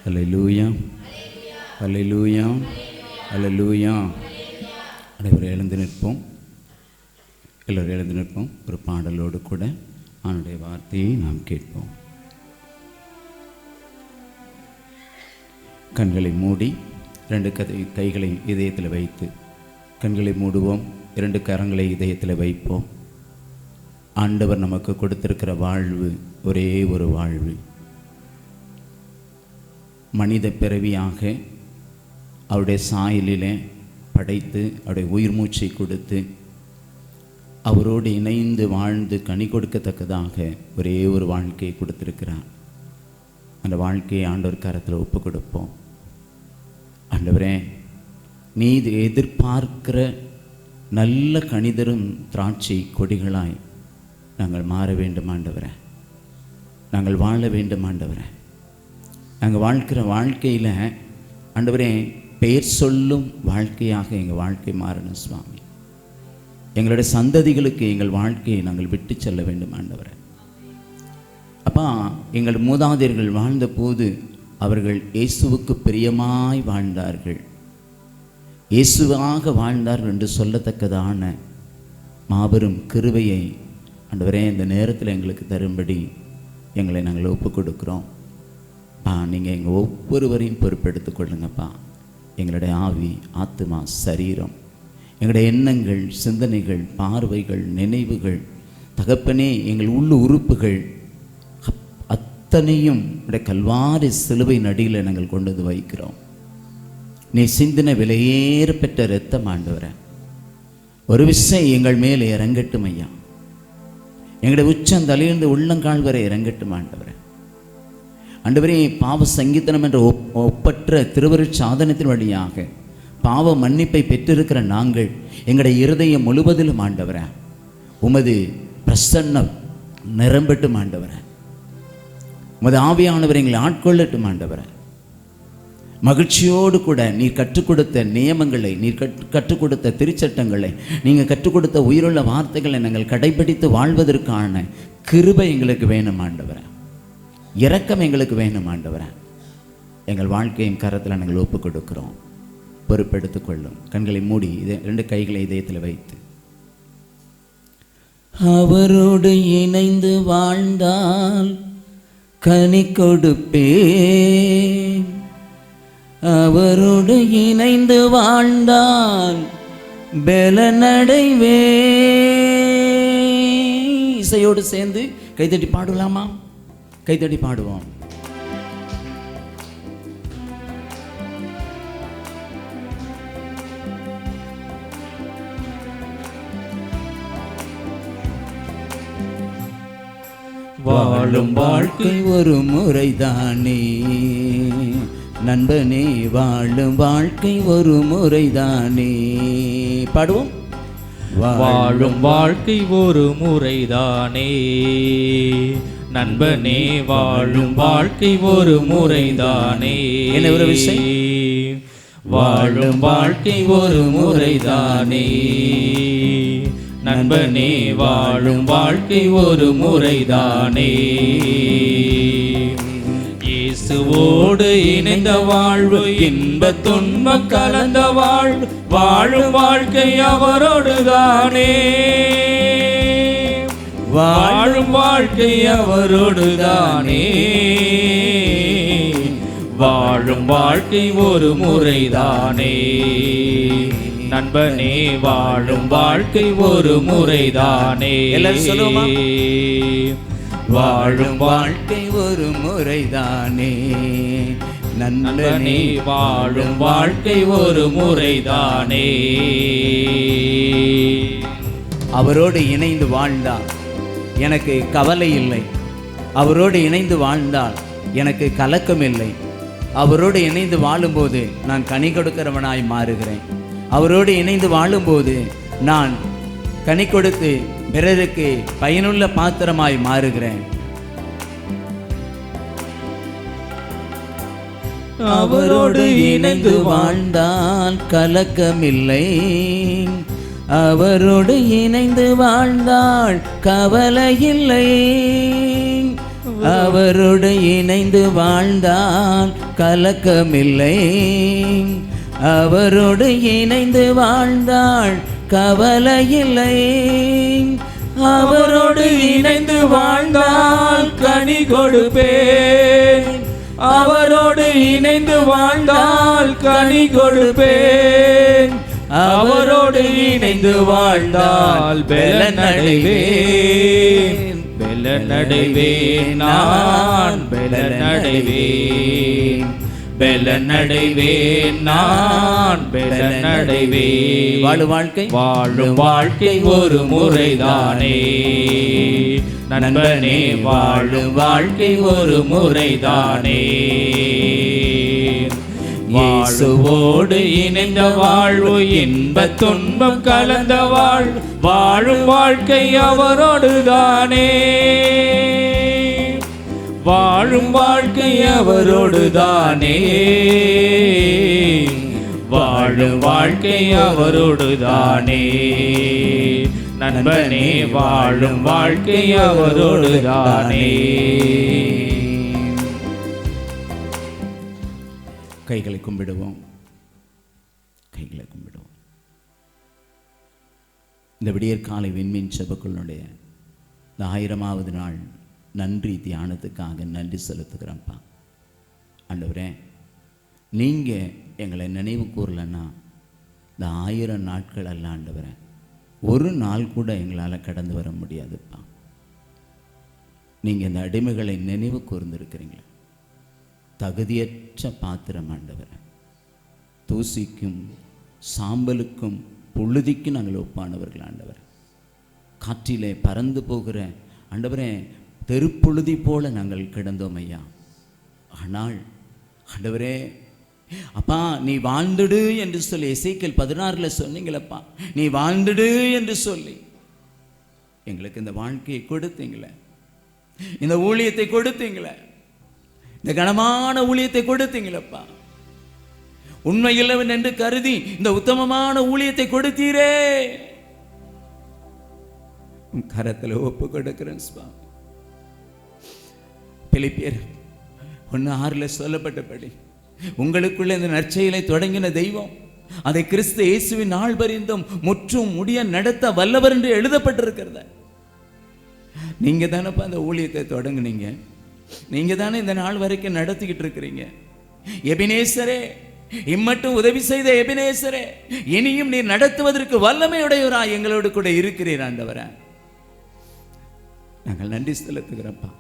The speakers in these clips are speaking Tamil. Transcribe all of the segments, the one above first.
அல்லேலூயா, அல்லேலூயா, அல்லேலூயா. அனைவரும் எழுந்து நிற்போம். எல்லோரும் எழுந்து நிற்போம். ஒரு பாடலோடு கூட அவனுடைய வார்த்தையை நாம் கேட்போம். கண்களை மூடி 2 கைகளை இதயத்தில் வைத்து கண்களை மூடுவோம். 2 கரங்களை இதயத்தில் வைப்போம். ஆண்டவர் நமக்கு கொடுத்திருக்கிற வாழ்வு ஒரே ஒரு வாழ்வு. மனித பிறவியாக அவருடைய சாயலிலே படைத்து அவருடைய உயிர் மூச்சை கொடுத்து அவரோடு இணைந்து வாழ்ந்து கனி கொடுக்கத்தக்கதாக ஒரே ஒரு வாழ்க்கையை கொடுத்திருக்கிறார். அந்த வாழ்க்கையை ஆண்டவர் கரத்தில் ஒப்பு கொடுப்போம். ஆண்டவரே, நீ எதிர்பார்க்கிற நல்ல கனிதரும் திராட்சை கொடிகளாய் நாங்கள் மாற வேண்டும் ஆண்டவரே. நாங்கள் வாழ வேண்டும் ஆண்டவரே. நாங்கள் வாழ்க்கிற வாழ்க்கையில் ஆண்டவரே, பெயர் சொல்லும் வாழ்க்கையாக எங்கள் வாழ்க்கை மாறணும் சுவாமி. எங்களுடைய சந்ததிகளுக்கு எங்கள் வாழ்க்கையை நாங்கள் விட்டு செல்ல வேண்டும் ஆண்டவரே. அப்பா, எங்கள் மூதாதையர்கள் வாழ்ந்த போது அவர்கள் இயேசுவுக்கு பிரியமாய் வாழ்ந்தார்கள், இயேசுவாக வாழ்ந்தார்கள் என்று சொல்லத்தக்கதான மாபெரும் கிருபையை ஆண்டவரே இந்த நேரத்தில் எங்களுக்கு தரும்படி எங்களை நாங்கள் ஒப்பு கொடுக்குறோம். நீங்கள் எங்கள் ஒவ்வொருவரையும் பொறுப்பெடுத்துக் கொள்ளுங்கப்பா. எங்களுடைய ஆவி, ஆத்மா, சரீரம், எங்களுடைய எண்ணங்கள், சிந்தனைகள், பார்வைகள், நினைவுகள், தகப்பனே, எங்கள் உள்ள உறுப்புகள் அத்தனையும் உடைய கல்வாரி சிலுவை நடியில் நாங்கள் கொண்டு வந்து வைக்கிறோம். நீ சிந்தின விலையேற பெற்ற இரத்தம் ஆண்டவரே, ஒரு விஷயம் எங்கள் மேலே இறங்கட்டும் ஐயா. எங்களுடைய உச்சம் தலையிலிருந்து உள்ளங்கால் வரை இறங்கட்டும் ஆண்டவரே. ஆண்டவரே, பாவ சங்கீதனம் என்ற ஒப்பற்ற திருவருட் சாதனத்தின் வழியாக பாவ மன்னிப்பை பெற்றிருக்கிற நாங்கள் எங்களுடைய இருதயம் முழுவதிலும் ஆண்டவரே உமது பிரசன்னம் நிரம்பட்டும் ஆண்டவரே. உமது ஆவியானவர் எங்களை ஆட்கொள்ளட்டும் ஆண்டவரே. மகிழ்ச்சியோடு கூட நீர் கற்றுக் கொடுத்த நியமங்களை, நீர் கற்றுக் கொடுத்த திருச்சட்டங்களை, நீங்கள் கற்றுக் கொடுத்த உயிருள்ள வார்த்தைகளை நாங்கள் கடைபிடித்து வாழ்வதற்கான கிருபை எங்களுக்கு வேணும் ஆண்டவரே. இரக்கம் எங்களுக்கு வேணும் ஆண்டவரே. எங்கள் வாழ்க்கையின் கரத்தில் நாங்கள் ஒப்பு கொடுக்கிறோம். பொறுப்பெடுத்துக் கொள்ளும். கண்களை மூடி 2 கைகளை இதயத்தில் வைத்து அவரோடு இணைந்து வாழ்ந்தால் கனி கொடுப்பேன், அவரோடு இணைந்து வாழ்ந்தால் பலனடைவே. இசையோடு சேர்ந்து கைதட்டி பாடலாமா? கைதட்டி பாடுவோம். வாழும் வாழ்க்கை ஒரு முறைதானே நண்பனே, வாழும் வாழ்க்கை ஒரு முறைதானே. பாடுவோம். வாழும் வாழ்க்கை ஒரு முறைதானே நண்பனே, வாழும் வாழ்க்கை ஒரு முறைதானே. என்ன ஒரு விஷயம்? வாழும் வாழ்க்கை ஒரு முறைதானே நண்பனே, வாழும் வாழ்க்கை ஒரு முறைதானே. இயேசுவோடு இணைந்த வாழ்வு இன்ப துன்ப கலந்த வாழ்வு, வாழும் வாழ்க்கை அவரோடு தானே. வாழும் வாழ்க்கை அவரோடு தானே. வாழும் வாழ்க்கை ஒரு முறைதானே நண்பனே, வாழும் வாழ்க்கை ஒரு முறைதானே. எல்லாரும் சொல்லுவோமா? வாழும் வாழ்க்கை ஒரு முறைதானே நண்பனே, வாழும் வாழ்க்கை ஒரு முறைதானே. அவரோடு இணைந்து வாழ்ந்தால் எனக்கு கவலை இல்லை, அவரோடு இணைந்து வாழ்ந்தால் எனக்கு கலக்கம் இல்லை. அவரோடு இணைந்து வாழும்போது நான் கனி கொடுக்கிறவனாய் மாறுகிறேன். அவரோடு இணைந்து வாழும்போது நான் கனி கொடுத்து பிறருக்கு பயனுள்ள பாத்திரமாய் மாறுகிறேன். அவரோடு இணைந்து வாழ்ந்தால் கலக்கமில்லை, அவரோடு இணைந்து வாழ்ந்தால் கவலை இல்லை. அவரோடு இணைந்து வாழ்ந்தால் கலக்கமில்லை. அவரோடு இணைந்து வாழ்ந்தால் கவலை இல்லை. அவரோடு இணைந்து வாழ்ந்தால் கனி கொடுப்பேன். அவரோடு இணைந்து வாழ்ந்தால் கனி கொடுப்பேன். அவரோடு இணைந்து வாழ்ந்தால் பெலனடைவேன். பெலனடைவேன், நான் பெலனடைவேன். பெலனடைவேன், நான் பெலனடைவேன். வாழும் வாழ்க்கை வாழும் வாழ்க்கை ஒரு முறைதானே நண்பனே. வாழும் வாழ்க்கை ஒரு முறைதானே. இயேசுவோடு இணைந்த வாழ்வு இன்ப துன்பம் கலந்த வாழ்வு. வாழும் வாழ்க்கை அவரோடு தானே. வாழும் வாழ்க்கை அவரோடு தானே. வாழும் வாழ்க்கை அவரோடு தானே. நண்பனே, வாழும் வாழ்க்கை அவரோடு தானே. கைகளை கும்பிடுவோம். கைகளை கும்பிடுவோம். இந்த விடியற் காலை விண்மீன் செபக்குள்ளுடைய இந்த 1000வது நாள் நன்றி தியானத்துக்காக நன்றி செலுத்துகிறேன்ப்பா. ஆண்டவரே, நீங்கள் எங்களை நினைவு கூறலன்னா இந்த 1000 நாட்கள் அல்ல ஆண்டவரே, ஒரு நாள் கூட எங்களால் கடந்து வர முடியாதுப்பா. நீங்கள் இந்த அடிமைகளை நினைவு கூர்ந்திருக்கிறீங்களா? தகுதியற்ற பாத்திரம் ஆண்டவரே, தூசிக்கும் சாம்பலுக்கும் புழுதிக்கும் நாங்கள் ஒப்பானவர்கள் ஆண்டவர். காற்றிலே பறந்து போகிற ஆண்டவரே தெருப்புழுதி போல நாங்கள் கிடந்தோம் ஐயா. ஆனால் ஆண்டவரே அப்பா, நீ வாழ்ந்துடு என்று சொல்லி எசேக்கியேல் 16 சொன்னீங்களப்பா. நீ வாழ்ந்துடு என்று சொல்லி எங்களுக்கு இந்த வாழ்க்கையை கொடுத்தீங்களே, இந்த ஊழியத்தை கொடுத்தீங்களே, இந்த கனமான ஊழியத்தை கொடுத்தீங்களப்பா. உண்மையில்லவன் என்று கருதி இந்த உத்தமமான ஊழியத்தை கொடுத்தீரே. கரத்தில் ஒப்பு கொடுக்கிறேன் சுவாமி. பிலிப்பியர் 1:6 சொல்லப்பட்டபடி உங்களுக்குள்ள இந்த நற்செயலை தொடங்கின தெய்வம் அதை கிறிஸ்து இயேசுவின் நாள் பரிந்தும் முற்றும் முடிய நடத்த வல்லவர் என்று எழுதப்பட்டிருக்கிறத. நீங்க தானப்பா அந்த ஊழியத்தை தொடங்குனீங்க. நீங்க தானே இந்த நாள் வரைக்கும் நடத்திக்கிட்டு இருக்கிறீங்க. எபினேசரே, இம்மட்டும் உதவி செய்த எபினேசரே, இனியும் நீ நடத்துவதற்கு வல்லமையுடையவராய் எங்களோடு கூட இருக்கிறீர் ஆண்டவரே. நாங்கள் நன்றி செலுத்துகிறப்பா.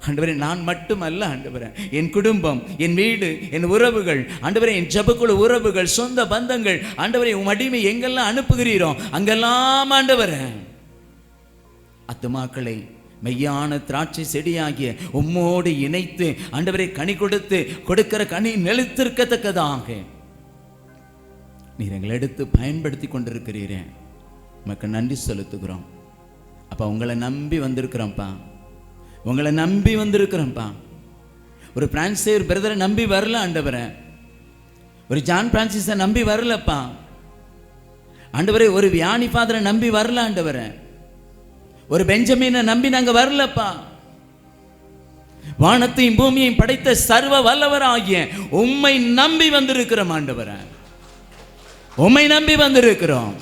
ஆண்டவரே, நான் மட்டும் அல்ல ஆண்டவரே, என் குடும்பம், என் வீடு, என் உறவுகள் ஆண்டவரே, என் ஜெபக்குழு உறவுகள், சொந்த பந்தங்கள் ஆண்டவரே, உம் அடிமை எங்கெல்லாம் அனுப்புகிறீரோ அங்கெல்லாம் ஆண்டவரே ஆத்துமாக்களை மெய்யான திராட்சை செடியாகிய உம்மோடு இணைத்து ஆண்டவரை கனி கொடுத்து கொடுக்கிற கனி நிலைத்திருக்கத்தக்கதாக நீர் எங்களை எடுத்து பயன்படுத்தி கொண்டிருக்கிறீரே, உமக்கு நன்றி செலுத்துகிறோம் அப்பா. உங்களை நம்பி வந்திருக்கிறோம்ப்பா, உங்களை நம்பி வந்திருக்கிறோம்ப்பா. ஒரு பிரான்சிஸ் பிரதரை நம்பி வரல ஆண்டவரே, ஒரு ஜான் பிரான்சிஸை நம்பி வரலப்பா ஆண்டவரே, ஒரு வியானி ஃபாதரை நம்பி வரல ஆண்டவரே, ஒரு பெஞ்சமினை நம்பி நாங்க வரலப்பா. வானத்தையும் பூமியையும் படைத்த சர்வ வல்லவராகிய உம்மை நம்பி வந்திருக்கிறோம் ஆண்டவரே, உம்மை நம்பி வந்திருக்கிறோம்.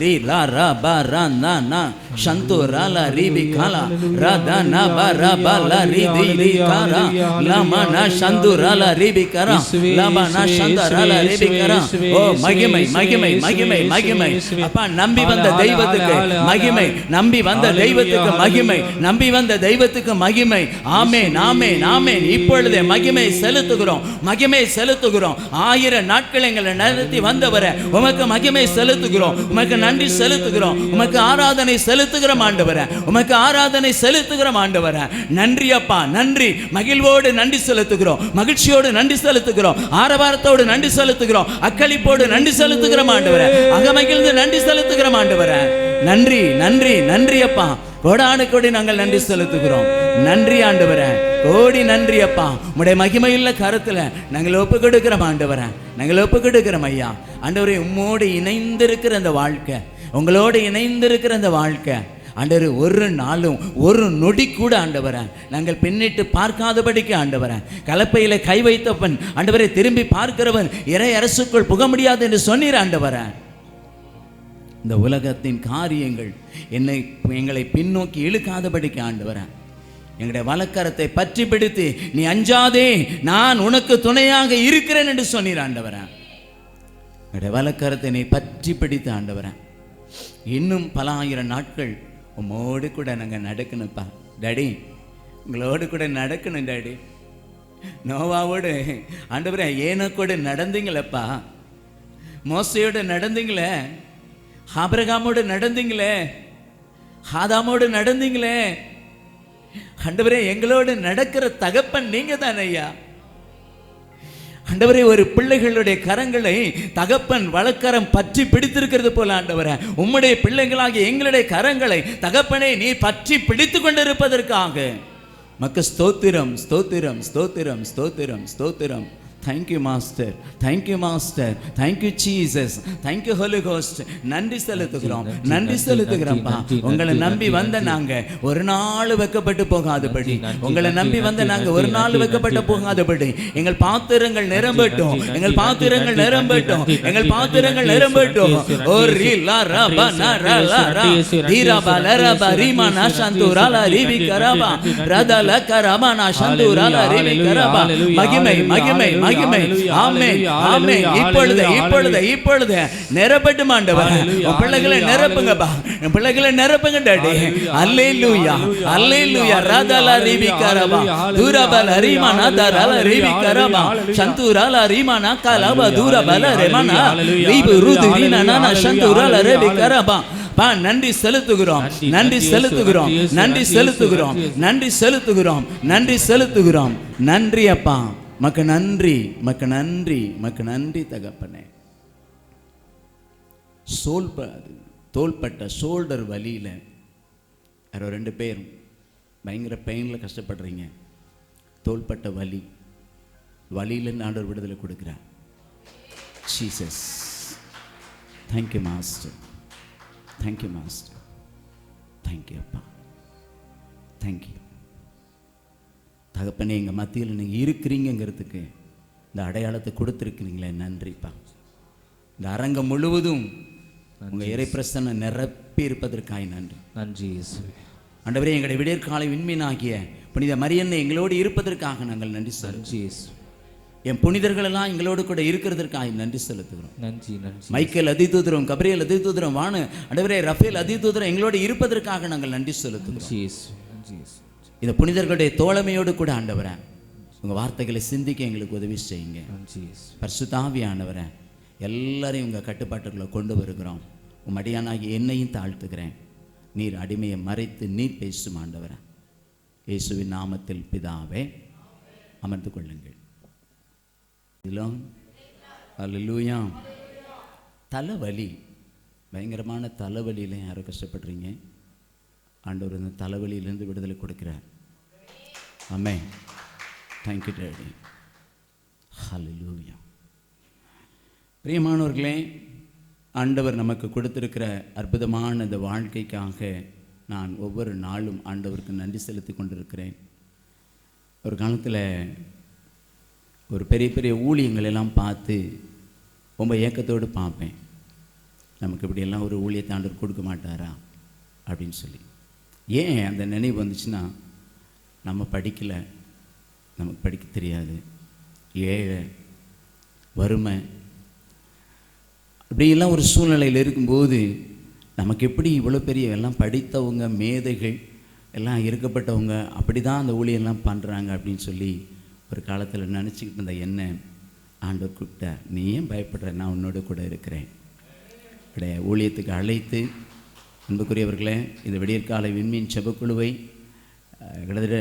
ரி லா ரா பா ரா நா நா சந்தோ ரா லா ரி பி காலா ரா தா நா பா ரா பா லா ரி தி ரி காரா லா மா நா சந்து ரா லா ரி பி காரா லா மா நா சந்த ரா லா ரி பி காரா. ஓ மகிமை மகிமை மகிமை மகிமை அப்பா. நம்பி வந்த தெய்வத்துக்கு மகிமை, நம்பி வந்த தெய்வத்துக்கு மகிமை, நம்பி வந்த தெய்வத்துக்கு மகிமை. ஆமென் ஆமென் ஆமென். இப்பொழுதே மகிமை செலுத்துகிறோம், மகிமை செலுத்துகிறோம். 1000 நாட்கள் எங்களை நடத்தி வந்தவரை உமக்கு மகிமை செலுத்துகிறோம், உமக்கு நன்றி செலுத்துகிறோம், உமக்கு ஆராதனை செலுத்துகிறோம் ஆண்டவரே, உமக்கு ஆராதனை செலுத்துகிறோம் ஆண்டவரே. நன்றி அப்பா, நன்றி. மகிழ்வோடு நன்றி செலுத்துகிறோம், மகிழ்ச்சியோடு நன்றி செலுத்துகிறோம், ஆரவாரத்தோடு நன்றி செலுத்துகிறோம், அக்களிப்போடு நன்றி செலுத்துகிறோம் ஆண்டவரே, அகமகிழ்ந்து நன்றி செலுத்துகிறோம் ஆண்டவரே. நன்றி நன்றி நன்றி அப்பா. கோடானு கோடி நாங்கள் நன்றி செலுத்துகிறோம். நன்றி ஆண்டவரே, கோடி நன்றி அப்பா. உம்முடைய மகிமையுள்ள கருத்துல நாங்கள் ஒப்பு கொடுக்கிறோம் ஆண்டவரே, நாங்கள் ஒப்பு கொடுக்கிறோம் ஐயா. ஆண்டவரே, உம்மோடு இணைந்திருக்கிற அந்த வாழ்க்கை, உங்களோடு இணைந்திருக்கிற அந்த வாழ்க்கை ஆண்டவரே ஒரு நாளும் ஒரு நொடி கூட ஆண்டவரே நாங்கள் பின்னிட்டு பார்க்காதபடிக்கு ஆண்டவரே, கலப்பையில் கை வைத்தவன் ஆண்டவரை திரும்பி பார்க்கிறவன் இறை அரசுக்குள் புக முடியாது என்று சொன்னீர் ஆண்டவரே. இந்த உலகத்தின் காரியங்கள் எங்களை பின்னோக்கி இழுக்காதபடிக்கு ஆண்டவரே, எங்களுடைய வலக்கரத்தை பற்றி பிடித்து நீ அஞ்சாதே, நான் உனக்கு துணையாக இருக்கிறேன் என்று சொன்னீர் ஆண்டவரே. எங்களுடைய வலக்கரத்தை நீ பற்றி பிடித்து ஆண்டவரே, இன்னும் பல ஆயிரம் நாட்கள் உம்மோடு கூட நாங்கள் நடக்கணும்ப்பா டாடி, உங்களோடு கூட நடக்கணும் டாடி. நோவாவோடு ஆண்டவரே ஏனோக்கோடு நடந்தீங்களப்பா, மோசையோடு நடந்தீங்களே, ஆபிரகாமோடு நடந்தீங்களே, ஆதாமோடு நடந்தீங்களே. ஆண்டவரே எங்களோடு நடக்கிற தகப்பன் நீங்க தான் ஐயா. ஆண்டவரே ஒரு பிள்ளைகளுடைய கரங்களை தகப்பன் வலக்கரம் பற்றி பிடித்திருக்கிறது போல ஆண்டவரே, உம்முடைய பிள்ளைகளாகிய எங்களுடைய கரங்களை தகப்பனை நீ பற்றி பிடித்து கொண்டிருப்பதற்காக மக்கு ஸ்தோத்திரம் ஸ்தோத்திரம் ஸ்தோத்திரம் ஸ்தோத்திரம் ஸ்தோத்திரம். Thank you master, thank you master, thank you Jesus, thank you holy ghost. நன்றி செலுத்துகிறோம், நன்றி செலுத்துகிறோம்ப்பா. உங்களை நம்பி வந்த நாங்க ஒரு நாள் வெக்கப்பட்டு போகாதபடி, உங்களை நம்பி வந்த நாங்க ஒரு நாள் வெக்கப்பட்டு போகாதபடி எங்கள் பாத்திரங்கள் நிரம்பட்டும், எங்கள் பாத்திரங்கள் நிரம்பட்டும், எங்கள் பாத்திரங்கள் நிரம்பட்டும். ஓ ரீலா ரபா நரலா ரா தீரபா லரபா ரீமானா சந்துராலா ரிவி கரபா ரதல கரபா நா சந்துராலா ரிவி கரபா. மகிமை மகிமை மகிமை. ஆமென் ஆமென். இப்பொழுது இப்பொழுது இப்பொழுது நிரப்பட்டும் ஆண்டவரே, உன் பிள்ளைகளை நிரப்புங்கப்பா, உன் பிள்ளைகளை நிரப்புங்க டாடி. அல்லேலூயா அல்லேலூயா. ரதல ரிவி கரபா தூரபல ரீமானா தரல ரிவி கரபா சந்துராலா ரீமானா கலபா தூரபல ரெமானா ரிபு ருதுரினா நானா சந்துராலா ரிவி கரபா. பா நன்றி செலுத்துகிறோம், நன்றி செலுத்துகிறோம், நன்றி செலுத்துகிறோம், நன்றி செலுத்துகிறோம், நன்றி செலுத்துகிறோம். நன்றி அப்பா, மக்கு நன்றி, மக்கு நன்றி, மக்கு நன்றி தகப்பனே. தோள்பட்ட ஷோல்டர் வலியில் யாரோ 2 பேர் பயங்கர பெயினில் கஷ்டப்படுறீங்க. தோள்பட்ட வலியிலேருந்து ஆண்டவர் விடுதலை கொடுக்குறார். Jesus. Thank you master, thank you master, thank you அப்பா, தேங்க்யூ தகப்பனே. எங்கள் மத்தியில் நீங்கள் இருக்கிறீங்கிறதுக்கு இந்த அடையாளத்தை கொடுத்துருக்கிறீங்களே, நன்றிப்பா. இந்த அரங்கம் முழுவதும் உங்கள் இறைப்பிரசனை நிரப்பி இருப்பதற்காக நன்றி. நன்றி ஆண்டவரே. எங்களுடைய விடியற்காலை விண்மீனாகிய புனித மரியன்னை எங்களோடு இருப்பதற்காக நாங்கள் நன்றி செலுத்துகிறோம். என் புனிதர்களெல்லாம் எங்களோடு கூட இருக்கிறதற்காக நன்றி செலுத்துகிறோம். நன்றி நன்றி. மைக்கேல் அதிதூதரம், கபிரியேல் அதிதூதரம், வான ஆண்டவரே ரஃபேல் அதிதூதரம் எங்களோடு இருப்பதற்காக நாங்கள் நன்றி செலுத்துகிறோம். இந்த புனிதர்களுடைய தோழமையோடு கூட ஆண்டவரே உங்கள் வார்த்தைகளை சிந்திக்க எங்களுக்கு உதவி செய்யுங்க. பரிசுத்த ஆவியானவரே எல்லாரையும் உங்கள் கட்டுப்பாட்டுக்குள்ள கொண்டு வருகிறோம். உம் அடியானாகி என்னையும் தாழ்த்துக்கிறேன். நீர் அடிமையை மறைத்து நீர் பேசும் ஆண்டவரே. இயேசுவின் நாமத்தில் பிதாவே, அமர்ந்து கொள்ளுங்கள். அல்லேலூயா. தலைவலி, பயங்கரமான தலைவலியில் யாரும் கஷ்டப்படுறீங்க, ஆண்டவர் இந்த தலைவலியிலேருந்து விடுதலை கொடுக்கிறார். ஆமென். Thank you daddy. ஹல்லேலூயா. பிரியமானவர்களே, ஆண்டவர் நமக்கு கொடுத்திருக்கிற அற்புதமான இந்த வாழ்க்கைக்காக நான் ஒவ்வொரு நாளும் ஆண்டவருக்கு நன்றி செலுத்தி கொண்டிருக்கிறேன். ஒரு காலத்தில் ஒரு பெரிய பெரிய ஊழியங்களெல்லாம் பார்த்து ரொம்ப ஏக்கத்தோடு பார்ப்பேன். நமக்கு இப்படியெல்லாம் ஒரு ஊழியத்தை ஆண்டவர் கொடுக்க மாட்டாரா அப்படின்னு சொல்லி. ஏன் அந்த நினைவு வந்துச்சுன்னா, நம்ம படிக்கலை, நமக்கு படிக்க தெரியாது, ஏழை, வறுமை, இப்படியெல்லாம் ஒரு சூழ்நிலையில் இருக்கும்போது நமக்கு எப்படி இவ்வளோ பெரிய எல்லாம் படித்தவங்க, மேதைகள் எல்லாம் இருக்கப்பட்டவங்க அப்படி தான் அந்த ஊழியெல்லாம் பண்ணுறாங்க அப்படின்னு சொல்லி ஒரு காலத்தில் நினச்சிக்கிட்டு இருந்த என்ன ஆண்டவர் கூப்பிட்டார். நீ ஏன் பயப்படுற, நான் உன்னோட கூட இருக்கிறேன். அப்படியே ஊழியத்துக்கு அழைத்து, அன்புக்குரியவர்களே, இந்த விடியற்காலை விண்மீன் செபக்குழுவை கிட்டத்தட்ட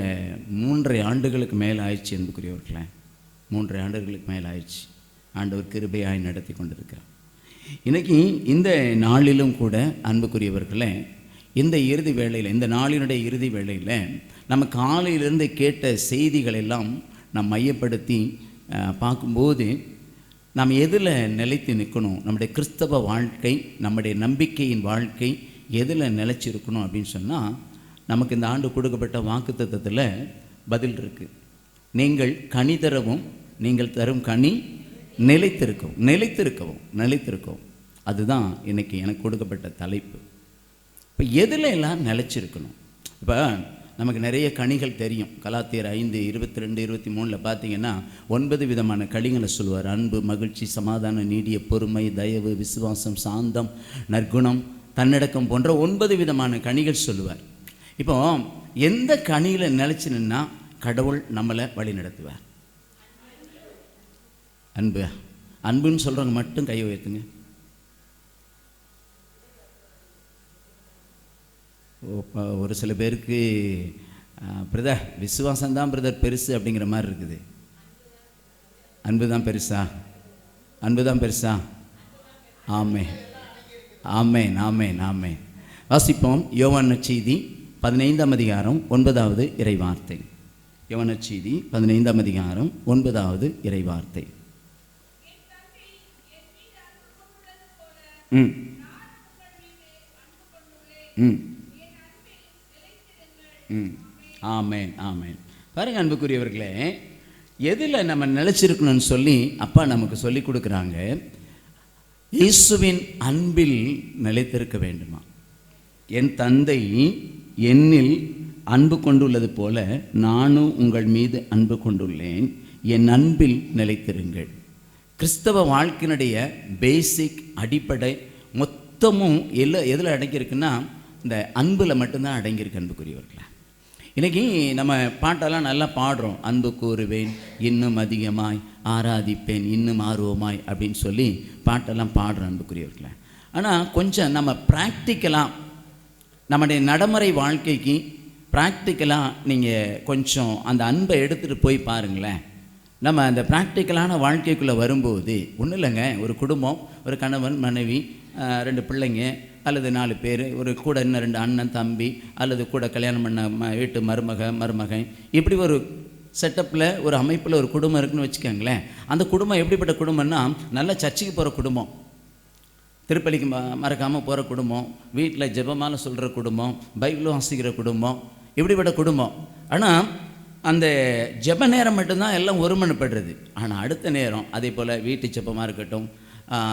3.5 ஆண்டுகளுக்கு மேலே ஆயிடுச்சு. அன்புக்குரியவர்களே, 3.5 ஆண்டுகளுக்கு மேலே ஆயிடுச்சு. ஆண்டவர் கிருபையாய் நடத்தி கொண்டிருக்கிறார். இன்றைக்கி இந்த நாளிலும் கூட அன்புக்குரியவர்களே, இந்த இறுதி வேளையில், இந்த நாளினுடைய இறுதி வேளையில் நம்ம காலையிலிருந்து கேட்ட செய்திகள் எல்லாம் நாம் மையப்படுத்தி பார்க்கும்போது நாம் எதில் நிலைத்து நிற்கணும், நம்முடைய கிறிஸ்தவ வாழ்க்கை, நம்முடைய நம்பிக்கையின் வாழ்க்கை எதில் நிலைச்சிருக்கணும் அப்படின்னு சொன்னால், நமக்கு இந்த ஆண்டு கொடுக்கப்பட்ட வாக்குத்தத்தத்தில் பதில் இருக்குது. நீங்கள் கனி தரவும், நீங்கள் தரும் கனி நிலைத்திருக்கவும். அதுதான் இன்றைக்கி எனக்கு கொடுக்கப்பட்ட தலைப்பு. இப்போ எதில் எல்லாம் நிலைச்சிருக்கணும்? இப்போ நமக்கு நிறைய கனிகள் தெரியும். கலாத்தியர் 5:22-23 பார்த்தீங்கன்னா 9 விதமான கனிகளை சொல்லுவார். அன்பு, மகிழ்ச்சி, சமாதானம், நீடிய பொறுமை, தயவு, விசுவாசம், சாந்தம், நற்குணம், தன்னடக்கம் போன்ற 9 விதமான கனிகள் சொல்லுவார். இப்போ எந்த கனியில் நிலைச்சுன்னா கடவுள் நம்மளை வழி நடத்துவார்? அன்புன்னு சொல்கிறவங்க மட்டும் கை உயர்த்துங்க. ஒரு சில பேருக்கு பிரதர் விசுவாசம்தான் பிரதர் பெருசு அப்படிங்கிற மாதிரி இருக்குது. அன்பு தான் பெருசா? ஆமென். வாசிப்போம். யோவான் நற்செய்தி 15ஆம் அதிகாரம் 9வது இறைவார்த்தை. யோவான் நற்செய்தி 15ஆம் அதிகாரம் 9வது இறைவார்த்தை. ஆமென். பாருங்க அன்புக்குரியவர்களே, எதில் நம்ம நிலைச்சிருக்கணும்னு சொல்லி அப்பா நமக்கு சொல்லி கொடுக்குறாங்க. இயேசுவின் அன்பில் நிலைத்திருக்க வேண்டுமா? என் தந்தை என்னில் அன்பு கொண்டுள்ளது போல நானும் உங்கள் மீது அன்பு கொண்டுள்ளேன், என் அன்பில் நிலைத்திருங்கள். கிறிஸ்தவ வாழ்க்கையினுடைய பேசிக் அடிப்படை மொத்தமும் எதில் அடங்கியிருக்குன்னா இந்த அன்பில் மட்டும்தான் அடங்கியிருக்கு அன்புக்குரியவர்களே. இன்றைக்கி நம்ம பாட்டெல்லாம் நல்லா பாடுறோம். அன்பு கூறுவேன் இன்னும் அதிகமாய், ஆராதிப்பேன் இன்னும் ஆர்வமாய் அப்படின்னு சொல்லி பாட்டெல்லாம் பாடுறோம் அன்புக்குரியவர்களே. ஆனால் கொஞ்சம் நம்ம ப்ராக்டிக்கலாக நம்முடைய நடைமுறை வாழ்க்கைக்கு ப்ராக்டிக்கலாக நீங்கள் கொஞ்சம் அந்த அன்பை எடுத்துகிட்டு போய் பாருங்களேன். நம்ம அந்த ப்ராக்டிக்கலான வாழ்க்கைக்குள்ளே வரும்போது ஒன்றும் இல்லைங்க, ஒரு குடும்பம், ஒரு கணவன் மனைவி, 2 பிள்ளைங்க அல்லது 4 பேர், ஒரு கூட இன்னும் 2 அண்ணன் தம்பி, அல்லது கூட கல்யாணம் பண்ண வீட்டு மருமகன், இப்படி ஒரு செட்டப்பில் ஒரு அமைப்பில் ஒரு குடும்பம் இருக்குன்னு வச்சுக்கோங்களேன். அந்த குடும்பம் எப்படிப்பட்ட குடும்பம்னா, நல்ல சர்ச்சுக்கு போகிற குடும்பம், திருப்பலிக்கு மறக்காமல் போகிற குடும்பம், வீட்டில் ஜெபமால சொல்கிற குடும்பம், பைபிளும் வாசிக்கிற குடும்பம், இப்படிப்பட்ட குடும்பம். ஆனால் அந்த ஜெப நேரம் மட்டும்தான் எல்லாம் ஒருமனப்படுறது. ஆனால் அடுத்த நேரம் அதே போல் வீட்டு ஜெபமாக இருக்கட்டும்,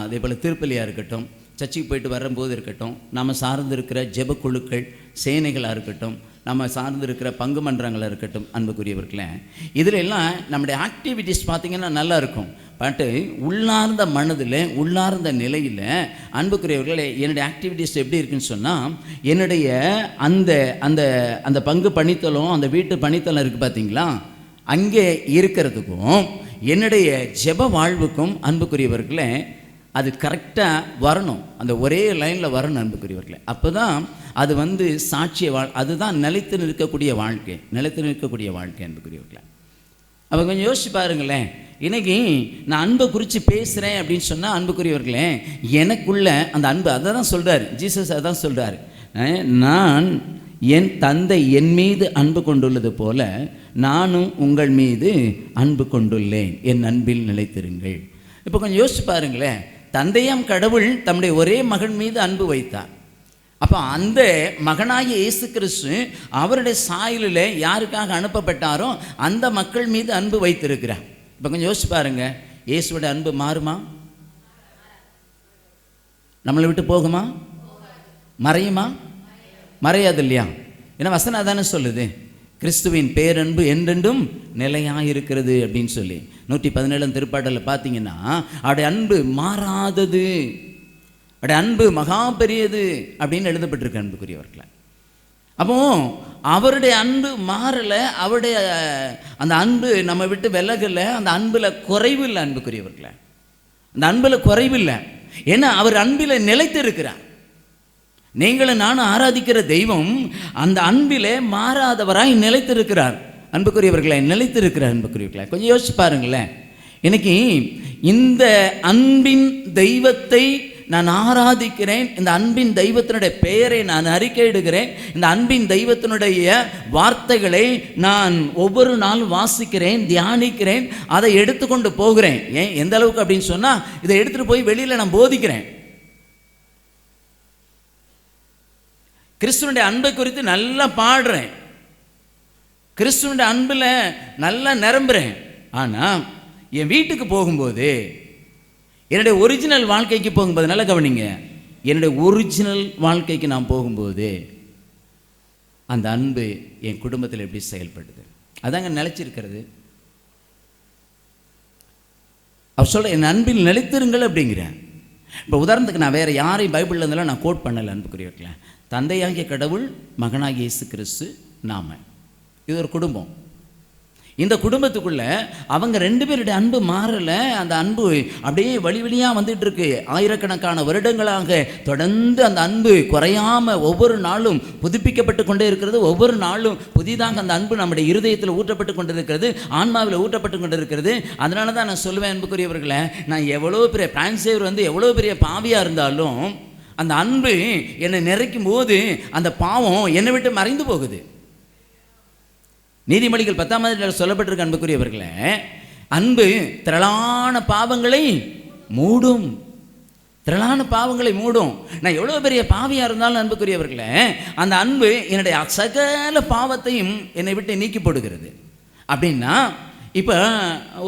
அதே போல் திருப்பலியாக இருக்கட்டும், சர்ச்சுக்கு போயிட்டு வரும்போது இருக்கட்டும், நம்ம சார்ந்து இருக்கிற ஜெபக்குழுக்கள் சேனைகளாக இருக்கட்டும், நம்ம சார்ந்து இருக்கிற பங்கு மன்றங்களாக இருக்கட்டும், அன்புக்குரியவர்களே, இதில் எல்லாம் நம்முடைய ஆக்டிவிட்டீஸ் பார்த்திங்கன்னா நல்லா இருக்கும். பட்டு உள்ளார்ந்த மனதில், உள்ளார்ந்த நிலையில் அன்புக்குரியவர்களே, என்னுடைய ஆக்டிவிட்டீஸ் எப்படி இருக்குன்னு சொன்னால், என்னுடைய அந்த அந்த அந்த பங்கு பணித்தலம், அந்த வீட்டு பணித்தலம் இருக்குது பார்த்தீங்களா, அங்கே இருக்கிறதுக்கும் என்னுடைய ஜெப வாழ்வுக்கும் அன்புக்குரியவர்களே அது கரெக்டாக வரணும். அந்த ஒரே லைனில் வரணும் அன்புக்குரியவர்களே. அப்போ தான் அது சாட்சிய அதுதான் நிலைத்து நிற்கக்கூடிய வாழ்க்கை அன்புக்குரியவர்களே. அப்போ கொஞ்சம் யோசிச்சு பாருங்களேன். இன்றைக்கி நான் அன்பை குறித்து பேசுகிறேன் அப்படின்னு சொன்னால் அன்புக்குரியவர்களே, எனக்குள்ள அந்த அன்பு, அதை தான் சொல்கிறார் ஜீசஸ், அதான் சொல்கிறார், நான் என் தந்தை என் மீது அன்பு கொண்டுள்ளது போல நானும் உங்கள் மீது அன்பு கொண்டுள்ளேன், என் அன்பில் நிலைத்திருங்கள். இப்போ கொஞ்சம் யோசிச்சு பாருங்களேன். தந்தையாம் கடவுள் தம்முடைய ஒரே மகன் மீது அன்பு வைத்தார். அப்போ அந்த மகனாகிய இயேசு கிறிஸ்து அவருடைய சாயலில் யாருக்காக அனுப்பப்பட்டாரோ அந்த மக்கள் மீது அன்பு வைத்திருக்கிறார். இப்போ கொஞ்சம் யோசிச்சு பாருங்க, இயேசுவோட அன்பு மாறுமா? நம்மளை விட்டு போகுமா? மறையுமா? மறையாது இல்லையா? ஏன்னா வசனம் தானே சொல்லுது, கிறிஸ்துவின் பேரன்பு என்றென்றும் நிலையாயிருக்கிறது அப்படின்னு சொல்லி. 117 திருப்பாடலில் பார்த்தீங்கன்னா அவருடைய அன்பு மாறாதது, அவருடைய அன்பு மகா பெரியது அப்படின்னு எழுதப்பட்டிருக்கு அன்புக்குரியவர்களே. அப்போ அவருடைய அன்பு மாறலை, அவருடைய அந்த அன்பு நம்ம விட்டு விலகலை, அந்த அன்பில் குறைவில்லை அன்புக்குரியவர்களே, அந்த அன்பில் குறைவில்லை. ஏன்னா அவர் அன்பில் நிலைத்து இருக்கிறார். நீங்களும் நானும் ஆராதிக்கிற தெய்வம் அந்த அன்பிலே மாறாதவராய் நிலைத்திருக்கிறார் அன்புக்குரியவர்களை, நிலைத்திருக்கிறார் அன்புக்குரியவர்களை. கொஞ்சம் யோசிச்சு பாருங்களேன். இன்னைக்கு இந்த அன்பின் தெய்வத்தை நான் ஆராதிக்கிறேன், இந்த அன்பின் தெய்வத்தினுடைய பெயரை நான் அறிக்கையிடுகிறேன், இந்த அன்பின் தெய்வத்தினுடைய வார்த்தைகளை நான் ஒவ்வொரு நாளும் வாசிக்கிறேன், தியானிக்கிறேன், அதை எடுத்துக்கொண்டு போகிறேன். ஏன் எந்த அளவுக்கு அப்படின்னு சொன்னால், இதை எடுத்துகிட்டு போய் வெளியில் நான் போதிக்கிறேன். கிறிஸ்துவனுடைய அன்பை குறித்து நல்லா பாடுறேன், கிறிஸ்துவனுடைய அன்பில் நல்லா நிரம்புறேன். ஆனால் என் வீட்டுக்கு போகும்போது, என்னுடைய ஒரிஜினல் வாழ்க்கைக்கு போகும்போது, நல்லா கவனிங்க, என்னுடைய ஒரிஜினல் வாழ்க்கைக்கு நான் போகும்போது அந்த அன்பு என் குடும்பத்தில் எப்படி செயல்படுது, அதாங்க நிலைச்சிருக்கிறது. அவர் சொல்ற என் அன்பில் நிலைத்திருங்கள் அப்படிங்கிறேன். இப்போ உதாரணத்துக்கு நான் வேறு யாரையும் பைபிளில் இருந்தாலும் நான் கோட் பண்ணலை அன்புக்குரியவர்களே. தந்தையாகிய கடவுள், மகனாகிய இயேசு கிறிஸ்து, நாம, இது ஒரு குடும்பம். இந்த குடும்பத்துக்குள்ள அவங்க 2 பேருடைய அன்பு மாறலை. அந்த அன்பு அப்படியே வழி வழியாக வந்துட்டு இருக்கு. ஆயிரக்கணக்கான வருடங்களாக தொடர்ந்து அந்த அன்பு குறையாம ஒவ்வொரு நாளும் புதுப்பிக்கப்பட்டு கொண்டே இருக்கிறது. ஒவ்வொரு நாளும் புதிதாக அந்த அன்பு நம்முடைய இருதயத்தில் ஊற்றப்பட்டு கொண்டிருக்கிறது, ஆன்மாவில் ஊற்றப்பட்டு கொண்டிருக்கிறது. அதனால தான் நான் சொல்லுவேன் அன்புக்குரியவர்களே, நான் எவ்வளோ பெரிய பிரான்சேவர் எவ்வளோ பெரிய பாவியாக இருந்தாலும் அந்த அன்பு என்னை நிறைக்கும் போது அந்த பாவம் என்னை விட்டு மறைந்து போகுது. நீதிமொழிகள் 10ஆம் அதிகாரத்தில் சொல்லப்பட்டிருக்க அன்புக்குரியவர்களே, அன்பு திரளான பாவங்களை மூடும், திரளான பாவங்களை மூடும். நான் எவ்வளோ பெரிய பாவியாக இருந்தாலும் அன்புக்குரியவர்களே, அந்த அன்பு என்னுடைய சகல பாவத்தையும் என்னை விட்டு நீக்கி போடுகிறது. அப்படின்னா இப்போ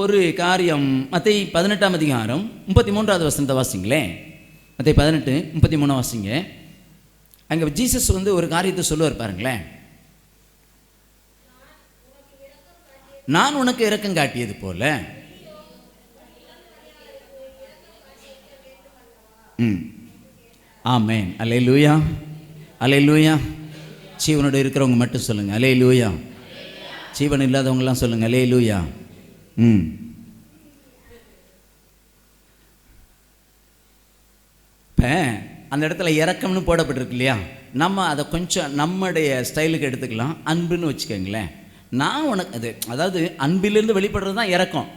ஒரு காரியம், மத்தேயு 18ஆம் அதிகாரம் 33வது வசனத்தை வாசிங்களேன். மத்தேயு 18:33 வாசிங்க. அங்கே ஜீசஸ் ஒரு காரியத்தை சொல்லுவார் பாருங்களேன். நான் உனக்கு இரக்கம் காட்டியது போல ஆமென். அல்லேலூயா, அல்லேலூயா. ஜீவனோடு இருக்கிறவங்க மட்டும் சொல்லுங்க அல்லேலூயா. ஜீவன் இல்லாதவங்கலாம் சொல்லுங்க அல்லேலூயா. இப்போ அந்த இடத்துல இரக்கம்னு போடப்பட்டிருக்கு இல்லையா, நம்ம அதை கொஞ்சம் நம்முடைய ஸ்டைலுக்கு எடுத்துக்கலாம். அன்புன்னு வச்சுக்கோங்களேன். நான் உனக்கு அது, அதாவது அன்பிலிருந்து வெளிப்படுறது தான் இரக்கம்.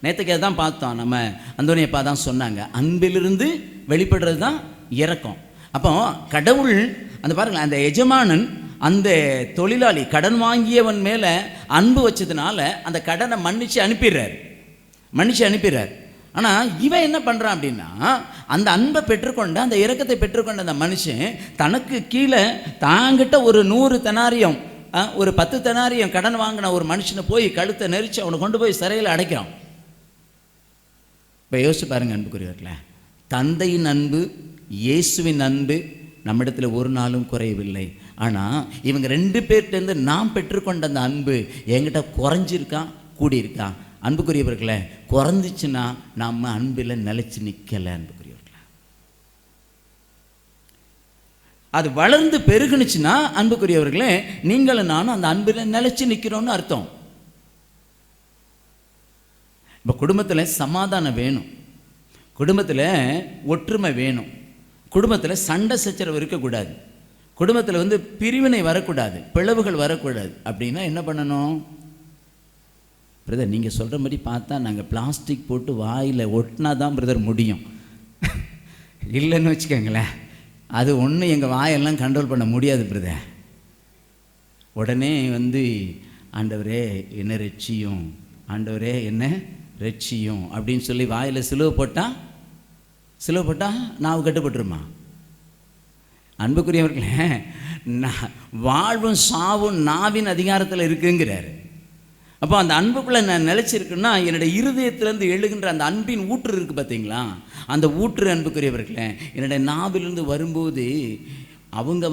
நேற்றுக்கு அதுதான் பார்த்தோம், நம்ம அந்தோனியப்பா தான் சொன்னாங்க, அன்பிலிருந்து வெளிப்படுறது தான் இரக்கம். அப்போ கடவுள் அந்த பாருங்களேன், அந்த எஜமானன் அந்த தொழிலாளி கடன் வாங்கியவன் மேலே அன்பு வச்சதுனால அந்த கடனை மன்னிச்சு அனுப்பிடுறார். ஆனால் இவன் என்ன பண்ணுறான் அப்படின்னா, அந்த அன்பை பெற்றுக்கொண்ட, அந்த இரக்கத்தை பெற்றுக்கொண்ட அந்த மனுஷன் தனக்கு கீழே தாங்கிட்ட ஒரு 100 தெனாரியம், ஒரு 10 தெனாரியம் கடன் வாங்கின ஒரு மனுஷனை போய் கழுத்தை நெரிச்சு அவனை கொண்டு போய் சிறையில் அடைக்கிறான். இப்போ யோசிச்சு பாருங்க அன்புக்குரியவர்களே, தந்தையின் அன்பு, இயேசுவின் அன்பு நம்மிடத்தில் ஒரு நாளும் குறையவில்லை. ஆனால் இவங்க 2 பேர்கிட்டேருந்து நாம் பெற்றுக்கொண்ட அந்த அன்பு என்கிட்ட குறைஞ்சிருக்கா கூடியிருக்கா? அன்புக்குரியவர்களே, குறைஞ்சிச்சுன்னா நம்ம அன்பில் நிலைச்சு நிற்கலை அன்புக்குரியவர்களே. அது வளர்ந்து பெருகுனுச்சுன்னா அன்புக்குரியவர்களே, நீங்களும் நானும் அந்த அன்பில் நிலைச்சு நிற்கிறோன்னு அர்த்தம். இப்போ குடும்பத்தில் சமாதானம் வேணும், குடும்பத்தில் ஒற்றுமை வேணும், குடும்பத்தில் சண்டை சச்சரவு இருக்கக்கூடாது, குடும்பத்தில் பிரிவினை வரக்கூடாது, பிளவுகள் வரக்கூடாது. அப்படின்னா என்ன பண்ணணும் பிரதர்? நீங்கள் சொல்கிற மாதிரி பார்த்தா நாங்கள் பிளாஸ்டிக் போட்டு வாயில் ஒட்டினா தான் பிரதர் முடியும். இல்லைன்னு வச்சுக்கோங்களேன், அது ஒன்றும் எங்கள் வாயெல்லாம் கண்ட்ரோல் பண்ண முடியாது பிரதர். உடனே ஆண்டவரே என்ன ரட்சியும், ஆண்டவரே என்ன ரட்சியும் அப்படின்னு சொல்லி வாயில் சிலுவை போட்டால் நாவு கட்டுப்பட்டுருமா? அன்புக்குரியவர்களே, வாழ்வும் சாவும் நாவின் அதிகாரத்தில் இருக்குங்கிறாரு. அப்போ அந்த அன்புக்குள்ளே நான் நிலைச்சிருக்குன்னா என்னுடைய இருதயத்திலேருந்து எழுகின்ற அந்த அன்பின் ஊற்று இருக்குது பார்த்தீங்களா, அந்த ஊற்று அன்புக்குரியவர்களே என்னுடைய நாவிலிருந்து வரும்போது அவங்க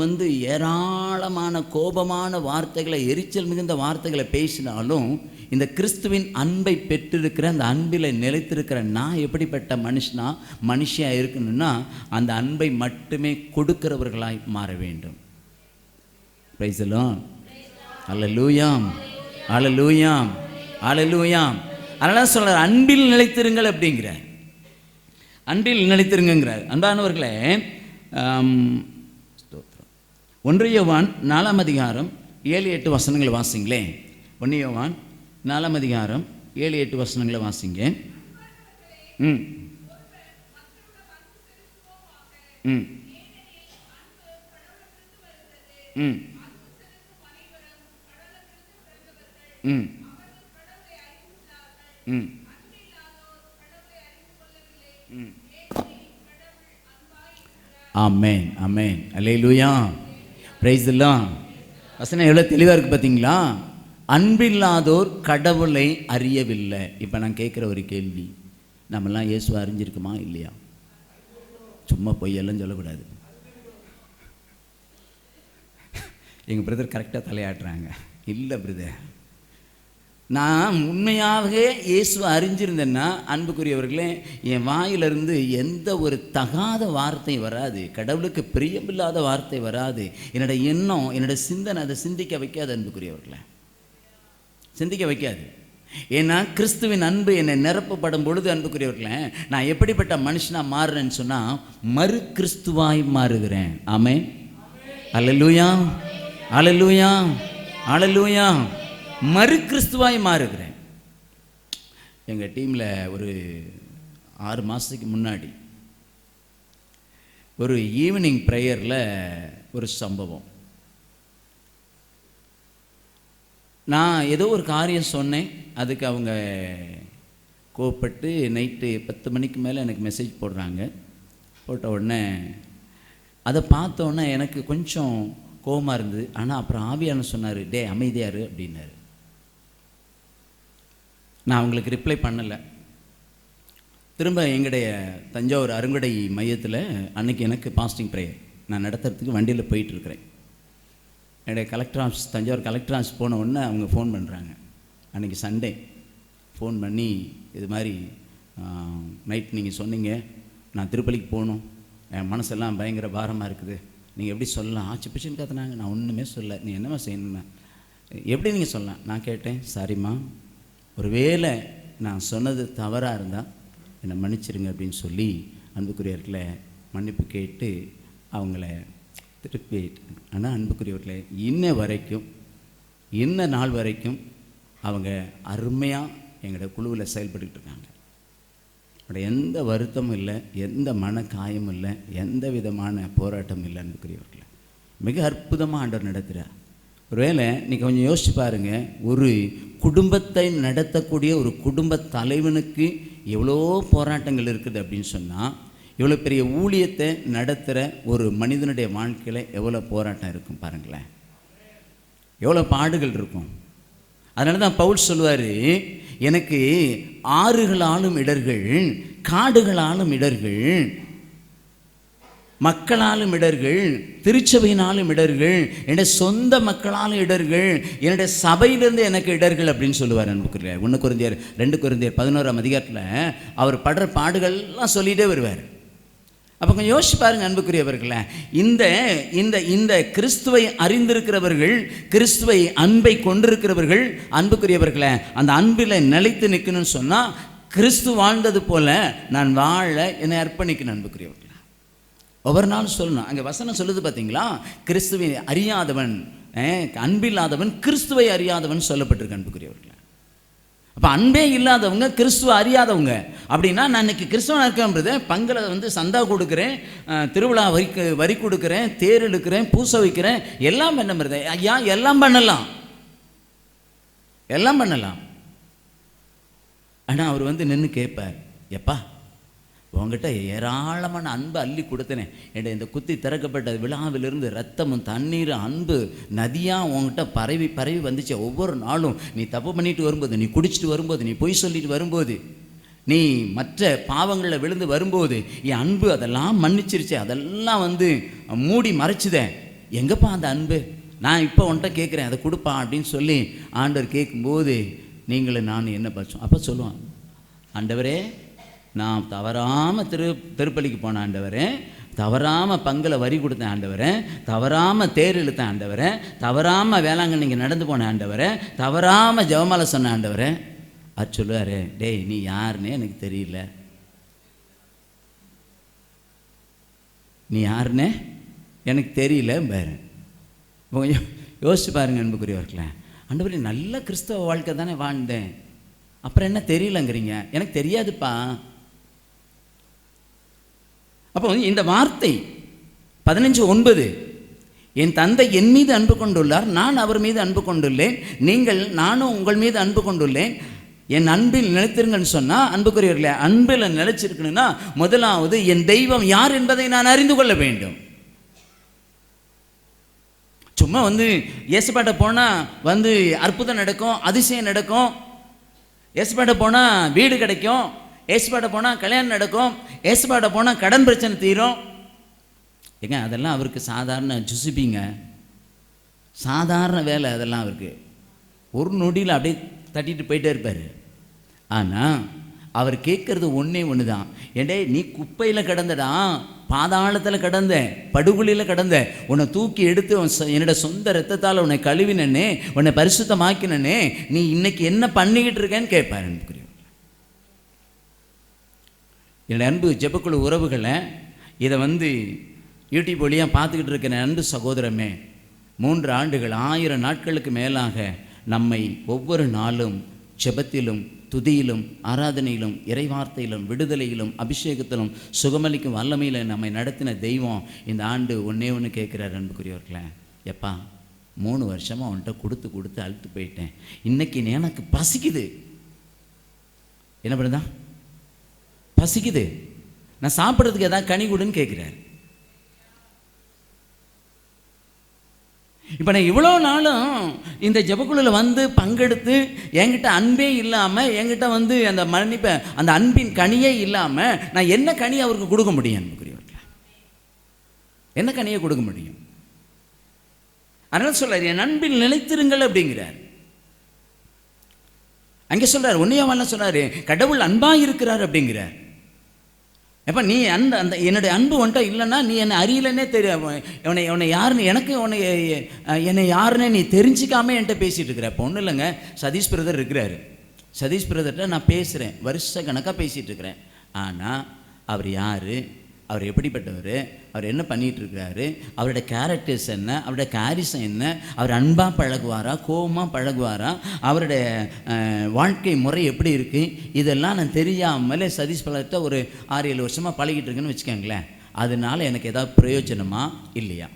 ஏராளமான கோபமான வார்த்தைகளை, எரிச்சல் மிகுந்த வார்த்தைகளை பேசினாலும் இந்த கிறிஸ்துவின் அன்பை பெற்றிருக்கிற, அந்த அன்பில் நிலைத்திருக்கிற நான் எப்படிப்பட்ட மனுஷியாக இருக்கணும்னா அந்த அன்பை மட்டுமே கொடுக்கிறவர்களாய் மாற வேண்டும். Praise the Lord. Alleluia, alleluia, alleluia. அதனால சொல்றார் அன்பில் நிலைத்திருங்கள் அப்படிங்கிறார், அன்பில் நிலைத்திருங்கிறார். அன்பானவர்களே, 1 யோவான் 4ஆம் அதிகாரம் 7-8 வசனங்களை வாசிங்களே. 1 யோவான் 4ஆம் அதிகாரம் 7-8 வசனங்களை வாசிங்க. ம் ம் ம் ம் ம் ஆமென், ஆமென், அல்லேலூயா. பிரைஸ் எல்லாம் வசனம் எவ்வளோ தெளிவாக இருக்குது பார்த்தீங்களா? அன்பில்லாதோர் கடவுளை அறியவில்லை. இப்போ நான் கேட்குற ஒரு கேள்வி, நம்மெல்லாம் இயேசுவை அறிஞ்சிருக்குமா இல்லையா? சும்மா பொய்யெல்லாம் சொல்லக்கூடாது. எங்கள் பிரதர் கரெக்டாக தலையாட்டுறாங்க. இல்லை பிரதர், நான் உண்மையாகவே இயேசுவை அறிஞ்சிருந்தேன்னா அன்புக்குரியவர்களே, என் வாயிலிருந்து எந்த ஒரு தகாத வார்த்தை வராது, கடவுளுக்கு பிரியமில்லாத வார்த்தை வராது. என்னோடய எண்ணம், என்னோடய சிந்தனை அதை சிந்திக்க வைக்காது. அன்புக்குரியவர்களே, சிந்திக்க வைக்காது. ஏன்னா கிறிஸ்துவின் அன்பு என்னை நிரப்பப்படும் பொழுது அன்புக்குரியவர்களே, நான் எப்படிப்பட்ட மனுஷனாக மாறுறேன்னு சொன்னால் மறு கிறிஸ்துவாய் மாறுகிறேன். ஆமென், அல்லேலூயா, அல்லேலூயா, அல்லேலூயா. மறு கிறிஸ்துவாய் மாறுகிறேன். எங்கள் டீமில் ஒரு 6 மாதத்துக்கு முன்னாடி ஒரு ஈவினிங் ப்ரேயரில் ஒரு சம்பவம். நான் ஏதோ ஒரு காரியம் சொன்னேன், அதுக்கு அவங்க கோவப்பட்டு நைட்டு 10 மணிக்கு மேலே எனக்கு மெசேஜ் போடுறாங்க. போட்ட உடனே அதை பார்த்தோன்னே எனக்கு கொஞ்சம் கோபமாக இருந்தது. ஆனால் அப்புறம் ஆவியான சொன்னார், டே அமைதியாரு அப்படின்னாரு. நான் அவங்களுக்கு ரிப்ளை பண்ணலை. திரும்ப எங்களுடைய தஞ்சாவூர் அருங்குடை மையத்தில் அன்றைக்கி எனக்கு பாஸ்டிங் ப்ரேயர் நான் நடத்துறதுக்கு வண்டியில் போயிட்டுருக்கிறேன். என்னுடைய collector office, Thanjavur collector office போன உடனே அவங்க ஃபோன் பண்ணுறாங்க. அன்றைக்கி சண்டே ஃபோன் பண்ணி, இது மாதிரி நைட் நீங்கள் சொன்னீங்க நான் திருப்பலிக்கு போகணும், என் மனசெல்லாம் பயங்கர பாரமாக இருக்குது, நீங்கள் எப்படி சொல்லலாம்? ஆச்சு பிச்சுன்னு கற்றுனாங்க. நான் ஒன்றுமே சொல்ல. நீ என்னம்மா செய்யணும்னா, எப்படி நீங்கள் சொல்லலாம்? நான் கேட்டேன், சாரிம்மா, ஒருவேளை நான் சொன்னது தவறாக இருந்தால் என்னை மன்னிச்சிருங்க அப்படின்னு சொல்லி அன்புக்குரியவர்களை மன்னிப்பு கேட்டு அவங்கள திருப்பி. ஆனால் அன்புக்குரியவர்களை இன்ன நாள் வரைக்கும் அவங்க அருமையாக எங்களோட குழுவில் செயல்பட்டுக்கிட்டு இருக்காங்க. அவங்களோட எந்த வருத்தமும் இல்லை, எந்த மன காயமும் இல்லை, எந்த விதமான போராட்டமும் இல்லை. அன்புக்குரியவர்களை மிக அற்புதமாக ஆண்டவர் நடத்துகிறார். ஒருவேளை நீங்கள் கொஞ்சம் யோசிச்சு பாருங்கள், ஒரு குடும்பத்தை நடத்தக்கூடிய ஒரு குடும்ப தலைவனுக்கு எவ்வளோ போராட்டங்கள் இருக்குது அப்படின்னு சொன்னால், இவ்வளோ பெரிய ஊழியத்தை நடத்துகிற ஒரு மனிதனுடைய வாழ்க்கையில் எவ்வளோ போராட்டம் இருக்கும் பாருங்களேன், எவ்வளோ பாடுகள் இருக்கும். அதனால தான் பவுல் சொல்லுவார், எனக்கு ஆறுகளாலும் இடர்கள், காடுகளாலும் இடர்கள், மக்களாலும் இடர்கள், திருச்சபையினாலும் இடர்கள், என்னுடைய சொந்த மக்களாலும் இடர்கள், என்னுடைய சபையிலிருந்து எனக்கு இடர்கள் அப்படின்னு சொல்லுவார். அன்புக்குரிய 1 கொரிந்தியர் 2 கொரிந்தியர் 11ஆம் அதிகாரத்தில் அவர் படுற பாடுகள்லாம் சொல்லிகிட்டே வருவார். அப்போ கொஞ்சம் யோசிச்சு பாருங்க அன்புக்குரியவர்களே, இந்த இந்த இந்த கிறிஸ்துவை அறிந்திருக்கிறவர்கள், கிறிஸ்துவை அன்பை கொண்டிருக்கிறவர்கள் அன்புக்குரியவர்களே, அந்த அன்பில் நிலைத்து நிற்கணும்னு சொன்னால் கிறிஸ்து வாழ்ந்தது போல நான் வாழ என்னை அர்ப்பணிக்கணும். அன்புக்குரியவர்களே, ஒவ்வொரு நாளும் சொல்லணும். அங்கே வசனம் சொல்லுது பார்த்தீங்களா, கிறிஸ்துவை அறியாதவன், அன்பில்லாதவன் கிறிஸ்துவை அறியாதவன் சொல்லப்பட்டிருக்கு. அன்புக்குரியவர்களே, அப்போ அன்பே இல்லாதவங்க கிறிஸ்துவ அறியாதவங்க. அப்படின்னா நான் இன்னைக்கு கிறிஸ்துவனாக இருக்கேன்றது, பங்களை சந்தா கொடுக்குறேன், திருவிழா வரி கொடுக்குறேன், தேர் இழுக்கிறேன், பூசை வைக்கிறேன், எல்லாம் பண்ண முடியாது. ஐயா, எல்லாம் பண்ணலாம், எல்லாம் பண்ணலாம். ஆனால் அவர் நின்று கேட்பார், எப்பா உங்ககிட்ட ஏராளமான அன்பு அள்ளி கொடுத்தனே, என்கிட்ட இந்த குத்தி திறக்கப்பட்ட விழாவிலிருந்து ரத்தமும் தண்ணீரும் அன்பு நதியாக உங்ககிட்ட பரவி பரவி வந்துச்சு. ஒவ்வொரு நாளும் நீ தப்பு பண்ணிட்டு வரும்போது, நீ குடிச்சிட்டு வரும்போது, நீ பொய் சொல்லிட்டு வரும்போது, நீ மற்ற பாவங்களில் விழுந்து வரும்போது என் அன்பு அதெல்லாம் மன்னிச்சிருச்சு, அதெல்லாம் மூடி மறைச்சுதே. எங்கப்பா அந்த அன்பு? நான் இப்போ உன்கிட்ட கேட்குறேன், அதை கொடுப்பா அப்படின்னு சொல்லி ஆண்டவர் கேட்கும்போது நீங்களும் நான் என்ன பச்சோம்? அப்போ சொல்லுவான், ஆண்டவரே நான் தவறாமல் திருப்பலிக்கு போன ஆண்டவரே, தவறாமல் பங்கில் வரி கொடுத்தேன் ஆண்டவரே, தவறாமல் தேர் இழுத்தேன் ஆண்டவரே, தவறாமல் வேளாங்கண்ணிக்கு நடந்து போனேன் ஆண்டவரே, தவறாமல் ஜெபமாலை சொன்ன ஆண்டவரே. அது சொல்லுவார், டேய் நீ யாருன்னே எனக்கு தெரியல, நீ யாருன்னே எனக்கு தெரியல பாரு. கொஞ்சம் யோசிச்சு பாருங்க அன்புக்குரியவர்களே, ஆண்டவரே நல்ல கிறிஸ்தவ வாழ்க்கை தானே வாழ்ந்தேன், அப்புறம் என்ன தெரியலங்கிறீங்க? எனக்கு தெரியாதுப்பா. அப்போ இந்த வார்த்தை 15:9, என் தந்தை என் மீது அன்பு கொண்டுள்ளார், நான் அவர் மீது அன்பு கொண்டுள்ளேன், நானும் உங்கள் மீது அன்பு கொண்டுள்ளேன், என் அன்பில் நிலைத்திருங்கன்னு சொன்னால் அன்புக்குரியவர்களே, அன்பில் நிலைச்சிருக்கணும்னா முதலாவது என் தெய்வம் யார் என்பதை நான் அறிந்து கொள்ள வேண்டும். சும்மா வந்து இயேசுபாட்ட போனால் வந்து அற்புதம் நடக்கும், அதிசயம் நடக்கும், இயேசுபாட்ட போனால் வீடு கிடைக்கும், இயேசுபாட்ட போனால் கல்யாணம் நடக்கும், இயேசுபாட்ட போனால் கடன் பிரச்சனை தீரும். ஏங்க அதெல்லாம் அவருக்கு சாதாரண ஜுசிப்பிங்க, சாதாரண வேலை அதெல்லாம் அவருக்கு. ஒரு நொடியில் அப்படியே தட்டிட்டு போயிட்டே இருப்பார். ஆனால் அவர் கேட்குறது ஒன்றே ஒன்று தான். ஏண்டே நீ குப்பையில் கிடந்தடா, பாதாளத்தில் கிடந்த, படுகொலியில் கிடந்த, உன்னை தூக்கி எடுத்து என்னோட சொந்த ரத்தத்தால் உன்னை கழுவினே, உன்னை பரிசுத்தமாக்கினே, நீ இன்னைக்கு என்ன பண்ணிக்கிட்டு இருக்கேன்னு கேட்பார். என்னோட அன்பு ஜெபக்குழு உறவுகளை, இதை வந்து யூடியூப் வழியாக பார்த்துக்கிட்டு இருக்கிற அன்பு சகோதரமே, 3 ஆண்டுகள் 1000 நாட்களுக்கு மேலாக நம்மை ஒவ்வொரு நாளும் ஜெபத்திலும் துதியிலும் ஆராதனையிலும் இறைவார்த்தையிலும் விடுதலையிலும் அபிஷேகத்திலும் சுகமளிக்கும் வல்லமையில் நம்மை நடத்தின தெய்வம் இந்த ஆண்டு ஒன்று கேட்குறார். அன்புக்குரியவர்களே, எப்பா 3 வருஷமாக அவன்கிட்ட கொடுத்து அழுத்து போயிட்டேன், இன்னைக்கு எனக்கு பசிக்குது. என்ன பண்ணுதா? பசிக்குது, நான் சாப்பிட்றதுக்கு ஏதாவது கனி கொடுன்னு கேட்குறாரு. இப்போ நான் இவ்வளோ நாளும் இந்த ஜெபக்குழுவில் வந்து பங்கெடுத்து என்கிட்ட அன்பே இல்லாமல், என்கிட்ட வந்து அந்த மன்னிப்பை, அந்த அன்பின் கனியே இல்லாமல் நான் என்ன கனி அவருக்கு கொடுக்க முடியும்? அன்புக்குரியவர்களே, என்ன கனியை கொடுக்க முடியும்? அதனால் சொல்றார், என் அன்பில் நிலைத்திருங்கள் அப்படிங்கிறார். அங்கே சொல்றார், ஒன்னையாவெல்லாம் சொல்றாரு, கடவுள் அன்பாக இருக்கிறார் அப்படிங்கிறார். எப்போ நீ அந்த என்னுடைய அன்பு ஒன்றை இல்லைன்னா நீ என்னை அறியலன்னே தெரியும், உன்னை யாருன்னு எனக்கு என்னை யாருன்னு நீ தெரிஞ்சிக்காமல் என்கிட்ட பேசிகிட்டு இருக்கிற. இப்போ ஒன்றும் இல்லைங்க, சதீஷ் பிரதர் இருக்கிறாரு, சதீஷ் பிரதர்கிட்ட நான் பேசுகிறேன், வருஷ கணக்காக பேசிகிட்டு இருக்கிறேன். ஆனால் அவர் யார், அவர் எப்படிப்பட்டவர், அவர் என்ன பண்ணிகிட்டு இருக்கிறாரு, அவருடைய கேரக்டர்ஸ் என்ன, அவருடைய கேரிசம் என்ன, அவர் அன்பாக பழகுவாரா, கோபமாக பழகுவாரா, அவருடைய வாழ்க்கை முறை எப்படி இருக்குது, இதெல்லாம் நான் தெரியாமலே சதீஷ் பழகிட்ட ஒரு 6-7 வருஷமாக பழகிட்டு இருக்குன்னு வச்சுக்கோங்களேன். அதனால எனக்கு ஏதாவது பிரயோஜனமா இல்லையா?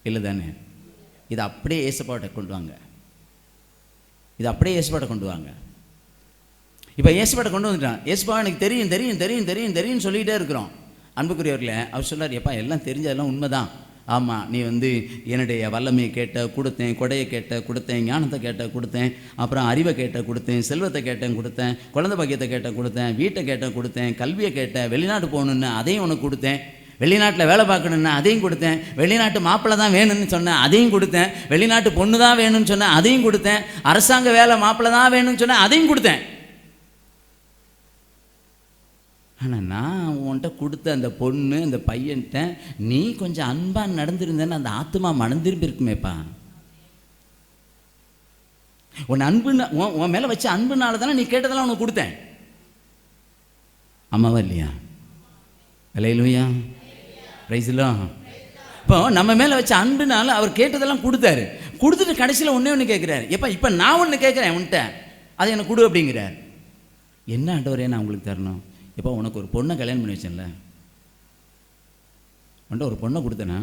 இல்லை தானே? இதை அப்படியே ஏசப்பாட்டை கொண்டு வாங்க, இதை அப்படியே ஏசப்பாட்டை கொண்டு வாங்க. இப்போ இயேசுபாட்டை கொண்டு வந்துட்டான். இயேசுபா எனக்கு தெரியும் தெரியும் தெரியும் தெரியும் தெரியும்னு சொல்லிகிட்டே இருக்கிறோம். அன்புக்குரியவர்களே, அவர் சொல்லார், எப்பா எல்லாம் தெரிஞ்சதெல்லாம் உண்மைதான். ஆமாம், நீ வந்து என்னுடைய வல்லமையை கேட்ட கொடுத்தேன், கொடையை கேட்ட கொடுத்தேன், ஞானத்தை கேட்ட கொடுத்தேன், அப்புறம் அறிவை கேட்ட கொடுத்தேன், செல்வத்தை கேட்டேன் கொடுத்தேன், குழந்தை பாக்கியத்தை கேட்ட கொடுத்தேன், வீட்டை கேட்ட கொடுத்தேன், கல்வியை கேட்ட, வெளிநாட்டு போகணுன்னு அதையும் உனக்கு கொடுத்தேன், வெளிநாட்டில் வேலை பார்க்கணுன்னு அதையும் கொடுத்தேன், வெளிநாட்டு மாப்பிள்ளை தான் வேணும்னு சொன்னேன் அதையும் கொடுத்தேன், வெளிநாட்டு பொண்ணு தான் வேணும்னு சொன்னேன் அதையும் கொடுத்தேன், அரசாங்க வேலை மாப்பிள்ளை தான் வேணும்னு சொன்னேன் அதையும் கொடுத்தேன். ஆனால் நான் உன்கிட்ட கொடுத்த அந்த பொண்ணு, அந்த பையன்கிட்ட நீ கொஞ்சம் அன்பாக நடந்திருந்தேன்னு அந்த ஆத்மா மனம் திரும்பி இருக்குமேப்பா. உன் அன்புன்னு உன் மேலே வச்ச அன்புனால தானே நீ கேட்டதெல்லாம் உனக்கு கொடுத்தேன். அம்மாவா இல்லையா? அல்லேலூயா, பிரைஸ் எல்லாம். இப்போ நம்ம மேலே வச்ச அன்புனால அவர் கேட்டதெல்லாம் கொடுத்தாரு. கொடுத்துட்டு கடைசியில் ஒன்று கேட்குறாரு, எப்போ இப்போ நான் ஒன்று கேட்குறேன் உன்கிட்ட, அதை எனக்கு கொடு அப்படிங்கிறார். என்ன ஆண்டவரே நான் உங்களுக்கு தரணும்? எப்போ உனக்கு ஒரு பொண்ணை கல்யாணம் பண்ணி வச்சேன்ல, உன்ட்ட ஒரு பொண்ணை கொடுத்தனா,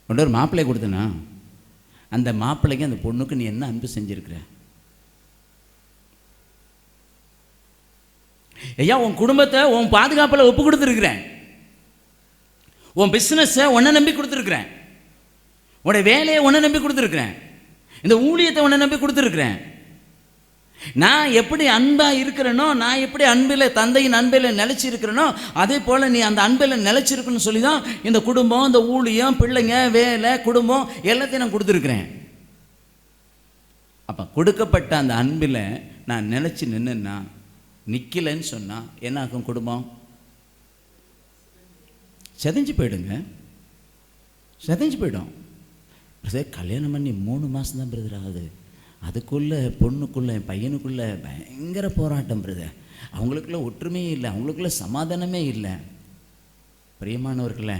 உன்ட்ட ஒரு மாப்பிள்ளையை கொடுத்தனா, அந்த மாப்பிள்ளைக்கு அந்த பொண்ணுக்கு நீ என்ன அன்பு செஞ்சுருக்கிற? ஐயா, உன் குடும்பத்தை உன் பாதுகாப்பில் ஒப்பு கொடுத்துருக்குறேன், உன் பிஸ்னஸை உன்னை நம்பி கொடுத்துருக்குறேன், உன்னுடைய வேலையை உன்னை நம்பி கொடுத்துருக்குறேன், இந்த ஊழியத்தை உன்னை நம்பி கொடுத்துருக்குறேன். நான் எப்படி அன்பாக இருக்கிறேனோ, நான் எப்படி அன்பில் தந்தையின் அன்பில் நிலைச்சிருக்கிறேனோ அதே போல் நீ அந்த அன்பில் நிலைச்சிருக்குன்னு சொல்லி தான் இந்த குடும்பம், இந்த ஊழியம், பிள்ளைங்க, வேலை, குடும்பம் எல்லாத்தையும் நான் கொடுத்துருக்குறேன். அப்போ கொடுக்கப்பட்ட அந்த அன்பில் நான் நிலைச்சி நின்றுன்னா, நிற்கலைன்னு சொன்னால் என்ன ஆகும்? குடும்பம் செதஞ்சு போயிடுங்க, செதஞ்சு போயிடும். கல்யாணம் பண்ணி 3 மாதம் தான் பிரதர் ஆகுது, அதுக்குள்ளே பொண்ணுக்குள்ளே பையனுக்குள்ளே பயங்கர போராட்டம் பிரதர், அவங்களுக்குள்ள ஒற்றுமையே இல்லை, அவங்களுக்குள்ள சமாதானமே இல்லை. பிரியமானவர்களே,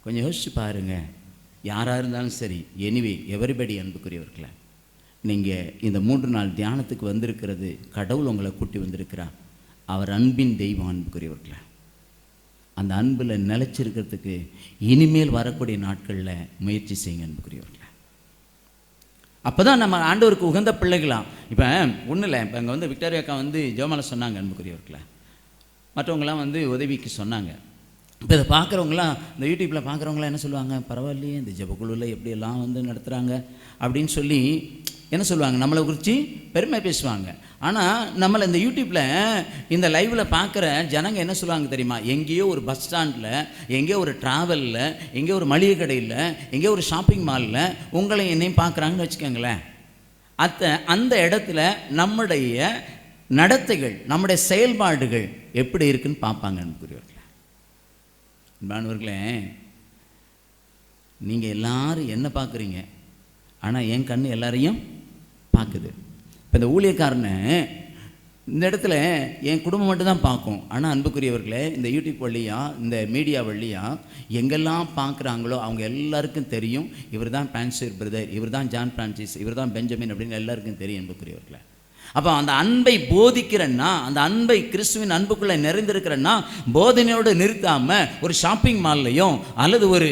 கொஞ்சம் யோசிச்சு பாருங்கள். யாராக இருந்தாலும் சரி, எனிவே எவரிபடி அன்புக்குரியவர்களே, நீங்கள் இந்த 3 நாள் தியானத்துக்கு வந்திருக்கிறது கடவுள் உங்களை கூட்டி வந்திருக்கிறார். அவர் அன்பின் தெய்வம். அன்புக்குரியவர்களே, அந்த அன்பில் நிலைச்சிருக்கிறதுக்கு இனிமேல் வரக்கூடிய நாட்களில் முயற்சி செய்யுங்க அன்புக்குரியவர்களே. அப்போ தான் நம்ம ஆண்டவருக்கு உகந்த பிள்ளைகளாம். இப்போ ஒன்றும் இல்லை, இப்போ அங்கே வந்து விக்டோரியா அக்கா வந்து ஜெபமாலை சொன்னாங்க அன்புக்குரியவர்களே, மற்றவங்களாம் வந்து உதவிக்கு சொன்னாங்க. இப்போ இதை பார்க்குறவங்களாம், இந்த யூடியூப்பில் பார்க்குறவங்களாம் என்ன சொல்லுவாங்க, பரவாயில்லையே இந்த ஜெபக்குழுவில் எப்படியெல்லாம் வந்து நடத்துகிறாங்க அப்படின்னு சொல்லி என்ன சொல்லுவாங்க, நம்மளை குறித்து பெருமை பேசுவாங்க. ஆனால் நம்மளை இந்த யூடியூப்பில் இந்த லைவில் பார்க்குற ஜனங்க என்ன சொல்லுவாங்க தெரியுமா, எங்கேயோ ஒரு பஸ் ஸ்டாண்டில், எங்கேயோ ஒரு ட்ராவலில், எங்கேயோ ஒரு மளிகை கடையில், எங்கேயோ ஒரு ஷாப்பிங் மாலில் உங்களை என்னையும் பார்க்குறாங்கன்னு வச்சுக்கோங்களேன். அந்த இடத்துல நம்முடைய நடத்தைகள், நம்முடைய செயல்பாடுகள் எப்படி இருக்குன்னு பார்ப்பாங்கன்னு புரியவர்களே. அன்பானவர்களே, நீங்கள் எல்லாரும் என்ன பார்க்குறீங்க, ஆனால் என் கண் எல்லாரையும் பார்க்குது. இப்போ இந்த ஊழியக்காரனை இந்த இடத்துல என் குடும்பம் மட்டும்தான் பார்க்கும். ஆனால் அன்புக்குரியவர்களே, இந்த யூடியூப் வழியாக, இந்த மீடியா வழியாக எங்கெல்லாம் பார்க்குறாங்களோ அவங்க எல்லாருக்கும் தெரியும், இவர் தான் பிரான்சிஸ் பிரதர், இவர் தான் ஜான் பிரான்சிஸ், இவர் தான் பெஞ்சமின் அப்படின்னு எல்லாருக்கும் தெரியும் அன்புக்குரியவர்களே. அப்போ அந்த அன்பை போதிக்கிறேன்னா, அந்த அன்பை கிறிஸ்துவின் அன்புக்குள்ளே நிறைந்திருக்கிறேன்னா, போதனையோடு நிறுத்தாமல் ஒரு ஷாப்பிங் மால்லையும் அல்லது ஒரு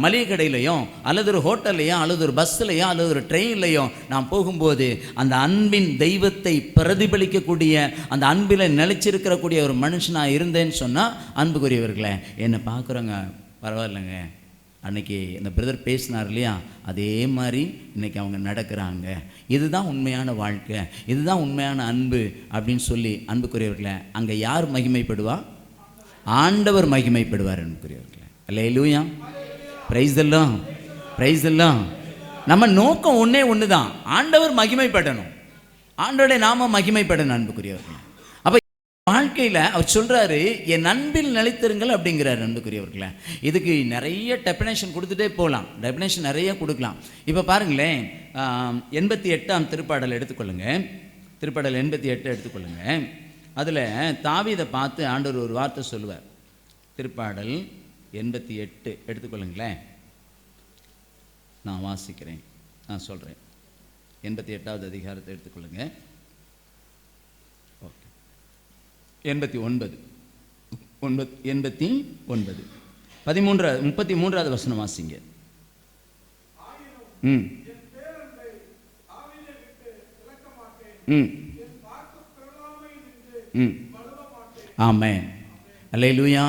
மளிகை கடையிலையும் அல்லது ஒரு ஹோட்டல்லையும் அல்லது ஒரு பஸ்ஸுலையும் அல்லது ஒரு ட்ரெயின்லையும் நான் போகும்போது அந்த அன்பின் தெய்வத்தை பிரதிபலிக்கக்கூடிய, அந்த அன்பில் நிலைச்சிருக்கிறக்கூடிய ஒரு மனுஷனாக இருந்தேன்னு சொன்னால், அன்புக்குரியவர்களே, என்னை பார்க்குறோங்க பரவாயில்லைங்க, அன்றைக்கி இந்த பிரதர் பேசினார் இல்லையா, அதே மாதிரி இன்றைக்கி அவங்க நடக்கிறாங்க, இதுதான் உண்மையான வாழ்க்கை, இதுதான் உண்மையான அன்பு அப்படின்னு சொல்லி, அன்புக்குரியவர்களே, அங்கே யார் மகிமைப்படுவா, ஆண்டவர் மகிமைப்படுவார் அன்புக்குரியவர்களே. Alleluia, praise the Lord, praise the Lord. நம்ம நோக்கம் ஒன்று தான், ஆண்டவர் மகிமைப்படணும், ஆண்டவருடைய நாம மகிமைப்படணும் அன்புக்குரியவர்களே. அப்போ வாழ்க்கையில் அவர் சொல்கிறாரு, என் அன்பில் நிலைத்திருங்கள் அப்படிங்கிறார் அன்புக்குரியவர்களே. இதுக்கு நிறைய டெஃபினேஷன் கொடுத்துட்டே போகலாம், டெஃபினேஷன் நிறைய கொடுக்கலாம். இப்போ பாருங்களேன், 88ஆம் திருப்பாடல் எடுத்துக்கொள்ளுங்க, திருப்பாடல் 88 எடுத்துக்கொள்ளுங்க. அதில் தாவீதை பார்த்து ஆண்டவர் ஒரு வார்த்தை சொல்லுவார். திருப்பாடல் 88 எடுத்துக்கொள்ளுங்களேன், நான் வாசிக்கிறேன், நான் சொல்கிறேன். 88வது அதிகாரத்தை எடுத்துக்கொள்ளுங்க. 89 33வது வசனம் வாசிங்க. ஆமென், அல்லேலூயா.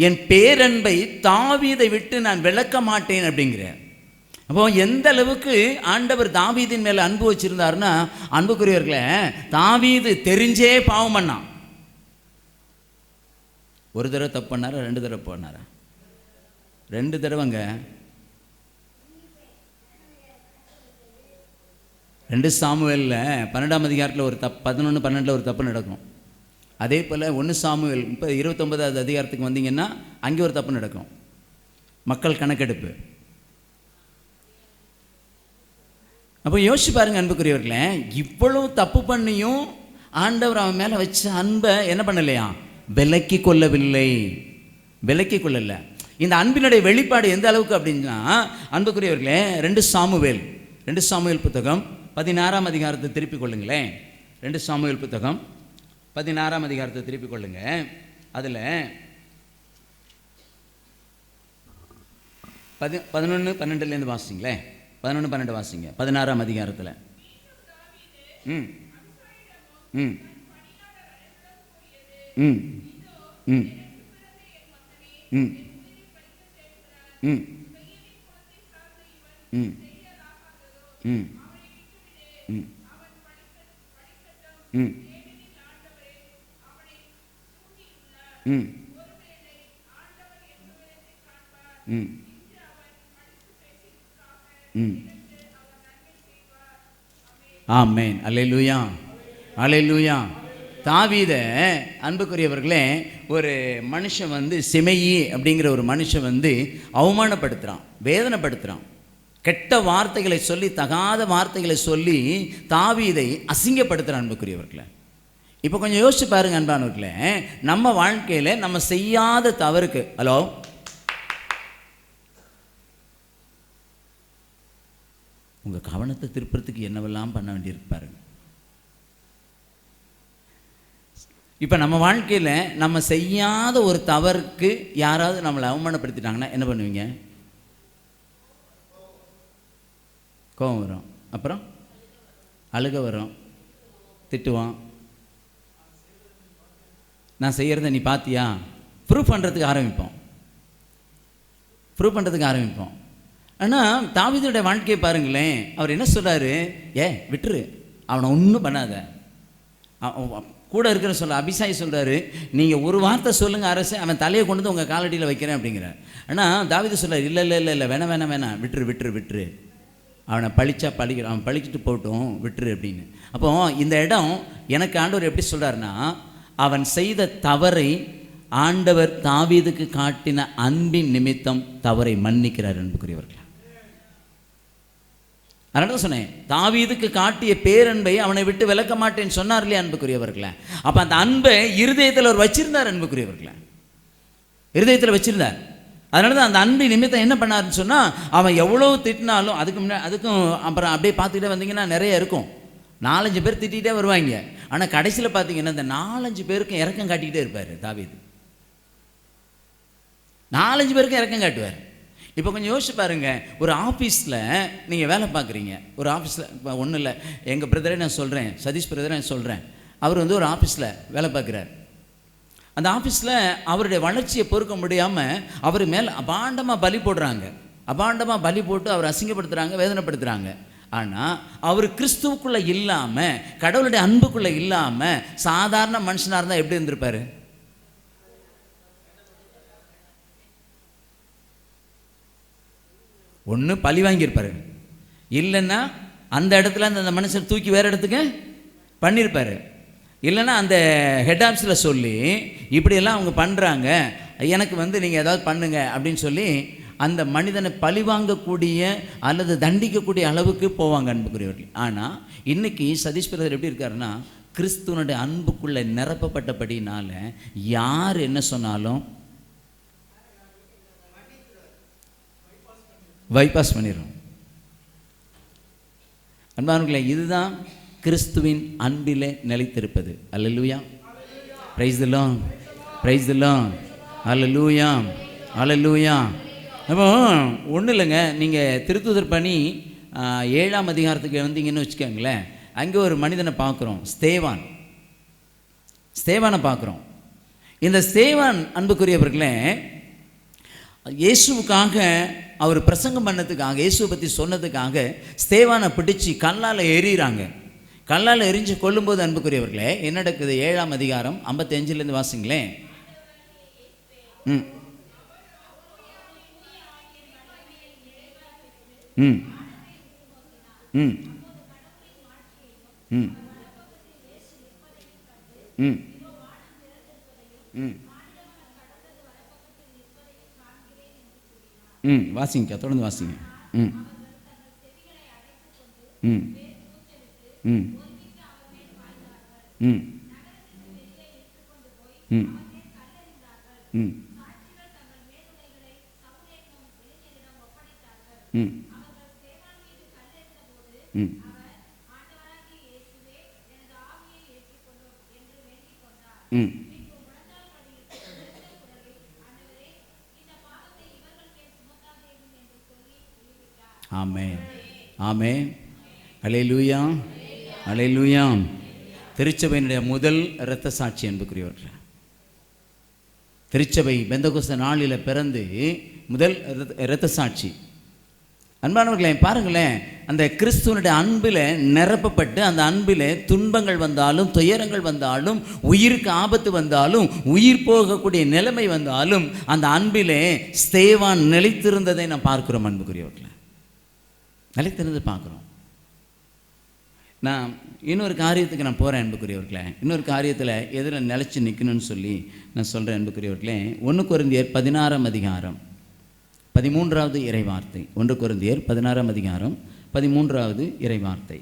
என் பேரன்பை தாவீதை விட்டு நான் விலக்க மாட்டேன் அப்படிங்கிற. அப்போ எந்த அளவுக்கு ஆண்டவர் தாவீதின் மேலே அன்பு வச்சிருந்தாருன்னா, அன்புக்குரியவர்களே, தாவீது தெரிஞ்சே பாவம் பண்ணான். ஒரு தடவை தப்பு பண்ணாரா, 2 தடவை பண்ணாரா? 2 தடவைங்க. 2 சாமுவேலில் 12ஆம் அதிகாரத்தில் ஒரு தப்பு, 11-12 ஒரு தப்பு நடக்கும். அதே போல் 1 சாமுவேல் 29வது அதிகாரத்துக்கு வந்தீங்கன்னா அங்கே ஒரு தப்பு நடக்கும், மக்கள் கணக்கெடுப்பு. அப்போ யோசிச்சு பாருங்க அன்புக்குரியவர்களே, இவ்வளவு தப்பு பண்ணியும் ஆண்டவர் அவன் மேலே வச்ச அன்பை என்ன பண்ணலையா, விலக்கி கொள்ளவில்லை, விலக்கி கொள்ளலை. இந்த அன்பினுடைய வெளிப்பாடு எந்த அளவுக்கு அப்படின்னா, அன்புக்குரியவர்களே, 2 சாமுவேல் புத்தகம் 16ஆம் அதிகாரத்தை திருப்பிக் கொள்ளுங்களேன். 2 சாமுவேல் புத்தகம் 16ஆம் அதிகாரத்தை திருப்பிக் கொள்ளுங்க. அதில் 11-12 வாசிங்களேன். 11-12 வாசிங்க. 16ஆம் அதிகாரத்தில் ம் ம் ம் ம் ம் ம் ம் ம் ம் ம் ம் ம் ம். ஆமென், அல்லேலூயா, அல்லேலூயா. தாவீதை அன்புக்குரியவர்களே, ஒரு மனுஷன் வந்து சிமையி அப்படிங்கிற ஒரு மனுஷன் வந்து அவமானப்படுத்துகிறான், வேதனைப்படுத்துகிறான், கெட்ட வார்த்தைகளை சொல்லி, தகாத வார்த்தைகளை சொல்லி தாவீதை அசிங்கப்படுத்துகிறான் அன்புக்குரியவர்களே. இப்போ கொஞ்சம் யோசிச்சு பாருங்க அன்பானவர்களே, நம்ம வாழ்க்கையில் நம்ம செய்யாத தவறுக்கு, ஹலோ, உங்கள் கவனத்தை திருப்புறதுக்கு என்னவெல்லாம் பண்ண வேண்டியிருக்கு பாருங்க. இப்போ நம்ம வாழ்க்கையில் நம்ம செய்யாத ஒரு தவறுக்கு யாராவது நம்மளை அவமானப்படுத்திட்டாங்கன்னா என்ன பண்ணுவீங்க? கோபம் வரும், அப்புறம் அழுக வரும், திட்டுவான், நான் செய்கிறத நீ பார்த்தியா, ப்ரூவ் பண்ணுறதுக்கு ஆரம்பிப்போம். ஆனால் தாவீதுடைய வாழ்க்கையை பாருங்களேன். அவர் என்ன சொல்கிறாரு? விட்டுரு, அவனை ஒன்றும் பண்ணாத. கூட இருக்கிற அபிசாய் சொல்கிறாரு, நீங்கள் ஒரு வார்த்தை சொல்லுங்கள் அரசு, அவன் தலையை கொண்டு வந்து உங்கள் காலடியில் வைக்கிறேன் அப்படிங்கிறார். ஆனால் தாவீது சொல்கிறார், இல்லை வேணாம், விட்டுரு, அவனை அவன் பழிச்சிட்டு போட்டும், விட்டுரு அப்படின்னு. அப்போ இந்த இடம் எனக்கு ஆண்டவர் எப்படி சொல்கிறாருன்னா, அவன் செய்த தவறை ஆண்டவர் தாவீதுக்கு காட்டின அன்பின் நிமித்தம் தவறை மன்னிக்கிறார் அன்புக்குரியவர்கள். அதனால தான் சொன்னேன், தாவீதுக்கு காட்டிய பேரன்பை அவனை விட்டு விலக்க மாட்டேன்னு சொன்னார் இல்லையா அன்புக்குரியவர்களே. அப்போ அந்த அன்பை இருதயத்தில் அவர் வச்சிருந்தார் அன்புக்குரியவர்களே, இருதயத்தில் வச்சிருந்தார். அதனால தான் அந்த அன்பு நிமித்தம் என்ன பண்ணாருன்னு சொன்னால், அவன் எவ்வளோ திட்டினாலும் அதுக்கும் அப்புறம் அப்படியே பார்த்துக்கிட்டே வந்தீங்கன்னா நிறைய இருக்கும். 4-5 பேர் திட்டிகிட்டே வருவாங்க. ஆனால் கடைசியில் பார்த்தீங்கன்னா இந்த 4-5 பேருக்கும் இறக்கம் காட்டிக்கிட்டே இருப்பார் தாவீது. 4-5 பேருக்கும் இறக்கம் காட்டுவார். இப்போ கொஞ்சம் யோசிச்சு பாருங்க, ஒரு ஆஃபீஸில் நீங்கள் வேலை பார்க்குறீங்க. ஒரு ஆஃபீஸில் இப்போ ஒன்றும் இல்லை, எங்கள் பிரதரை நான் சொல்கிறேன், சதீஷ் பிரதரை நான் சொல்கிறேன். அவர் வந்து ஒரு ஆஃபீஸில் வேலை பார்க்குறார். அந்த ஆஃபீஸில் அவருடைய வளர்ச்சியை பொறுக்க முடியாமல் அவர் மேலே அபாண்டமாக பலி போட்டு அவர் அசிங்கப்படுத்துகிறாங்க, வேதனைப்படுத்துகிறாங்க. ஆனால் அவர் கிறிஸ்துவுக்குள்ளே இல்லாமல், கடவுளுடைய அன்புக்குள்ளே இல்லாமல் சாதாரண மனுஷனாக இருந்தால் எப்படி இருந்திருப்பார்? ஒன்று பழி வாங்கியிருப்பார், இல்லைன்னா அந்த இடத்துல அந்த மனுஷன் தூக்கி வேறு இடத்துக்கு பண்ணியிருப்பார். இல்லைன்னா அந்த ஹெட் ஆஃபீஸில் சொல்லி இப்படியெல்லாம் அவங்க பண்ணுறாங்க, எனக்கு வந்து நீங்கள் ஏதாவது பண்ணுங்க அப்படின்னு சொல்லி அந்த மனிதனை பழி வாங்கக்கூடிய அல்லது தண்டிக்கக்கூடிய அளவுக்கு போவாங்க அன்புக்குரியவர்கள். ஆனால் இன்னைக்கு சதீஷ் பிரதர் எப்படி இருக்காருன்னா, கிறிஸ்துவனுடைய அன்புக்குள்ளே நிரப்பப்பட்டபடினால யார் என்ன சொன்னாலும் பைபாஸ் பண்ணிடும். அன்பானவர்களே, இதுதான் கிறிஸ்துவின் அன்பிலே நிலைத்திருப்பது. Alleluia, praise the Lord, praise the Lord, alleluia, alleluia. அப்போ ஒன்றும் இல்லைங்க, நீங்கள் திருத்துதர் பணி 7ஆம் அதிகாரத்துக்கு வந்தீங்கன்னு வச்சுக்கோங்களேன். அங்கே ஒரு மனிதனை பார்க்குறோம், ஸ்தேவானை பார்க்குறோம். இந்த ஸ்தேவான் அன்புக்குரியவர்களே, இயேசுவுக்காக அவர் பிரசங்கம் பண்ணதுக்காக, இயேசுவை பற்றி சொன்னதுக்காக ஸ்தேவானை பிடிச்சி கல்லால் எறிகிறாங்க. கல்லால் எரிஞ்சு கொல்லும்போது அன்புக்குரியவர்களே என்ன நடக்குது? 7ஆம் அதிகாரம் 55லேருந்து வாசிங்களேன். ம் ம் ம் ம் ம் ம் ம் வாசிங்க, தொடர்ந்து வாசிங்க. ம் ம் ம் ம் ம் ம் ம் ம் ம் ஆமென், ஆமென், அல்லேலூயா, அல்லேலூயா. திருச்சபையினுடைய முதல் இரத்த சாட்சி அன்புக்குரியவர்கள், திருச்சபை பெந்தகோஸ்து நாளில் பிறந்து முதல் இரத்த சாட்சி. அன்பானவர்களே பாருங்களேன், அந்த கிறிஸ்துவனுடைய அன்பில் நிரப்பப்பட்டு, அந்த அன்பில் துன்பங்கள் வந்தாலும், துயரங்கள் வந்தாலும், உயிருக்கு ஆபத்து வந்தாலும், உயிர் போகக்கூடிய நிலைமை வந்தாலும், அந்த அன்பிலே ஸ்தேவான் நிலைத்திருந்ததை நாம் பார்க்கிறோம் அன்புக்குரியவர்களே, நிலைத்திருந்து பார்க்குறோம். நான் இன்னொரு காரியத்துக்கு நான் போகிறேன் அன்புக்குரியவர்களே. இன்னொரு காரியத்தில் எதில் நிலச்சி நிற்கணும்னு சொல்லி நான் சொல்கிறேன் அன்புக்குரியவர்களே. 1 கொரிந்தியர் 16ஆம் அதிகாரம் 13வது இறைவார்த்தை. 1 கொரிந்தியர் 16ஆம் அதிகாரம் 13வது இறைவார்த்தை.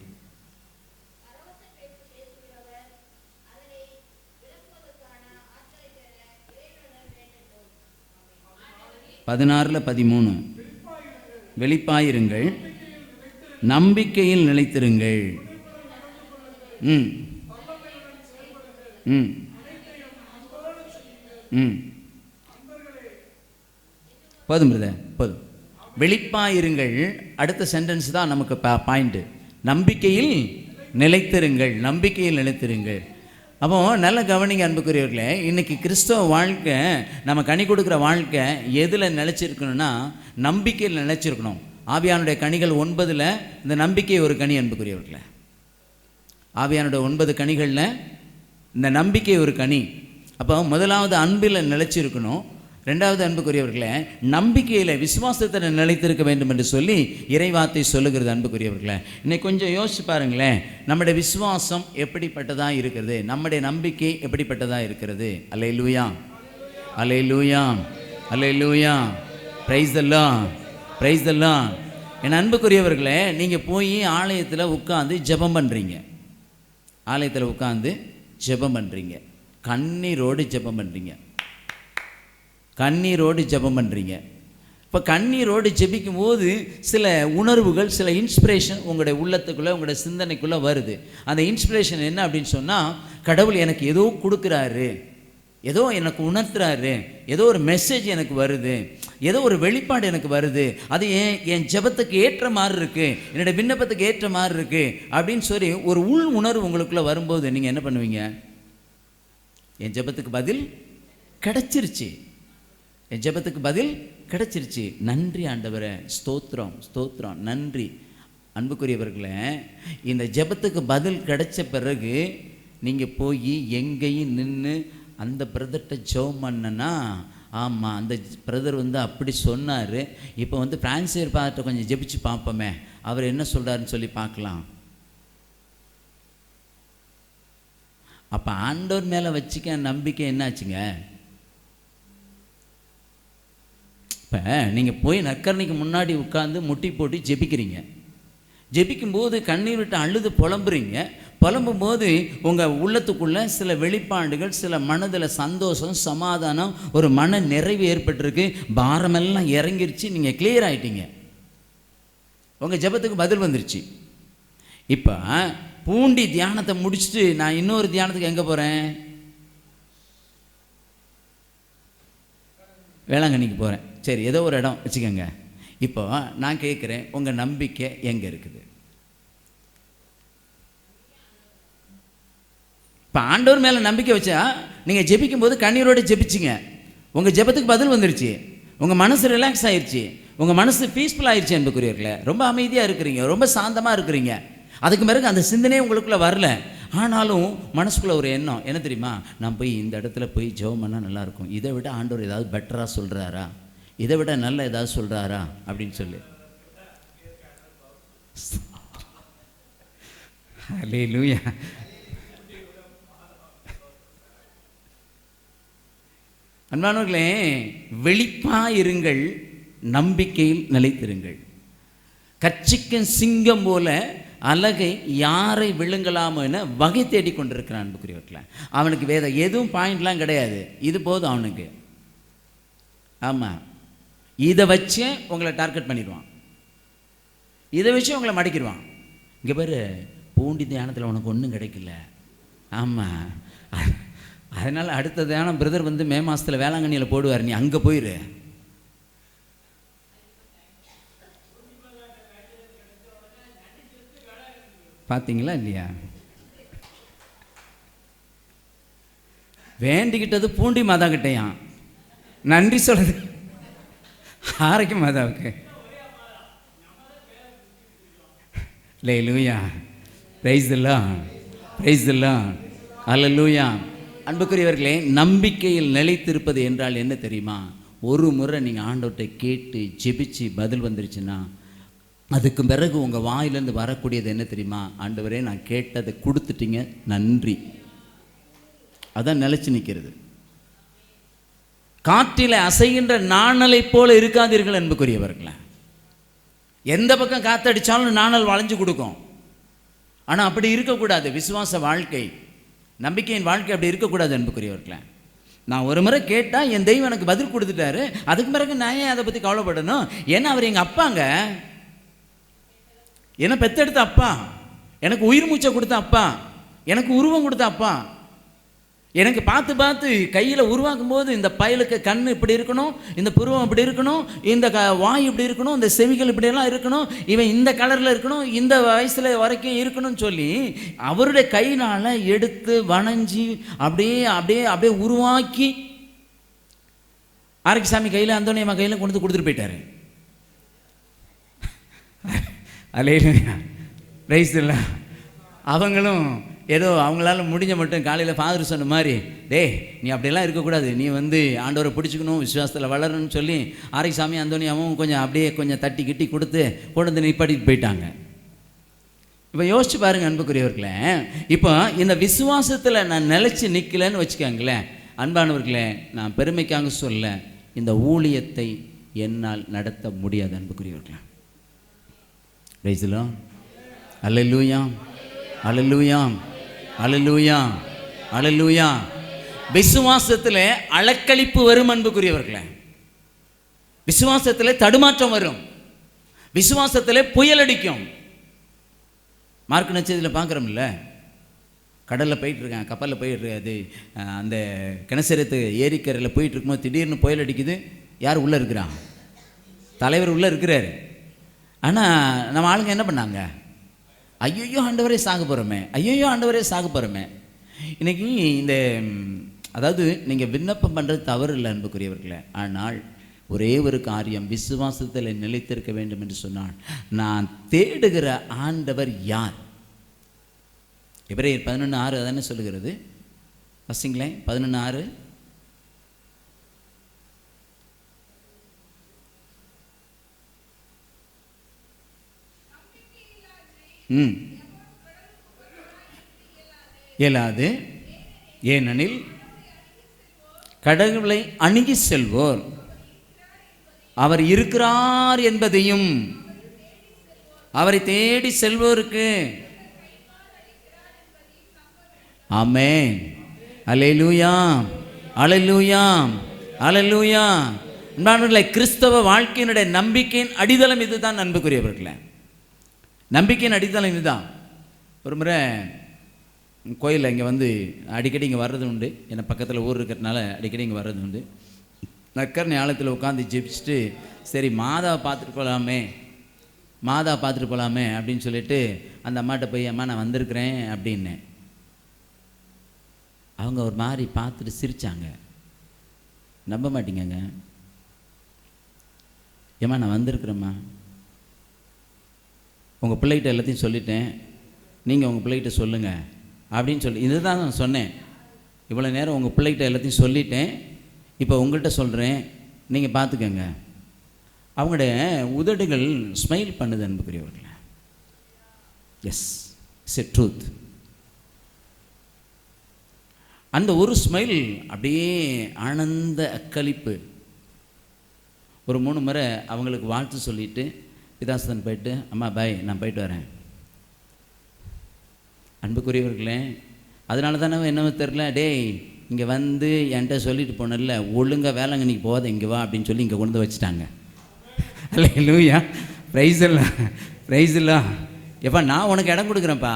16:13 வெளிப்பாயிருங்கள், நம்பிக்கையில் நிலைத்திருங்கள். ம் ம் ம் போதும் பிரதர், போதும். வெளிப்பாயிருங்கள், அடுத்த சென்டென்ஸ் தான் நமக்கு பாயிண்ட். நம்பிக்கையில் நிலைத்திருங்கள், நம்பிக்கையில் நிலைத்திருங்கள். அப்போ நல்ல கவனிங்க அன்புக்குரியவர்களே, இன்னைக்கு கிறிஸ்தவ வாழ்க்கை, நம்ம கனி கொடுக்குற வாழ்க்கை எதில் நிலைச்சிருக்கணும்னா நம்பிக்கையில் நிலைச்சிருக்கணும். ஆவியானுடைய கனிகள் 9ல் இந்த நம்பிக்கை ஒரு கனி அன்புக்குரியவர்களே. ஆவியானுடைய 9 கனிகளில் இந்த நம்பிக்கை ஒரு கனி. அப்போ முதலாவது அன்பில் நிலைச்சிருக்கணும். ரெண்டாவது அன்புக்குரியவர்களே, நம்பிக்கையில் விசுவாசத்தில் நிலைத்திருக்க வேண்டும் என்று சொல்லி இறைவார்த்தை சொல்லுகிறது. அன்புக்குரியவர்களே, இன்னைக்கு கொஞ்சம் யோசிச்சு பாருங்களேன், நம்முடைய விசுவாசம் எப்படிப்பட்டதாக இருக்கிறது, நம்முடைய நம்பிக்கை எப்படிப்பட்டதாக இருக்கிறது. Alleluia, alleluia, alleluia, praise the Lord, praise the Lord. என் அன்புக்குரியவர்களே, நீங்கள் போய் ஆலயத்தில் உட்காந்து ஜெபம் பண்ணுறீங்க, ஆலயத்தில் உட்காந்து ஜெபம் பண்ணுறீங்க, கண்ணீரோடு ஜெபம் பண்ணுறீங்க, கண்ணீரோடு ஜெபம் பண்ணுறீங்க. இப்போ கண்ணீரோடு ஜெபிக்கும் போது சில உணர்வுகள், சில இன்ஸ்பிரேஷன் உங்களுடைய உள்ளத்துக்குள்ளே, உங்களுடைய சிந்தனைக்குள்ளே வருது. அந்த இன்ஸ்பிரேஷன் என்ன அப்படின்னு சொன்னால், கடவுள் எனக்கு ஏதோ கொடுக்குறாரு, ஏதோ எனக்கு உணர்த்துறாரு, ஏதோ ஒரு மெசேஜ் எனக்கு வருது, ஏதோ ஒரு வெளிப்பாடு எனக்கு வருது, அது என் ஜெபத்துக்கு ஏற்ற மாதிரி இருக்குது, என்னுடைய விண்ணப்பத்துக்கு ஏற்ற மாதிரி இருக்குது அப்படின்னு சொல்லி ஒரு உள் உணர்வு உங்களுக்குள்ளே வரும்போது நீங்கள் என்ன பண்ணுவீங்க? என் ஜெபத்துக்கு பதில் கிடச்சிருச்சு, என் ஜெபத்துக்கு பதில் கிடச்சிருச்சு, நன்றி ஆண்டவரே, ஸ்தோத்திரம், ஸ்தோத்திரம், நன்றி. அன்புக்குரியவர்களே, இந்த ஜெபத்துக்கு பதில் கிடைச்ச பிறகு நீங்கள் போய் எங்கேயும் நின்று அந்த பிரதர்கிட்ட ஜெபம் பண்ணனா, ஆமாம் அந்த பிரதர் அப்படி சொன்னார், இப்போ பிரான்சியர் பார்த்து கொஞ்சம் ஜெபிச்சு பார்ப்போமே, அவர் என்ன சொல்கிறாருன்னு சொல்லி பார்க்கலாம். அப்போ ஆண்டவர் மேலே வச்சுக்க நம்பிக்கை என்னாச்சுங்க? இப்போ நீங்கள் போய் நற்கரணைக்கு முன்னாடி உட்காந்து முட்டி போட்டு ஜெபிக்கிறீங்க, ஜெபிக்கும்போது கண்ணீர் விட்டு அழுது புலம்புறீங்க, புலம்பும்போது உங்கள் உள்ளத்துக்குள்ளே சில வெளிப்பாடுகள், சில மனதில் சந்தோஷம், சமாதானம், ஒரு மன நிறைவு ஏற்பட்டிருக்கு, பாரமெல்லாம் இறங்கிருச்சு, நீங்கள் கிளியர் ஆகிட்டீங்க, உங்கள் ஜெபத்துக்கு பதில் வந்துருச்சு. இப்போ பூண்டி தியானத்தை முடிச்சுட்டு நான் இன்னொரு தியானத்துக்கு எங்கே போகிறேன்? வேளாங்கண்ணிக்கு போகிறேன். சரி, ஏதோ ஒரு இடம் வச்சுக்கோங்க. இப்போ நான் கேட்குறேன், உங்கள் நம்பிக்கை எங்கே இருக்குது? இப்போ ஆண்டவர் மேலே நம்பிக்கை வச்சா நீங்கள் ஜெபிக்கும் போது கண்ணீரோடு ஜெபிச்சிங்க, உங்கள் ஜெபத்துக்கு பதில் வந்துருச்சு, உங்கள் மனசு ரிலாக்ஸ் ஆயிடுச்சு, உங்கள் மனசு பீஸ்ஃபுல் ஆயிடுச்சு. அன்புக்குரியவர்களே, ரொம்ப அமைதியாக இருக்கிறீங்க, ரொம்ப சாந்தமாக இருக்கிறீங்க. அதுக்கு பிறகு அந்த சிந்தனையே உங்களுக்குள்ளே வரல, ஆனாலும் மனசுக்குள்ளே ஒரு எண்ணம் என்ன தெரியுமா? நான் போய் இந்த இடத்துல போய் ஜெபம் பண்ணால் நல்லாயிருக்கும், இதை விட ஆண்டவர் ஏதாவது பெட்டராக சொல்கிறாரா, இதை விட நல்ல ஏதாவது சொல்கிறாரா அப்படின்னு சொல்லி. அல்லேலூயா. அன்பானவர்களே, வெளிப்பாயிருங்கள், நம்பிக்கையில் நிலைத்திருங்கள். கச்சிக்கும் சிங்கம் போல அலகை யாரை விழுங்கலாமோ என வகை தேடி கொண்டிருக்கிறான். அன்புக்குரியவர்களே, அவனுக்கு வேற எதுவும் பாயிண்ட்லாம் கிடையாது, இது போதும் அவனுக்கு. ஆமாம், இதை வச்சு உங்களை டார்கெட் பண்ணிடுவான், இதை வச்சு உங்களை மடக்கிடுவான். இங்கே பேர் பூண்டி தியானத்தில் உனக்கு ஒன்றும் கிடைக்கல. ஆமாம், அதனால் அடுத்த தியானம் பிரதர் மே மாதத்தில் வேளாங்கண்ணியில் போடுவார், நீ அங்கே போயிரு. பார்த்தீங்களா இல்லையா? வேண்டிக்கிட்டது பூண்டி மாதா கிட்டையான், நன்றி சொல்லுது ஆரோக்கிய மாதாவுக்கு. Alleluia, praise the Lord, praise the Lord, alleluia. அன்புக்குரியவர்களே, நம்பிக்கையில் நிலைத்திருப்பது என்றால் என்ன தெரியுமா? ஒரு முறை நீங்கள் ஆண்டவர்கிட்ட கேட்டு ஜெபிச்சு பதில் வந்துருச்சுன்னா, அதுக்கு பிறகு உங்கள் வாயிலேருந்து வரக்கூடியது என்ன தெரியுமா? ஆண்டவரே, நான் கேட்டதை கொடுத்துட்டீங்க, நன்றி. அதான் நிலைச்சு நிற்கிறது. காற்றில் அசைகின்ற நாணலை போல இருக்காதீர்கள் அன்புக்குரியவர்களே. எந்த பக்கம் காற்றடிச்சாலும் நாணல் வளைஞ்சு கொடுக்கும். ஆனால் அப்படி இருக்கக்கூடாது. விசுவாச வாழ்க்கை, நம்பிக்கையின் வாழ்க்கை அப்படி இருக்கக்கூடாது அன்புக்குரியவர்களே. நான் ஒரு முறை கேட்டால் என் தெய்வம் எனக்கு பதில் கொடுத்துட்டாரு, அதுக்கு பிறகு நான் ஏன் அதை பற்றி கவலைப்படணும்? ஏன்னா அவர் எங்கள் அப்பாங்க, என்னை பெத்தெடுத்த அப்பா, எனக்கு உயிர் மூச்சை கொடுத்த அப்பா, எனக்கு உருவம் கொடுத்த அப்பா. எனக்கு பார்த்து பார்த்து கையில் உருவாக்கும் போது இந்த பயலுக்கு கண் இப்படி இருக்கணும், இந்த புருவம் இப்படி இருக்கணும், இந்த வாய் இப்படி இருக்கணும், இந்த செவிகள் இப்படியெல்லாம் இருக்கணும், இவன் இந்த கலரில் இருக்கணும், இந்த வயசில் வரைக்கும் இருக்கணும்னு சொல்லி அவருடைய கையினால் எடுத்து வணைஞ்சி அப்படியே அப்படியே அப்படியே உருவாக்கி ஆரோக்கியசாமி கையில் அந்தோனியம்மா கையில் கொண்டு வந்து கொடுத்துட்டு போயிட்டாரு. அல்லேலூயா, பிரைஸ் இல்லை. அவங்களும் ஏதோ அவங்களால முடிஞ்ச மட்டும் காலையில் ஃபாதர் சொன்ன மாதிரி, டேய் நீ அப்படியெல்லாம் இருக்கக்கூடாது, நீ ஆண்டவரை பிடிச்சிக்கணும், விசுவாசத்தில் வளரணும்னு சொல்லி ஆரோக்கியசாமி அந்தோனியாவும் கொஞ்சம் அப்படியே கொஞ்சம் தட்டி கிட்டி கொடுத்து கொண்டு வந்து நிப்பாட்டிட்டு போயிட்டாங்க. இப்போ யோசிச்சு பாருங்க அன்புக்குரியவர்களே, இப்போ இந்த விசுவாசத்தில் நான் நிலைச்சி நிற்கலன்னு வச்சுக்கோங்களேன் அன்பானவர்களே, நான் பெருமைக்காக சொல்ல, இந்த ஊழியத்தை என்னால் நடத்த முடியாது அன்புக்குரியவர்களே. Praise the Lord. Alleluia, alleluia, alleluia, alleluia. விசுவாசத்தில் அலக்களிப்பு வரும் அன்புக்குரியவர்களே, விசுவாசத்தில் தடுமாற்றம் வரும், விசுவாசத்தில் புயல் அடிக்கும். மார்க் நட்சத்திரத்தில் பார்க்குறோம்ல, கடலில் போயிட்டுருக்கேன், கப்பலில் போயிட்டு அந்த கிணசரத்து ஏரிக்கரையில் போயிட்டு இருக்கும்போது திடீர்னு புயல் அடிக்குது. யார் உள்ளே இருக்கிறான்? தலைவர் உள்ளே இருக்கிறாரு. ஆனால் நம்ம ஆளுங்க என்ன பண்ணாங்க? ஐயோ ஆண்டவரே சாக போகிறோமே, ஐயோ ஆண்டவரே சாக போகிறோமே. இன்றைக்கி இந்த அதாவது நீங்கள் விண்ணப்பம் பண்ணுறது தவறு இல்லை அன்புக்குரியவர்களே, ஆனால் ஒரே ஒரு காரியம், விசுவாசத்தில் நிலைத்திருக்க வேண்டும் என்று சொன்னால், நான் தேடுகிற ஆண்டவர் யார்? எபிரேயர் 11:6 அதானே சொல்லுகிறது. பசங்களேன் 11:6. இயலாது, ஏனெனில் கடவுளை அணுகி செல்வோர் அவர் இருக்கிறார் என்பதையும், அவரை தேடி செல்வோருக்கு. ஆமென், அல்லேலூயா, அல்லேலூயா, அல்லேலூயா. அன்பானவர்களே, கிறிஸ்தவ வாழ்க்கையினுடைய நம்பிக்கையின் அடித்தளம் இதுதான் அன்புக்குரியவர்களே. நம்பிக்கையின் அடித்தளம் இதுதான். ஒரு முறை கோயிலில் இங்கே அடிக்கடி இங்கே வர்றது உண்டு, என்னை பக்கத்தில் ஊர் இருக்கிறதுனால அடிக்கடி இங்கே வர்றது உண்டு. நக்கர் ஞாலத்தில் உட்காந்து ஜெபிச்சுட்டு, சரி மாதாவை பார்த்துட்டு போகலாமே அப்படின்னு சொல்லிட்டு அந்த அம்மாட்ட போய், அம்மா நான் வந்திருக்கிறேன் அப்படின்னேன். அவங்க ஒரு மாதிரி பார்த்துட்டு சிரித்தாங்க. நம்ப மாட்டீங்கங்க, ஏம்மா நான் வந்திருக்கிறேம்மா, உங்கள் பிள்ளைகிட்ட எல்லாத்தையும் சொல்லிட்டேன், நீங்கள் உங்கள் பிள்ளைகிட்ட சொல்லுங்கள் அப்படின்னு சொல்லி, இதுதான் நான் சொன்னேன். இவ்வளோ நேரம் உங்கள் பிள்ளைகிட்ட எல்லாத்தையும் சொல்லிட்டேன், இப்போ உங்கள்கிட்ட சொல்கிறேன், நீங்கள் பார்த்துக்கங்க. அவங்களுடைய உதடுகள் ஸ்மைல் பண்ணுது அன்புக்குரியவர்களே. Yes, it's a truth. அந்த ஒரு ஸ்மைல் அப்படியே ஆனந்த அக்களிப்பு. ஒரு 3 முறை அவங்களுக்கு வாழ்த்து சொல்லிவிட்டு பிதாசன் போயிட்டு, அம்மா பாய் நான் போயிட்டு வரேன். அன்புக்குரியவர்களே, அதனால தானே என்னவோ தெரில, டேய் இங்கே என்கிட்ட சொல்லிட்டு போனல, ஒழுங்காக வேளாங்கண்ணிக்கு போகாத, இங்கே வா அப்படின்னு சொல்லி இங்கே கொண்டு வச்சுட்டாங்க. அல்லேலூயா, ப்ரைஸ் எல்லாம், ப்ரைஸ் எல்லாம். எப்பா நான் உனக்கு இடம் கொடுக்குறேன்ப்பா,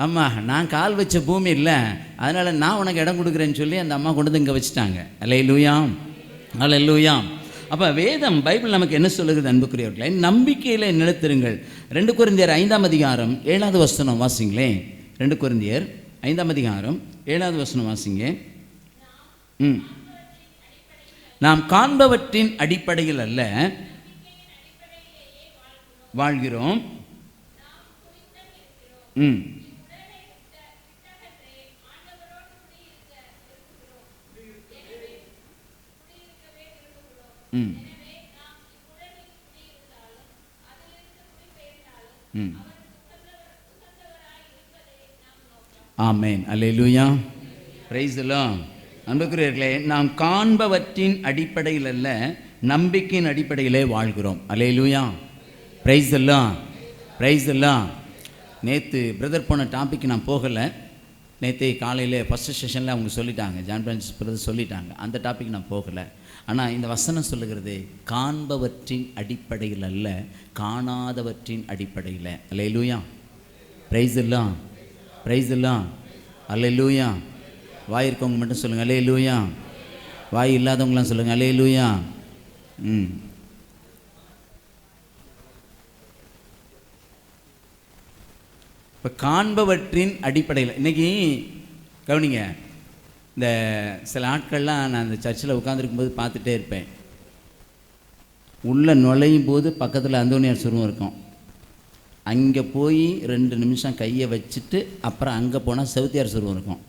ஆமாம் நான் கால் வச்ச பூமி இல்லை, அதனால் நான் உனக்கு இடம் கொடுக்குறேன்னு சொல்லி அந்த அம்மா கொண்டு வந்து இங்கே வச்சுட்டாங்க. அல்லேலூயா, அல்லேலூயா. அப்போ வேதம் பைபிள் நமக்கு என்ன சொல்லுகிறது அன்புக்குரியவர்களே? நம்பிக்கையில் நிலைத்திருங்கள். 2 கொரிந்தியர் 5ஆம் அதிகாரம் 7வது வசனம் வாசிங்களேன். 2 கொரிந்தியர் 5ஆம் அதிகாரம் 7வது வசனம் வாசிங்க. நாம் காண்பவற்றின் அடிப்படையில் அல்ல வாழ்கிறோம். Amen, alleluia, praise the Lord. அன்புக்குரியவர்களே, நாம் காண்பவற்றின் அடிப்படையில் அல்ல, நம்பிக்கையின் அடிப்படையிலே வாழ்கிறோம். Alleluia, praise the Lord, praise the Lord. நேற்று பிரதர் போன டாபிக் நான் போகலை. நேற்று காலையில் ஃபஸ்ட்டு செஷனில் அவங்க சொல்லிட்டாங்க, ஜான் பிரான்சிஸ் பிரதர் சொல்லிட்டாங்க, அந்த டாபிக் நான் போகலை. ஆனால் இந்த வசனம் சொல்லுகிறது, காண்பவற்றின் அடிப்படையில் அல்ல, காணாதவற்றின் அடிப்படையில். Alleluia, praise the Lord, praise the Lord, alleluia, வாய் இருக்கவங்க மட்டும் சொல்லுங்கள் அல்லேலூயா. வாய் இல்லாதவங்களாம் சொல்லுங்கள் அல்லேலூயா. இப்போ காண்பவற்றின் அடிப்படையில் இன்றைக்கி கவனிங்க, இந்த சில ஆட்கள்லாம் நான் அந்த சர்ச்சில் உட்காந்துருக்கும்போது பார்த்துட்டே இருப்பேன். உள்ளே நுழையும் போது பக்கத்தில் அந்தோனியார் சுருவம் இருக்கும். அங்கே போய் 2 நிமிஷம் கையை வச்சுட்டு அப்புறம் அங்கே போனால் செவுத்தியார் சுருவம் இருக்கும்.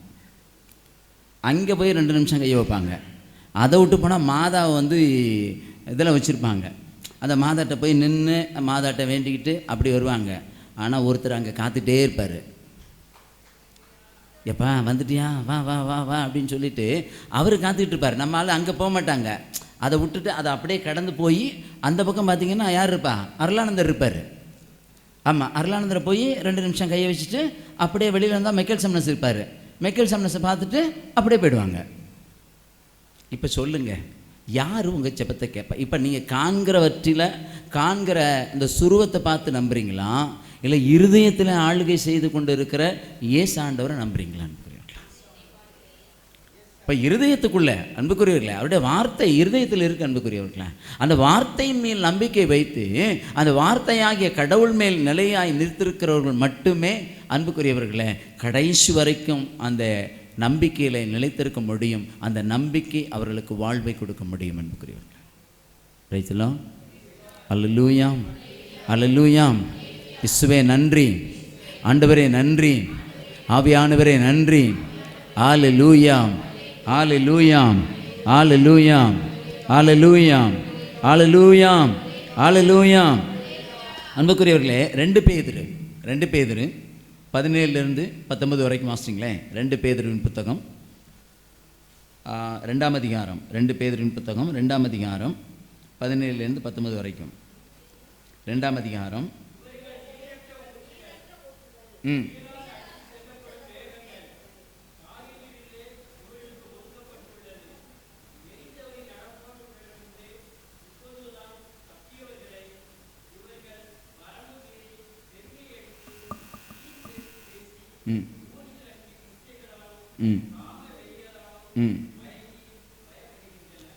அங்கே போய் 2 நிமிஷம் கையை வைப்பாங்க. அதை விட்டு போனால் மாதாவை வந்து இதில் வச்சுருப்பாங்க. அந்த மாதாட்ட போய் நின்று மாதாட்ட வேண்டிக்கிட்டு அப்படி வருவாங்க. ஆனால் ஒருத்தர் அங்கே காத்துட்டே இருப்பார். எப்பா வந்துட்டியா, வா வா வா வா அப்படின்னு சொல்லிட்டு அவர் காத்துக்கிட்டு இருப்பார். நம்ம ஆள் அங்கே போக மாட்டாங்க. அதை விட்டுட்டு அதை அப்படியே கடந்து போய் அந்த பக்கம் பார்த்திங்கன்னா யார் இருப்பா? அருளானந்தர் இருப்பார். ஆமாம், அருளானந்தரை போய் 2 நிமிஷம் கையை வச்சுட்டு அப்படியே வெளியில் வந்தால் மைக்கேல் சம்னஸ் இருப்பார். மைக்கேல் சம்னஸை பார்த்துட்டு அப்படியே போயிடுவாங்க. இப்போ சொல்லுங்கள், யார் உங்கள் ஜெபத்தை கேட்பா? இப்போ நீங்கள் காண்கிறவற்றில் காண்கிற இந்த சுருவத்தை பார்த்து நம்புறீங்களா, இல்லை இருதயத்தில் ஆளுகை செய்து கொண்டு இருக்கிற இயேசு ஆண்டவரை நம்புறீங்களான்னு? இப்போ இருதயத்துக்குள்ளே அன்புக்குரியவர்களே, அவருடைய வார்த்தை இருதயத்தில் இருக்கு அன்புக்குரியவர்களே. அந்த வார்த்தையின் மேல் நம்பிக்கை வைத்து அந்த வார்த்தையாகிய கடவுள் மேல் நிலையாய் நிறுத்திருக்கிறவர்கள் மட்டுமே அன்புக்குரியவர்களே கடைசி வரைக்கும் அந்த நம்பிக்கையில் நிலைத்திருக்க முடியும். அந்த நம்பிக்கை அவர்களுக்கு வாழ்வை கொடுக்க முடியும் அன்புக்குரியவர்களே. ரைட்டுலா? அல்லேலூயா, அல்லேலூயா. இயேசுவே நன்றி, ஆண்டவரே நன்றி, ஆவியானவரே நன்றி. அல்லேலூயா, அல்லேலூயா, அல்லேலூயா, அல்லேலூயா, அல்லேலூயா, அல்லேலூயா. அன்புக்குரியவர்களே, 2 பேதுரு 17 19 வரைக்கும் வாசிங்களேன். 2 பேதுருவின் புத்தகம் 2ஆம் அதிகாரம், 2 பேதுருவின் புத்தகம் 2ஆம் அதிகாரம் 17 19 வரைக்கும். 2ஆம் அதிகாரம்.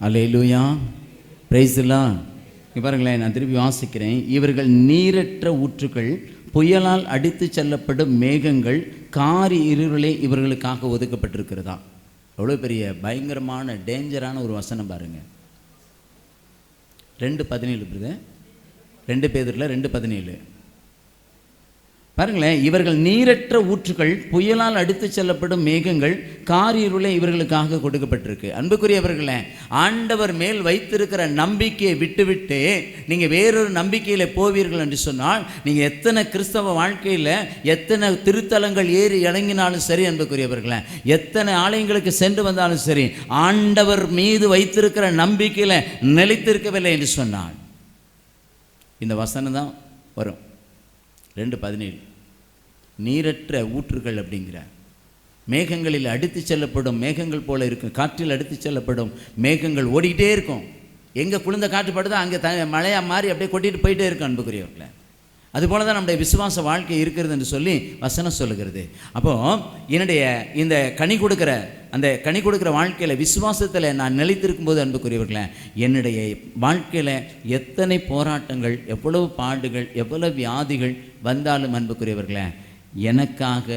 அல்லேலூயா, பிரைஸ் தி லார்ட். இங்கே பாருங்களேன், நான் திருப்பி வாசிக்கிறேன். இவர்கள் நீரற்ற ஊற்றுக்கள், புயலால் அடித்து செல்லப்படும் மேகங்கள், காரி இருளே இவர்களுக்காக ஒதுக்கப்பட்டிருக்கிறதா. எவ்வளோ பெரிய பயங்கரமான டேஞ்சரான ஒரு வசனம் பாருங்கள். 2:17 2 பேதுருல 2:17 பாருங்களேன். இவர்கள் நீரற்ற ஊற்றுக்கள், புயலால் அடித்து செல்லப்படும் மேகங்கள், காரிருளே இவர்களுக்காக கொடுக்கப்பட்டிருக்கு. அன்புக்குரியவர்களே, ஆண்டவர் மேல் வைத்திருக்கிற நம்பிக்கையை விட்டுவிட்டு நீங்கள் வேறொரு நம்பிக்கையில் போவீர்கள் என்று சொன்னால், நீங்கள் எத்தனை கிறிஸ்தவ வாழ்க்கையில் எத்தனை திருத்தலங்கள் ஏறி இறங்கினாலும் சரி, அன்புக்குரியவர்களே, எத்தனை ஆலயங்களுக்கு சென்று வந்தாலும் சரி, ஆண்டவர் மீது வைத்திருக்கிற நம்பிக்கையில் நிலைத்திருக்கவில்லை என்று சொன்னால் இந்த வசனம் தான் வரும். 2:17 நீரற்ற ஊற்றுகள் அப்படிங்கிற மேகங்களில் அடித்து செல்லப்படும் மேகங்கள் போல இருக்கும். காற்றில் அடித்து செல்லப்படும் மேகங்கள் ஓடிக்கிட்டே இருக்கும். எங்கே குளிர்ந்த காற்று படுதோ அங்கே மழையாக மாறி அப்படியே கொட்டிட்டு போயிட்டே இருக்கும் அன்புக்குரியவர்களே. அதுபோல தான் நம்முடைய விசுவாச வாழ்க்கை இருக்கிறது என்று சொல்லி வசனம் சொல்லுகிறது. அப்போது என்னுடைய இந்த கனி கொடுக்குற வாழ்க்கையில் விசுவாசத்தில் நான் நிலைத்திருக்கும் போது அன்புக்குரியவர்களே, என்னுடைய வாழ்க்கையில் எத்தனை போராட்டங்கள், எவ்வளவு பாடுகள், எவ்வளவு வியாதிகள் வந்தாலும் அன்புக்குரியவர்களே, எனக்காக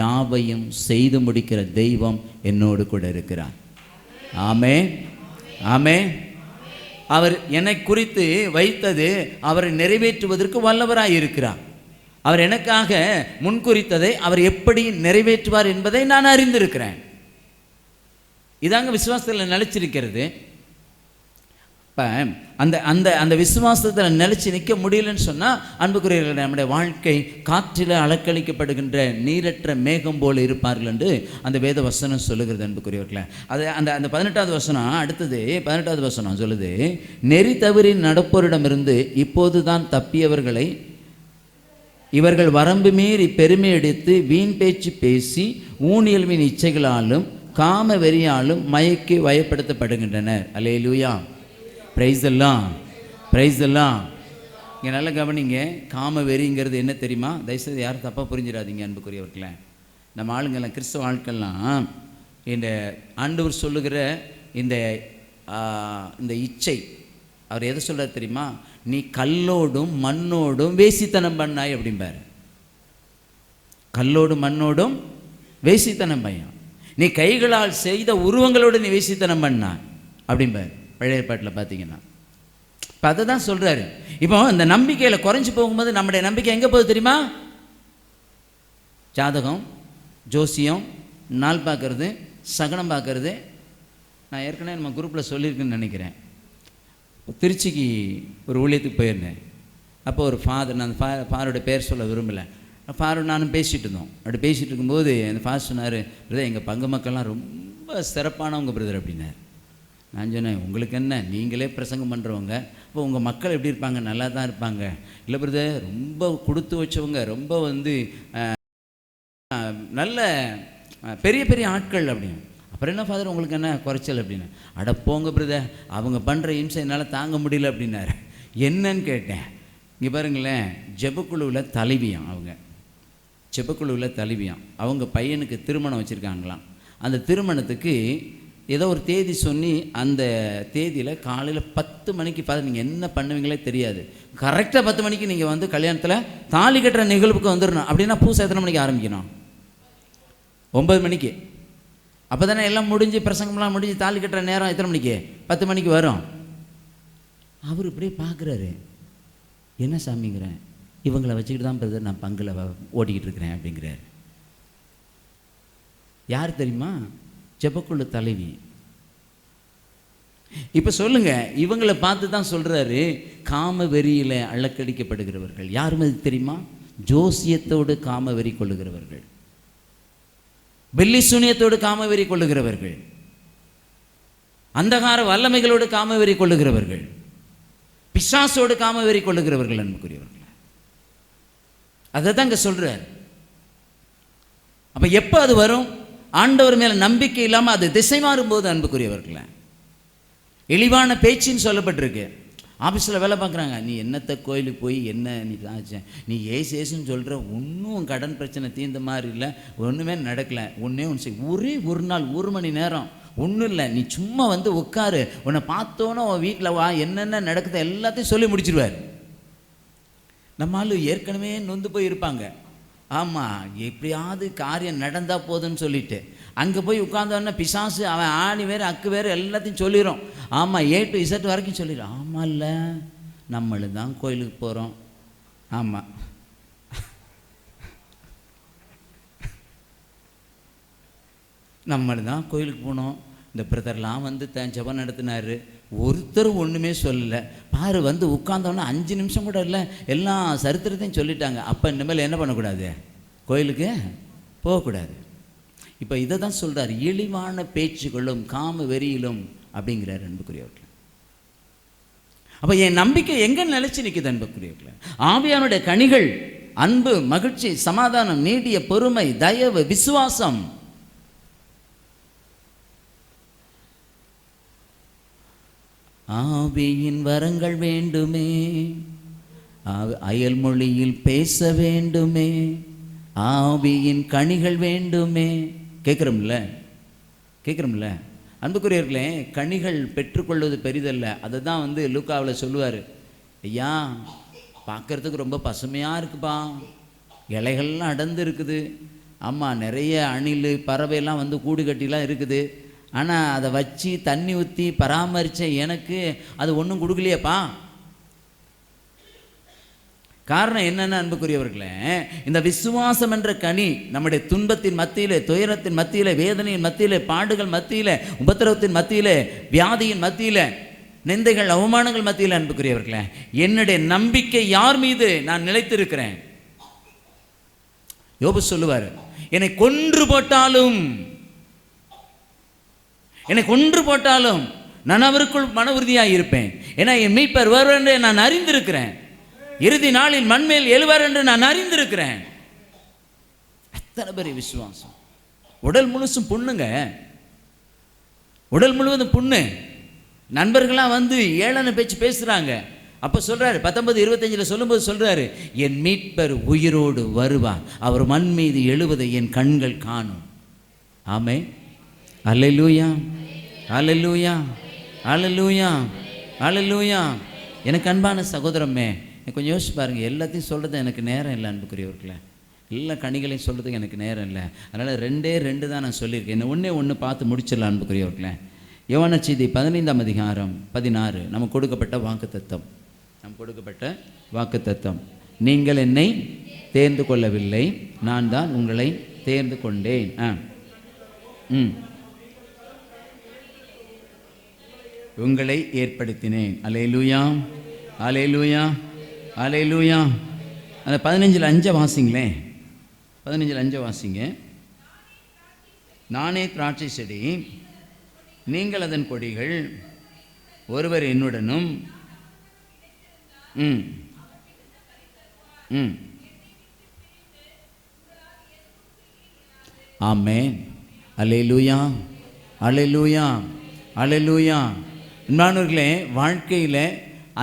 யாவையும் செய்து முடிக்கிற தெய்வம் என்னோடு கூட இருக்கிறார். ஆமென், ஆமென். அவர் என்னை குறித்து வைத்தது அவரை நிறைவேற்றுவதற்கு வல்லவராய் இருக்கிறார். அவர் எனக்காக முன்குறித்ததை அவர் எப்படி நிறைவேற்றுவார் என்பதை நான் அறிந்திருக்கிறேன். இதாங்க விசுவாசத்தில் நிலைச்சிருக்கிறது. இப்போ அந்த அந்த அந்த விசுவாசத்தில் நிலைச்சி நிற்க முடியலன்னு சொன்னால் அன்புக்குரியவர்கள், நம்முடைய வாழ்க்கை காற்றில் அலக்களிக்கப்படுகின்ற நீரற்ற மேகம் போல் இருப்பார்கள் என்று அந்த வேத வசனம் சொல்லுகிறது அன்புக்குரியவர்களே. அது அந்த அந்த 18வது வசனம், அடுத்தது 18வது வசனம் சொல்லுது, நெறி தவறி நடப்போரிடமிருந்து இப்போது தான் தப்பியவர்களை இவர்கள் வரம்பு மீறி பெருமை எடுத்து வீண் பேச்சு பேசி ஊனியல்வின் இச்சைகளாலும் காம வெறியாலும் மயக்கி வயப்படுத்தப்படுகின்றனர். அல்லேலூயா, பிரைஸ் எல்லாம், பிரைஸ் எல்லாம். இங்கே நல்லா கவனிங்க. காம வெறிங்கிறது என்ன தெரியுமா? தயவுசெய்து யாரும் தப்பாக புரிஞ்சிடாதீங்க அன்புக்குரியவர்களே. நம்ம ஆளுங்கெல்லாம், கிறிஸ்தவ ஆட்கள்லாம் இந்த ஆண்டவர் சொல்லுகிற இந்த இந்த இச்சை அவர் எதை சொல்கிறார் தெரியுமா? நீ கல்லோடும் மண்ணோடும் வேசித்தனம் பண்ணாய் அப்படிம்பார். கல்லோடும் மண்ணோடும் வேசித்தனம் பையன், நீ கைகளால் செய்த உருவங்களோடு நீ வேசித்தனம் பண்ணாய் அப்படிம்பார் பழைய ஏற்பாட்டில் பார்த்தீங்கன்னா. இப்போ அதை தான் சொல்கிறாரு. இப்போ இந்த நம்பிக்கையில் குறைஞ்சி போகும்போது நம்முடைய நம்பிக்கை எங்கே போகுது தெரியுமா? ஜாதகம், ஜோசியம், நாள் பார்க்கறது, சகனம் பார்க்கறது. நான் ஏற்கனவே நம்ம குரூப்பில் சொல்லியிருக்குன்னு நினைக்கிறேன். திருச்சிக்கு ஒரு ஊழியத்துக்கு போயிருந்தேன். அப்போ ஒரு ஃபாதர், நான் அந்த ஃபாதருடைய பேர் சொல்ல விரும்பலை, ஃபாதர் நானும் பேசிகிட்டு இருந்தோம். அப்படி பேசிகிட்டு இருக்கும்போது அந்த ஃபாதர் சொன்னார், பிரதர் எங்கள் பங்கு மக்கள்லாம் ரொம்ப சிறப்பானவங்க பிரதர் அப்படின்னார். நான் சொன்னேன், உங்களுக்கு என்ன, நீங்களே பிரசங்கம் பண்ணுறவங்க, இப்போ உங்கள் மக்கள் எப்படி இருப்பாங்க? நல்லா தான் இருப்பாங்க. இல்லை பிரதர், ரொம்ப கொடுத்து வச்சவங்க, ரொம்ப நல்ல பெரிய பெரிய ஆட்கள் அப்படின்னு. அப்புறம் என்ன ஃபாதர் உங்களுக்கு என்ன குறைச்சல் அப்படின்னு. அட போங்க பிரதர், அவங்க பண்ணுற இம்சை என்னால் தாங்க முடியல அப்படின்னாரு. என்னன்னு கேட்டேன். இங்கே பாருங்களேன், ஜெபக்குழுவில் தலைவியாம், அவங்க ஜெபக்குழுவில் தலைவியாம். அவங்க பையனுக்கு திருமணம் வச்சுருக்காங்களாம். அந்த திருமணத்துக்கு ஏதோ ஒரு தேதி சொல்லி அந்த தேதியில் காலையில் 10 மணிக்கு ஃபாதர் நீங்கள் என்ன பண்ணுவீங்களே தெரியாது, கரெக்டாக 10 மணிக்கு நீங்கள் வந்து கல்யாணத்தில் தாலி கட்டுற நிகழ்வுக்கு வந்துடணும். அப்படின்னா பூசை எத்தனை மணிக்கு ஆரம்பிக்கணும்? 9 மணிக்கு. அப்போ தானே எல்லாம் முடிஞ்சு பிரசங்கம்லாம் முடிஞ்சு தாலி கட்டுற நேரம் எத்தனை மணிக்கு? 10 மணிக்கு வரும். அவர் இப்படியே பார்க்குறாரு, என்ன சாமிங்கிறேன், இவங்களை வச்சுக்கிட்டு தான் பிரதர் நான் பங்கில் ஓட்டிக்கிட்டு இருக்கிறேன் அப்படிங்கிறார். யார் தெரியுமா? ஜெபக்குழு தலைவி. இப்போ சொல்லுங்க, இவங்களை பார்த்து தான் சொல்கிறாரு, காம வெறியில் அழக்கடிக்கப்படுகிறவர்கள். யாருமே தெரியுமா? ஜோசியத்தோடு காம வெறி கொள்ளுகிறவர்கள், வெள்ளி சூனியத்தோடு காம வெறி கொள்ளுகிறவர்கள், அந்தகார வல்லமைகளோடு காம வெறி கொள்ளுகிறவர்கள், பிசாசோடு காம வெறி கொள்ளுகிறவர்கள் அன்புக்குரியவர்கள். அதை தான் இங்கே சொல்றார். அப்போ எப்போ அது வரும்? ஆண்டவர் மேலே நம்பிக்கை இல்லாமல் அது திசை மாறும்போது அன்புக்குரியவர்கள். இழிவான பேச்சின்னு சொல்லப்பட்டிருக்கு. ஆஃபீஸில் வேலை பார்க்குறாங்க, நீ என்னத்தை கோயிலுக்கு போய் என்ன நீ ஆச்சேன், நீ ஏசுன்னு சொல்கிற, ஒன்றும் கடன் பிரச்சனை தீர்ந்த மாதிரி இல்லை, ஒன்றுமே நடக்கலை, ஒன்றே ஒன்று செய், ஒரே ஒரு நாள் 1 மணி நேரம் ஒன்றும் இல்லை, நீ சும்மா வந்து உட்காரு, உன்னை பார்த்தோன்னே உன் வீட்டில் வா, என்னென்ன நடக்குது எல்லாத்தையும் சொல்லி முடிச்சிடுவார். நம்மளும் ஏற்கனவே நொந்து போய் இருப்பாங்க. ஆமாம், எப்படியாவது காரியம் நடந்தால் போதுன்னு சொல்லிட்டு அங்கே போய் உட்கார்ந்தோன்னா பிசாசு அவன் ஆணி வேறு அக்கு வேறு எல்லாத்தையும் சொல்லிடும். ஆமாம், A to Z வரைக்கும் சொல்லிடும். ஆமாம், இல்லை நம்மளும் தான் கோயிலுக்கு போகிறோம். ஆமாம், நம்மளும் தான் கோயிலுக்கு போனோம். இந்த பிரதர்லாம் வந்து ஜெபம் நடத்தினார், ஒருத்தர் ஒன்றுமே சொல்லலை. பாரு, வந்து உட்கார்ந்தோன்னா 5 நிமிஷம் கூட இல்லை, எல்லாம் சரித்திரத்தையும் சொல்லிட்டாங்க. அப்போ இனிமேல் என்ன பண்ணக்கூடாது? கோயிலுக்கு போகக்கூடாது. இப்போ இதை தான் சொல்கிறார், இழிவான பேச்சுகளும் காம வெறியிலும் அப்படிங்கிறார் அன்புக்குரியவர்கள். அப்போ என் நம்பிக்கை எங்கே நிலைச்சு நிற்குது அன்புக்குரியவர்கள்? ஆவியானுடைய கனிகள் அன்பு, மகிழ்ச்சி, சமாதானம், நீடிய பொறுமை, தயவு, விசுவாசம். ஆவியின் வரங்கள் வேண்டுமே, அயல் மொழியில் பேச வேண்டுமே, ஆவியின் கனிகள் வேண்டுமே. கேட்குறோம்ல அன்புக்குரியவர்களே, கனிகள் பெற்றுக்கொள்வது பெரிதல்ல. அதை தான் வந்து லூக்காவில் சொல்லுவார். ஐயா, பார்க்குறதுக்கு ரொம்ப பசுமையாக இருக்குப்பா, இலைகள்லாம் அடர்ந்து இருக்குது, ஆமாம் நிறைய அணில் பறவையெல்லாம் வந்து கூடு கட்டிலாம் இருக்குது, ஆனால் அதை வச்சு தண்ணி ஊற்றி பராமரித்த எனக்கு அது ஒன்றும் கொடுக்கலையேப்பா. காரணம் என்னென்ன அன்புக்குரியவர்களே, இந்த விசுவாசம் என்ற கனி நம்முடைய துன்பத்தின் மத்தியிலே, துயரத்தின் மத்தியிலே, வேதனையின் மத்தியிலே, பாடுகள் மத்தியிலே, உபத்திரவத்தின் மத்தியிலே, வியாதியின் மத்தியிலே, நிந்தைகள் அவமானங்கள் மத்தியில் அன்புக்குரியவர்களே, என்னுடைய நம்பிக்கை யார் மீது நான் நிலைத்திருக்கிறேன்? யோபு சொல்லுவார், என்னை கொன்று போட்டாலும் நான் அவருக்குள் மன உறுதியாக இருப்பேன். ஏன்னா என் மீட்பர் வருவார் என்று நான் அறிந்திருக்கிறேன், இறுதி நாளில் மண்மேல் எழுவார் என்று நான் அறிந்திருக்கிறேன். அத்தனை பெரிய விசுவாசம். உடல் முழுசும் புண்ணுங்க, உடல் முழுவதும் புண்ணு. நண்பர்களாம் வந்து ஏளன பேச்சு பேசுகிறாங்க. அப்போ சொல்கிறாரு 19:25 சொல்லும்போது சொல்கிறாரு, என் மீட்பர் உயிரோடு வருவார், அவர் மண் மீது எழுவதை என் கண்கள் காணும். ஆமே. அல்லேலூயா, அல்லேலூயா, அல்லேலூயா, அல்லேலூயா. எனக்கு அன்பான சகோதரமே, கொஞ்சம் யோசிச்சு பாருங்கள். எல்லாத்தையும் சொல்கிறது எனக்கு நேரம் இல்லை அன்புக்குரியவர்களே. எல்லா கனிகளையும் சொல்கிறதுக்கு எனக்கு நேரம் இல்லை. அதனால் 2 தான் நான் சொல்லியிருக்கேன். என்ன ஒன்று பார்த்து முடிச்சிடலாம் அன்புக்குரியவர்களே. யோவான் நற்செய்தி 15ஆம் அதிகாரம் 16 நமக்கு கொடுக்கப்பட்ட வாக்குத்தத்தம். நீங்கள் என்னை தேர்ந்து கொள்ளவில்லை, நான் தான் உங்களை தேர்ந்து கொண்டேன். உங்களை ஏற்படுத்தினேன். அல்லேலூயா, அல்லேலூயா, அல்லேலூயா. அந்த 15:5 வாசிங்களேன். 15:5 வாசிங்க. நானே திராட்சை செடி, நீங்கள் அதன் கொடிகள், ஒருவர் என்னுடனும் ஆமென். அல்லேலூயா, அல்லேலூயா, அல்லேலூயா. அன்பானவர்களே, வாழ்க்கையில்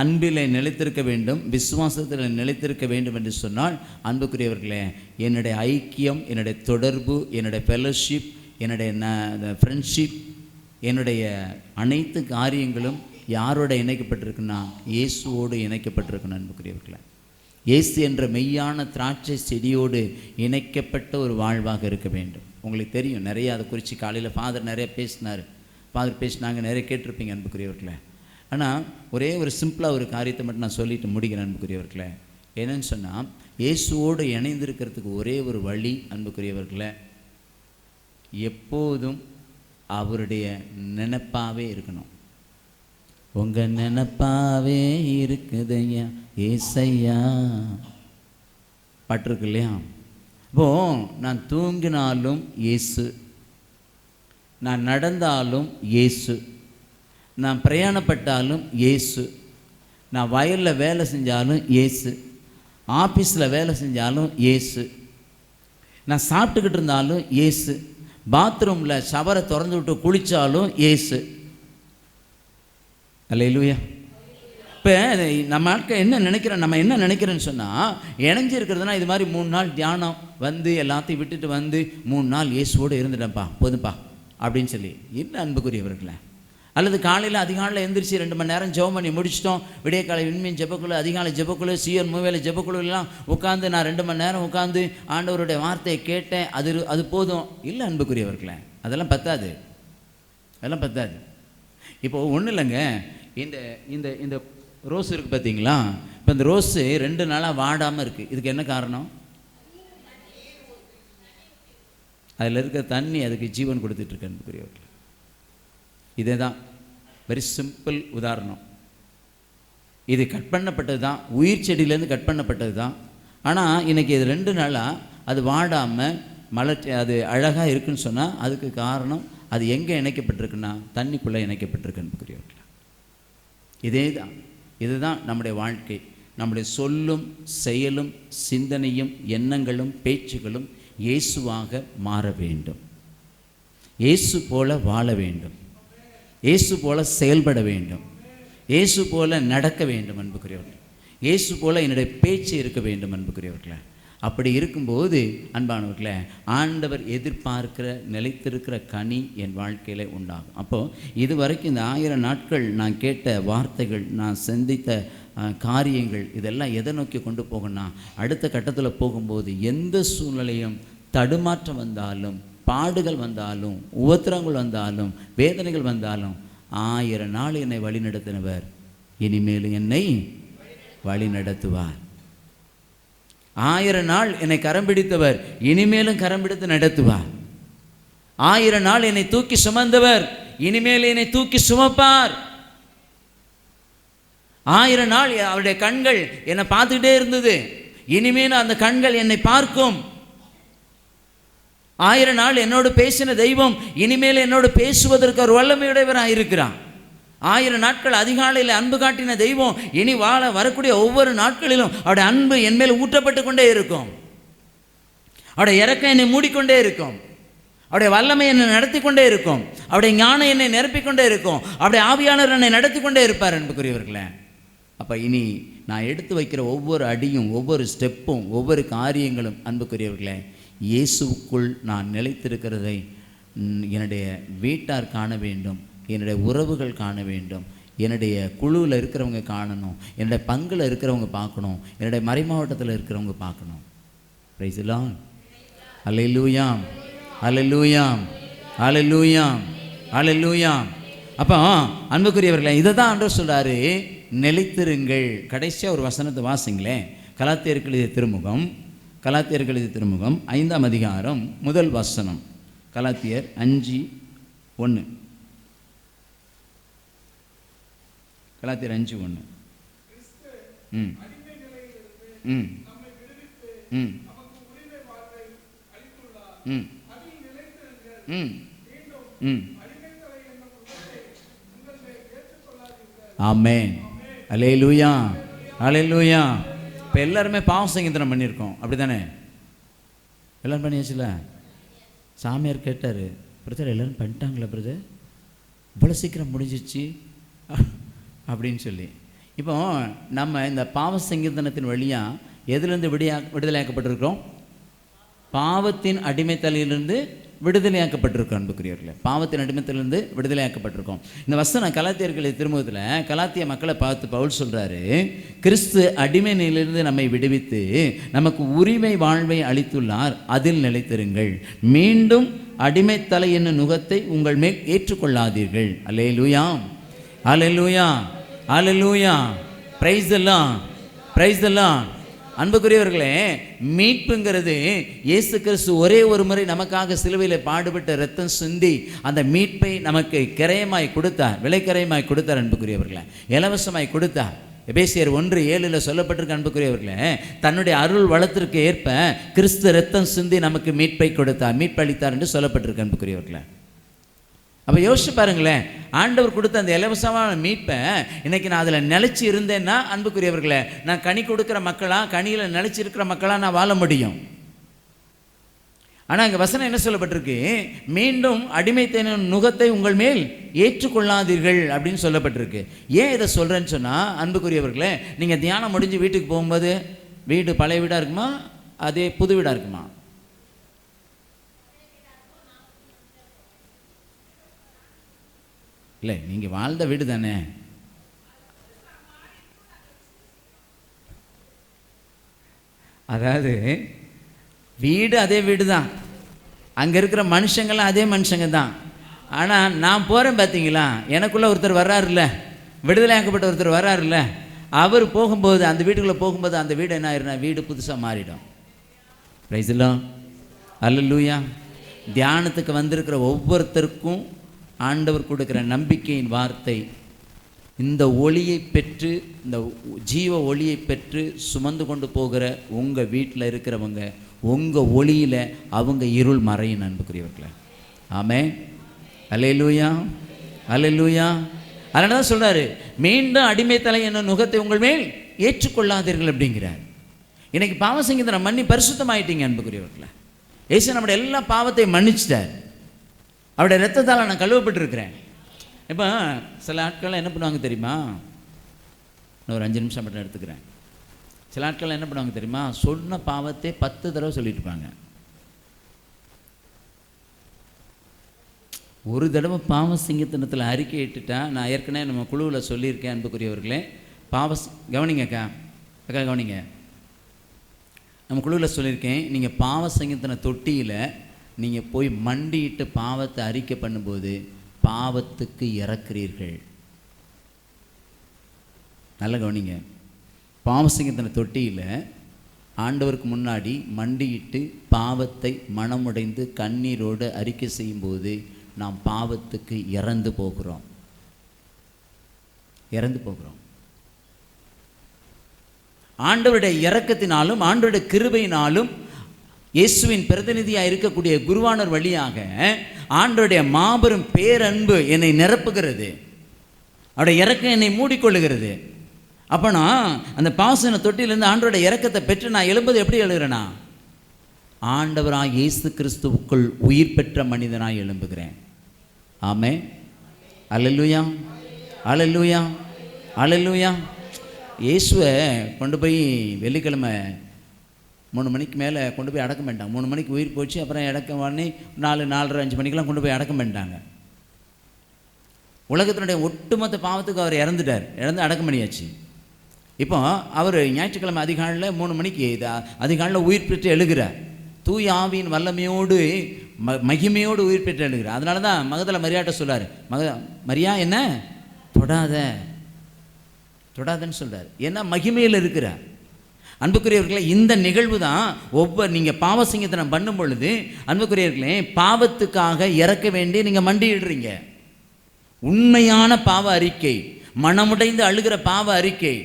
அன்பில் நிலைத்திருக்க வேண்டும், விசுவாசத்தில் நிலைத்திருக்க வேண்டும் என்று சொன்னால் அன்புக்குரியவர்களே, என்னுடைய ஐக்கியம், என்னுடைய தொடர்பு, என்னுடைய ஃபெலோஷிப், என்னுடைய ஃப்ரெண்ட்ஷிப், என்னுடைய அனைத்து காரியங்களும் யாரோட இணைக்கப்பட்டிருக்குன்னா இயேசுவோடு இணைக்கப்பட்டிருக்கணும் அன்புக்குரியவர்களே. இயேசு என்ற மெய்யான திராட்சை செடியோடு இணைக்கப்பட்ட ஒரு வாழ்வாக இருக்க வேண்டும். உங்களுக்கு தெரியும், நிறைய அதை குறித்து காலையில் ஃபாதர் நிறைய பேசினாங்க, நிறைய கேட்டிருப்பீங்க அன்புக்குரியவர்களே. ஆனால் ஒரே ஒரு சிம்பிளாக ஒரு காரியத்தை மட்டும் நான் சொல்லிட்டு முடிக்கிறேன் அன்புக்குரியவர்களே. என்னன்னு சொன்னால், இயேசுவோடு இணைந்திருக்கிறதுக்கு ஒரே ஒரு வழி அன்புக்குரியவர்களே, எப்போதும் அவருடைய நினைப்பாகவே இருக்கணும். உங்கள் நினைப்பாகவே இருக்குதையா ஏசையா பாட்டிருக்கு இல்லையா? இப்போது நான் தூங்கினாலும் இயேசு, நான் நடந்தாலும் இயேசு, நான் பிரயாணப்பட்டாலும் இயேசு, நான் வயலில் வேலை செஞ்சாலும் இயேசு, ஆஃபீஸில் வேலை செஞ்சாலும் இயேசு, நான் சாப்பிட்டுக்கிட்டு இருந்தாலும் இயேசு, பாத்ரூமில் ஷவரை திறந்து விட்டு குளித்தாலும் இயேசு. அல்லேலூயா. இப்போ நம்ம ஆட்கள் என்ன நினைக்கிறேன்னு சொன்னால், இணைஞ்சி இருக்கிறதுனா இது மாதிரி 3 நாள் தியானம் வந்து எல்லாத்தையும் விட்டுட்டு வந்து 3 நாள் இயேசுவோடு இருந்துட்டேன்ப்பா போதும்ப்பா அப்படின்னு சொல்லி என்ன அன்புக்குரியவர்களே. அல்லது காலையில் அதிகாலையில் எந்திரிச்சு 2 மணி நேரம் ஜெபம் பண்ணி முடிச்சிட்டோம். விடிய காலை விண்மீன் ஜெபக்குழு, அதிகாலை ஜெபக்குழு, சியோன் மூவேலை ஜெபக்குழுலாம் உட்காந்து நான் 2 மணி நேரம் உட்காந்து ஆண்டவருடைய வார்த்தையை கேட்டேன், அது போதும் இல்லை அன்புக்குரியவர்களே. அதெல்லாம் பத்தாது. இப்போது ஒன்றும் இல்லைங்க, இந்த ரோஸ் இருக்குது பார்த்தீங்களா? இப்போ இந்த ரோஸு 2 நாளாக வாடாமல் இருக்குது. இதுக்கு என்ன காரணம்? அதில் இருக்கிற தண்ணி அதுக்கு ஜீவன் கொடுத்துட்ருக்கு அன்புக்குரியவர்களே. இதே தான் வெரி சிம்பிள் உதாரணம். இது கட் பண்ணப்பட்டது தான், உயிர் செடியிலேருந்து கட் பண்ணப்பட்டது தான். ஆனால் இன்றைக்கி இது 2 நாளாக அது வாடாமல் அது அழகாக இருக்குன்னு சொன்னால் அதுக்கு காரணம் அது எங்கே இணைக்கப்பட்டிருக்குன்னா தண்ணிக்குள்ளே இணைக்கப்பட்டிருக்கு அன்புக்குரியவர்களே. இதுதான் நம்முடைய வாழ்க்கை. நம்முடைய சொல்லும் செயலும் சிந்தனையும் எண்ணங்களும் பேச்சுகளும் இயேசுவாக மாற வேண்டும். இயேசு போல வாழ வேண்டும், இயேசு போல செயல்பட வேண்டும், இயேசு போல நடக்க வேண்டும் அன்புக்குரியவர்களே. இயேசு போல என்னுடைய பேச்சு இருக்க வேண்டும் அன்புக்குரியவர்களே. அப்படி இருக்கும்போது அன்பானவர்களே, ஆண்டவர் எதிர்பார்க்கிற நிலைத்திருக்கிற கனி என் வாழ்க்கையில் உண்டாகும். அப்போது இது வரைக்கும் இந்த 1000 நாட்கள் நான் கேட்ட வார்த்தைகள், நான் சந்தித்த காரியங்கள், இதெல்லாம் எதை நோக்கி கொண்டு போகணும்னா, அடுத்த கட்டத்தில் போகும்போது எந்த சூழ்நிலையும் தடுமாற்றம் வந்தாலும், பாடுகள் வந்தாலும், உபத்திரங்கள் வந்தாலும், வேதனைகள் வந்தாலும், 1000 நாள் என்னை வழி நடத்தினவர் இனிமேல் என்னை வழி நடத்துவார். 1000 நாள் என்னை கரம் பிடித்தவர் இனிமேலும் கரம் பிடித்து நடத்துவார். 1000 நாள் என்னை தூக்கி சுமந்தவர் இனிமேல் என்னை தூக்கி சுமப்பார். 1000 நாள் அவருடைய கண்கள் என்னை பார்த்துக்கிட்டே இருந்தது, இனிமேல் அந்த கண்கள் என்னை பார்க்கும். 1000 நாள் என்னோடு பேசின தெய்வம் இனிமேல் என்னோடு பேசுவதற்கு ஒரு வல்லமையுடையவராக இருக்கிறான். 1000 நாட்கள் அதிகாலையில் அன்பு காட்டின தெய்வம் இனி வரக்கூடிய ஒவ்வொரு நாட்களிலும் அவருடைய அன்பு என் மேல் ஊற்றப்பட்டு கொண்டே இருக்கும். அவருடைய இரக்கம் என்னை மூடிக்கொண்டே இருக்கும். அவருடைய வல்லமை என்னை நடத்தி கொண்டே இருக்கும். அவருடைய ஞானம் என்னை நிரப்பிக்கொண்டே இருக்கும். அவருடைய ஆவியானவர் என்னை நடத்தி கொண்டே இருப்பார் அன்புக்குரியவர்களே. அப்போ இனி நான் எடுத்து வைக்கிற ஒவ்வொரு அடியும், ஒவ்வொரு ஸ்டெப்பும், ஒவ்வொரு காரியங்களும் அன்புக்குரியவர்களே, இயேசுக்குள் நான் நிலைத்திருக்கிறதை என்னுடைய வீட்டார் காண வேண்டும், என்னுடைய உறவுகள் காண வேண்டும், என்னுடைய குழுவில் இருக்கிறவங்க காணணும், என்னுடைய பங்கில் இருக்கிறவங்க பார்க்கணும், என்னுடைய மறை மாவட்டத்தில் இருக்கிறவங்க பார்க்கணும். Praise the Lord. Alleluia, alleluia, alleluia, alleluia. அப்போ அன்புக்குரியவர்களே, இதை தான் ஆண்டவர் சொல்கிறாரு, நிலைத்திருங்கள். கடைசியாக ஒரு வசனத்தை வாசிங்களேன். கலாத்தியருக்கு எழுதிய திருமுகம், கலாத்தியருக்கு எழுதிய திருமுகம் 5ஆம் அதிகாரம் முதல் வசனம். கலாத்தியர் 5:1. கலாத்தியர் 5:1. ம் ம் ம் ம் ம் ம். ஆமென். அல்லேலூயா, அல்லேலூயா. இப்போ எல்லாருமே பாவ சங்கீதனம் பண்ணியிருக்கோம், அப்படி தானே? எல்லோரும் பண்ணியாச்சுல? சாமியார் கேட்டார், பிரதர் எல்லோரும் பண்ணிட்டாங்களா பிரதர், இவ்வளோ சீக்கிரம் முடிஞ்சிச்சு அப்படின்னு சொல்லி. இப்போ நம்ம இந்த பாவ சங்கீதனத்தின் வழியாக எதுலேருந்து விடுதலையாக்கப்பட்டிருக்கிறோம்? பாவத்தின் அடிமைத்தலையிலிருந்து விடுதலையாக்கப்பட்டிருக்கோம். அன்புக்குரியவர்களே, பாவத்தின் அடிமைத்திலிருந்து விடுதலையாக்கப்பட்டிருக்கோம். இந்த வசனம் கலாத்தியர்கள் திருமுகத்தில் கலாத்திய மக்களை பார்த்து பவுல் சொல்கிறாரு, கிறிஸ்து அடிமை நிலையிலிருந்து நம்மை விடுவித்து நமக்கு உரிமை வாழ்வை அளித்துள்ளார், அதில் நிலைத்திருங்கள். மீண்டும் அடிமைத்தலை என்னும் நுகத்தை உங்கள் மேல் ஏற்றுக்கொள்ளாதீர்கள். Alleluia, alleluia, alleluia. Praise the Lord, praise the Lord. அன்புக்குரியவர்களே, மீட்புங்கிறது இயேசு கிறிஸ்து ஒரே ஒரு முறை நமக்காக சிலுவையில் பாடுபட்ட ரத்தம் சிந்தி அந்த மீட்பை நமக்கு கிரயமாய் கொடுத்தார், விலைக்கரையமாய் கொடுத்தார். அன்புக்குரியவர்களே, இலவசமாய் கொடுத்தார். எபேசியர் 1:7 சொல்லப்பட்டிருக்க அன்புக்குரியவர்களே, தன்னுடைய அருள் வளத்திற்கு ஏற்ப கிறிஸ்து ரத்தம் சிந்தி நமக்கு மீட்பை கொடுத்தார், மீட்பளித்தார் என்று சொல்லப்பட்டிருக்க அன்புக்குரியவர்களே. அப்போ யோசிச்சு பாருங்களேன், ஆண்டவர் கொடுத்த அந்த இலவசமான மீட்பை இன்னைக்கு நான் அதில் நிலைச்சி இருந்தேன்னா அன்புக்குரியவர்களே, நான் கனி கொடுக்குற மக்களாக, கனியில் நிலைச்சி இருக்கிற மக்களாக நான் வாழ முடியும். ஆனால் இங்கே வசனம் என்ன சொல்லப்பட்டிருக்கு? மீண்டும் அடிமைத்தன நுகத்தை உங்கள் மேல் ஏற்றுக்கொள்ளாதீர்கள் அப்படின்னு சொல்லப்பட்டிருக்கு. ஏன் இதை சொல்கிறேன்னு சொன்னால் அன்புக்குரியவர்களே, நீங்கள் தியானம் முடிஞ்சு வீட்டுக்கு போகும்போது வீடு பழைய வீடாக இருக்குமா, அதே புது வீடாக இருக்குமா? இல்லை, நீங்கள் வாழ்ந்த வீடு தானே. அதாவது வீடு அதே வீடு தான், அங்கே இருக்கிற மனுஷங்கள்லாம் அதே மனுஷங்க தான். ஆனால் நான் போகிறேன் பார்த்தீங்களா, எனக்குள்ளே ஒருத்தர் வர்றாருல்ல, விடுதலையாக்கப்பட்ட ஒருத்தர் வர்றாருல்ல, அவர் போகும்போது, அந்த வீட்டுக்குள்ளே போகும்போது அந்த வீடு என்ன ஆயிருந்தா வீடு புதுசாக மாறிடும். பிரைஸ் தி லார்ட், அல்லேலூயா. தியானத்துக்கு வந்திருக்கிற ஒவ்வொருத்தருக்கும் ஆண்டவர் கொடுக்குற நம்பிக்கையின் வார்த்தை, இந்த ஒளியை பெற்று, இந்த ஜீவ ஒளியை பெற்று சுமந்து கொண்டு போகிற உங்கள் வீட்டில் இருக்கிறவங்க, உங்கள் ஒளியில் அவங்க இருள் மறையும். அன்புக்குரியவர்களே, ஆமென். அல்லேலூயா, அல்லேலூயா. அதனால தான் சொல்கிறாரு, மீண்டும் அடிமைத்தலை என்னும் நுகத்தை உங்கள் மேல் ஏற்றுக்கொள்ளாதீர்கள் அப்படிங்கிறார். இன்னைக்கு பாவ சங்கீதனம் பண்ணி பரிசுத்தமாயிட்டீங்க அன்புக்குரியவர்களே. இயேசு நம்முடைய எல்லா பாவத்தையும் மன்னிச்சிட்டார், அவருடைய ரத்தத்தால் நான் கழுவப்பட்டிருக்கிறேன். இப்போ சில ஆட்கள்லாம் என்ன பண்ணுவாங்க தெரியுமா? நான் ஒரு 5 நிமிஷம் மட்டும் எடுத்துக்கிறேன். சில ஆட்கள்லாம் என்ன பண்ணுவாங்க தெரியுமா? சொன்ன பாவத்தை 10 தடவை சொல்லிட்டு இருப்பாங்க. ஒரு தடவை பாவ சிங்கத்தனத்தில் அறிக்கை இட்டுட்டா, நான் ஏற்கனவே நம்ம குழுவில் சொல்லியிருக்கேன் அன்புக்குரியவர்களே, கவனிங்க அக்கா, அக்கா கவனிங்க, நம்ம குழுவில் சொல்லியிருக்கேன், நீங்கள் பாவ சங்கத்தன தொட்டியில் நீங்கள் போய் மண்டிட்டு பாவத்தை அறிக்கை பண்ணும்போது பாவத்துக்கு இறக்குறீர்கள். நல்ல கவனிங்க, பாவ சங்கத்தன தொட்டியில் ஆண்டவருக்கு முன்னாடி மண்டியிட்டு பாவத்தை மனமுடைந்து கண்ணீரோடு அறிக்கை செய்யும்போது நாம் பாவத்துக்கு இறந்து போகிறோம், இறந்து போகிறோம். ஆண்டவருடைய இரக்கத்தினாலும் ஆண்டவருடைய கிருபையினாலும் இயேசுவின் பிரதிநிதியாக இருக்கக்கூடிய குருவானர் வழியாக ஆண்டவருடைய மாபெரும் பேரன்பு என்னை நிரப்புகிறது, அவருடைய இரக்கம் என்னை மூடிக்கொள்ளுகிறது. அப்போ நான் அந்த பாவசன தொட்டியிலேருந்து ஆண்டவருடைய இரக்கத்தை பெற்று நான் எழும்பது எப்படி எழுகிறேன்னா, ஆண்டவராக இயேசு கிறிஸ்துவுக்குள் உயிர் பெற்ற மனிதனாக எழும்புகிறேன். ஆமென். அல்லேலூயா, அல்லேலூயா, அல்லேலூயா. இயேசுவை கொண்டு போய் வெள்ளிக்கிழமை 3 மணிக்கு மேலே கொண்டு போய் அடக்கம் பண்ணிட்டாங்க. 3 மணிக்கு உயிர் போச்சு. அப்புறம் அடக்கம் பண்ணி 4, 4:30, 5 மணிக்கெலாம் கொண்டு போய் அடக்கம் பண்ணிட்டாங்க. உலகத்தினுடைய ஒட்டுமொத்த பாவத்துக்கு அவர் இறந்து அடக்கம் பண்ணியாச்சு. இப்போ அவர் ஞாயிற்றுக்கிழமை அதிகாலையில் 3 மணிக்கு அதிகாலையில் உயிர் பெற்று எழுகிறார். தூய ஆவியின் வல்லமையோடு மகிமையோடு உயிர் பெற்று எழுகிறார். அதனால தான் மகதல மரியாட்ட சொல்கிறார், மரியா என்ன தொடாதன்னு சொல்கிறார். ஏன்னா மகிமையில் இருக்கிறார். அன்புக்குரியவர்களே, இந்த நிகழ்வு தான் நீங்கள் பாவ சிங்கத்தனம் பண்ணும் பொழுது அன்புக்குரியவர்களே பாவத்துக்காக இறக்க வேண்டி நீங்கள் மண்டியிடுறீங்க. உண்மையான பாவ அறிக்கை, மனமுடைந்து அழுகிற பாவ அறிக்கை.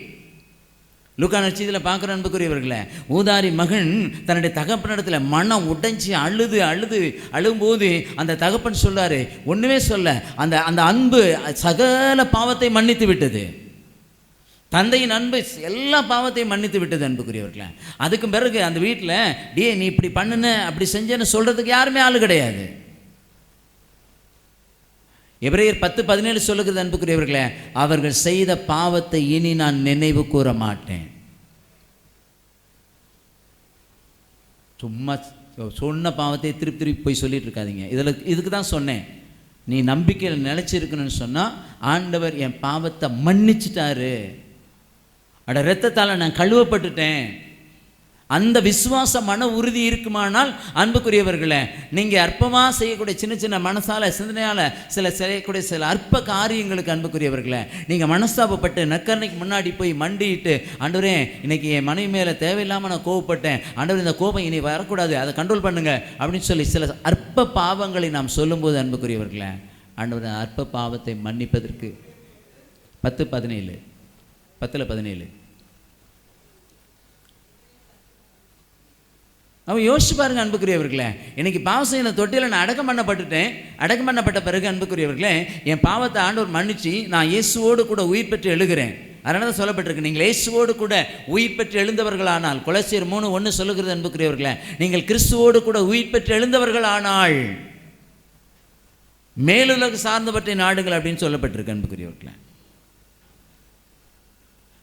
லூக்கா நற்செய்தியில் பார்க்குற அன்புக்குரியவர்களே, ஊதாரி மகன் தன்னுடைய தகப்பனிடத்தில் மனம் உடைஞ்சி அழும்போது அந்த தகப்பன் சொல்லாரு, ஒன்றுமே சொல்ல, அந்த அன்பு சகல பாவத்தை மன்னித்து விட்டது. தந்தையின் அன்பு எல்லா பாவத்தையும் மன்னித்து விட்டது அன்புக்குரியவர்களே. அதுக்கு பிறகு அந்த வீட்டில் நீ இப்படி பண்ணுன அப்படி செஞ்சேன்னு சொல்கிறதுக்கு யாருமே ஆள் கிடையாது. எபிரேயர் 10:17 சொல்லுகிறது அன்புக்குரியவர்களே, அவர்கள் செய்த பாவத்தை இனி நான் நினைவு கூற மாட்டேன். சும்மா சொன்ன பாவத்தை திருப்பி போய் சொல்லிட்டு இருக்காதீங்க. இதுக்கு தான் சொன்னேன், நீ நம்பிக்கையில் நிலைச்சிருக்கணும்னு சொன்னால் ஆண்டவர் என் பாவத்தை மன்னிச்சிட்டாரு, இரத்தத்தால் நான் கழுவப்பட்டுட்டேன். அந்த விசுவாச மன உறுதி இருக்குமானால் அன்புக்குரியவர்களே, நீங்கள் அற்பமாக செய்யக்கூடிய சின்ன சின்ன மனசால சிந்தனையால் செய்யக்கூடிய சில அற்ப காரியங்களுக்கு அன்புக்குரியவர்களே, நீங்கள் மனஸ்தாபப்பட்டு நற்கரணைக்கு முன்னாடி போய் மண்டிட்டு, ஆண்டவரே இன்னைக்கு என் மனைவி மேலே தேவையில்லாமல் நான் கோவப்பட்டேன், ஆண்டவர் இந்த கோபம் இனி வரக்கூடாது, அதை கண்ட்ரோல் பண்ணுங்க அப்படின்னு சொல்லி சில அற்ப பாவங்களை நாம் சொல்லும்போது அன்புக்குரியவர்களே, ஆண்டவர் அற்ப பாவத்தை மன்னிப்பதற்கு 10:17 அவன் யோசிச்சு பாருங்க அன்புக்குரியவர்களே. இன்னைக்கு பாவம் செய்யற தொட்டியில் நான் அடக்கம் பண்ணப்பட்ட பிறகு அன்புக்குரியவர்களே, என் பாவத்தை ஆண்டவர் மன்னிச்சு நான் இயேசுவோடு கூட உயிர் பெற்று எழுகிறேன். அதனால தான் சொல்லப்பட்டிருக்கு, நீங்கள் இயேசுவோடு கூட உயிர் பெற்று எழுந்தவர்களானால், கொலோசியர் 3:1 சொல்லுகிறது அன்புக்குரியவர்களே, நீங்கள் கிறிஸ்துவோடு கூட உயிர் பெற்று எழுந்தவர்கள் ஆனால் மேலுலக சார்ந்தவற்றை நாடுகள் அப்படின்னு சொல்லப்பட்டிருக்கு அன்புக்குரியவர்களே.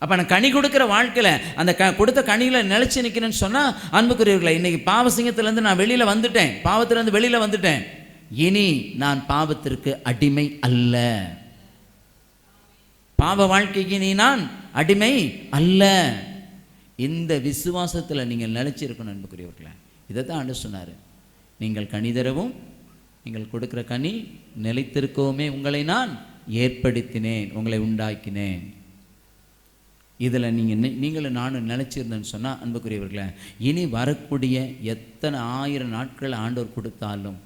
அப்போ நான் கனி கொடுக்குற வாழ்க்கையில் அந்த கொடுத்த கனியில் நிலைச்சி நிற்கிறேன்னு சொன்னால் அன்புக்குரியவர்களே, இன்றைக்கி பாவ சிங்கத்திலேருந்து நான் வெளியில் வந்துட்டேன், பாவத்திலேருந்து வெளியில் வந்துட்டேன். இனி நான் பாவத்திற்கு அடிமை அல்ல, பாவ வாழ்க்கைக்கு இனி நான் அடிமை அல்ல. இந்த விசுவாசத்தில் நீங்கள் நிலைச்சிருக்கணும் அன்புக்குரியவர்களே. இதை தான் ஆண்டவர் சொன்னார், நீங்கள் கனி தரவும் நீங்கள் கொடுக்குற கனி நிலைத்திருக்கவுமே உங்களை நான் ஏற்படுத்தினேன், உங்களை உண்டாக்கினேன். இதில் நீங்களும் நானும் நினச்சிருந்தேன்னு சொன்னால் அன்புக்குரியவர்களே, இனி வரக்கூடிய எத்தனை 1000 நாட்கள் ஆண்டவர் கொடுத்தாலும்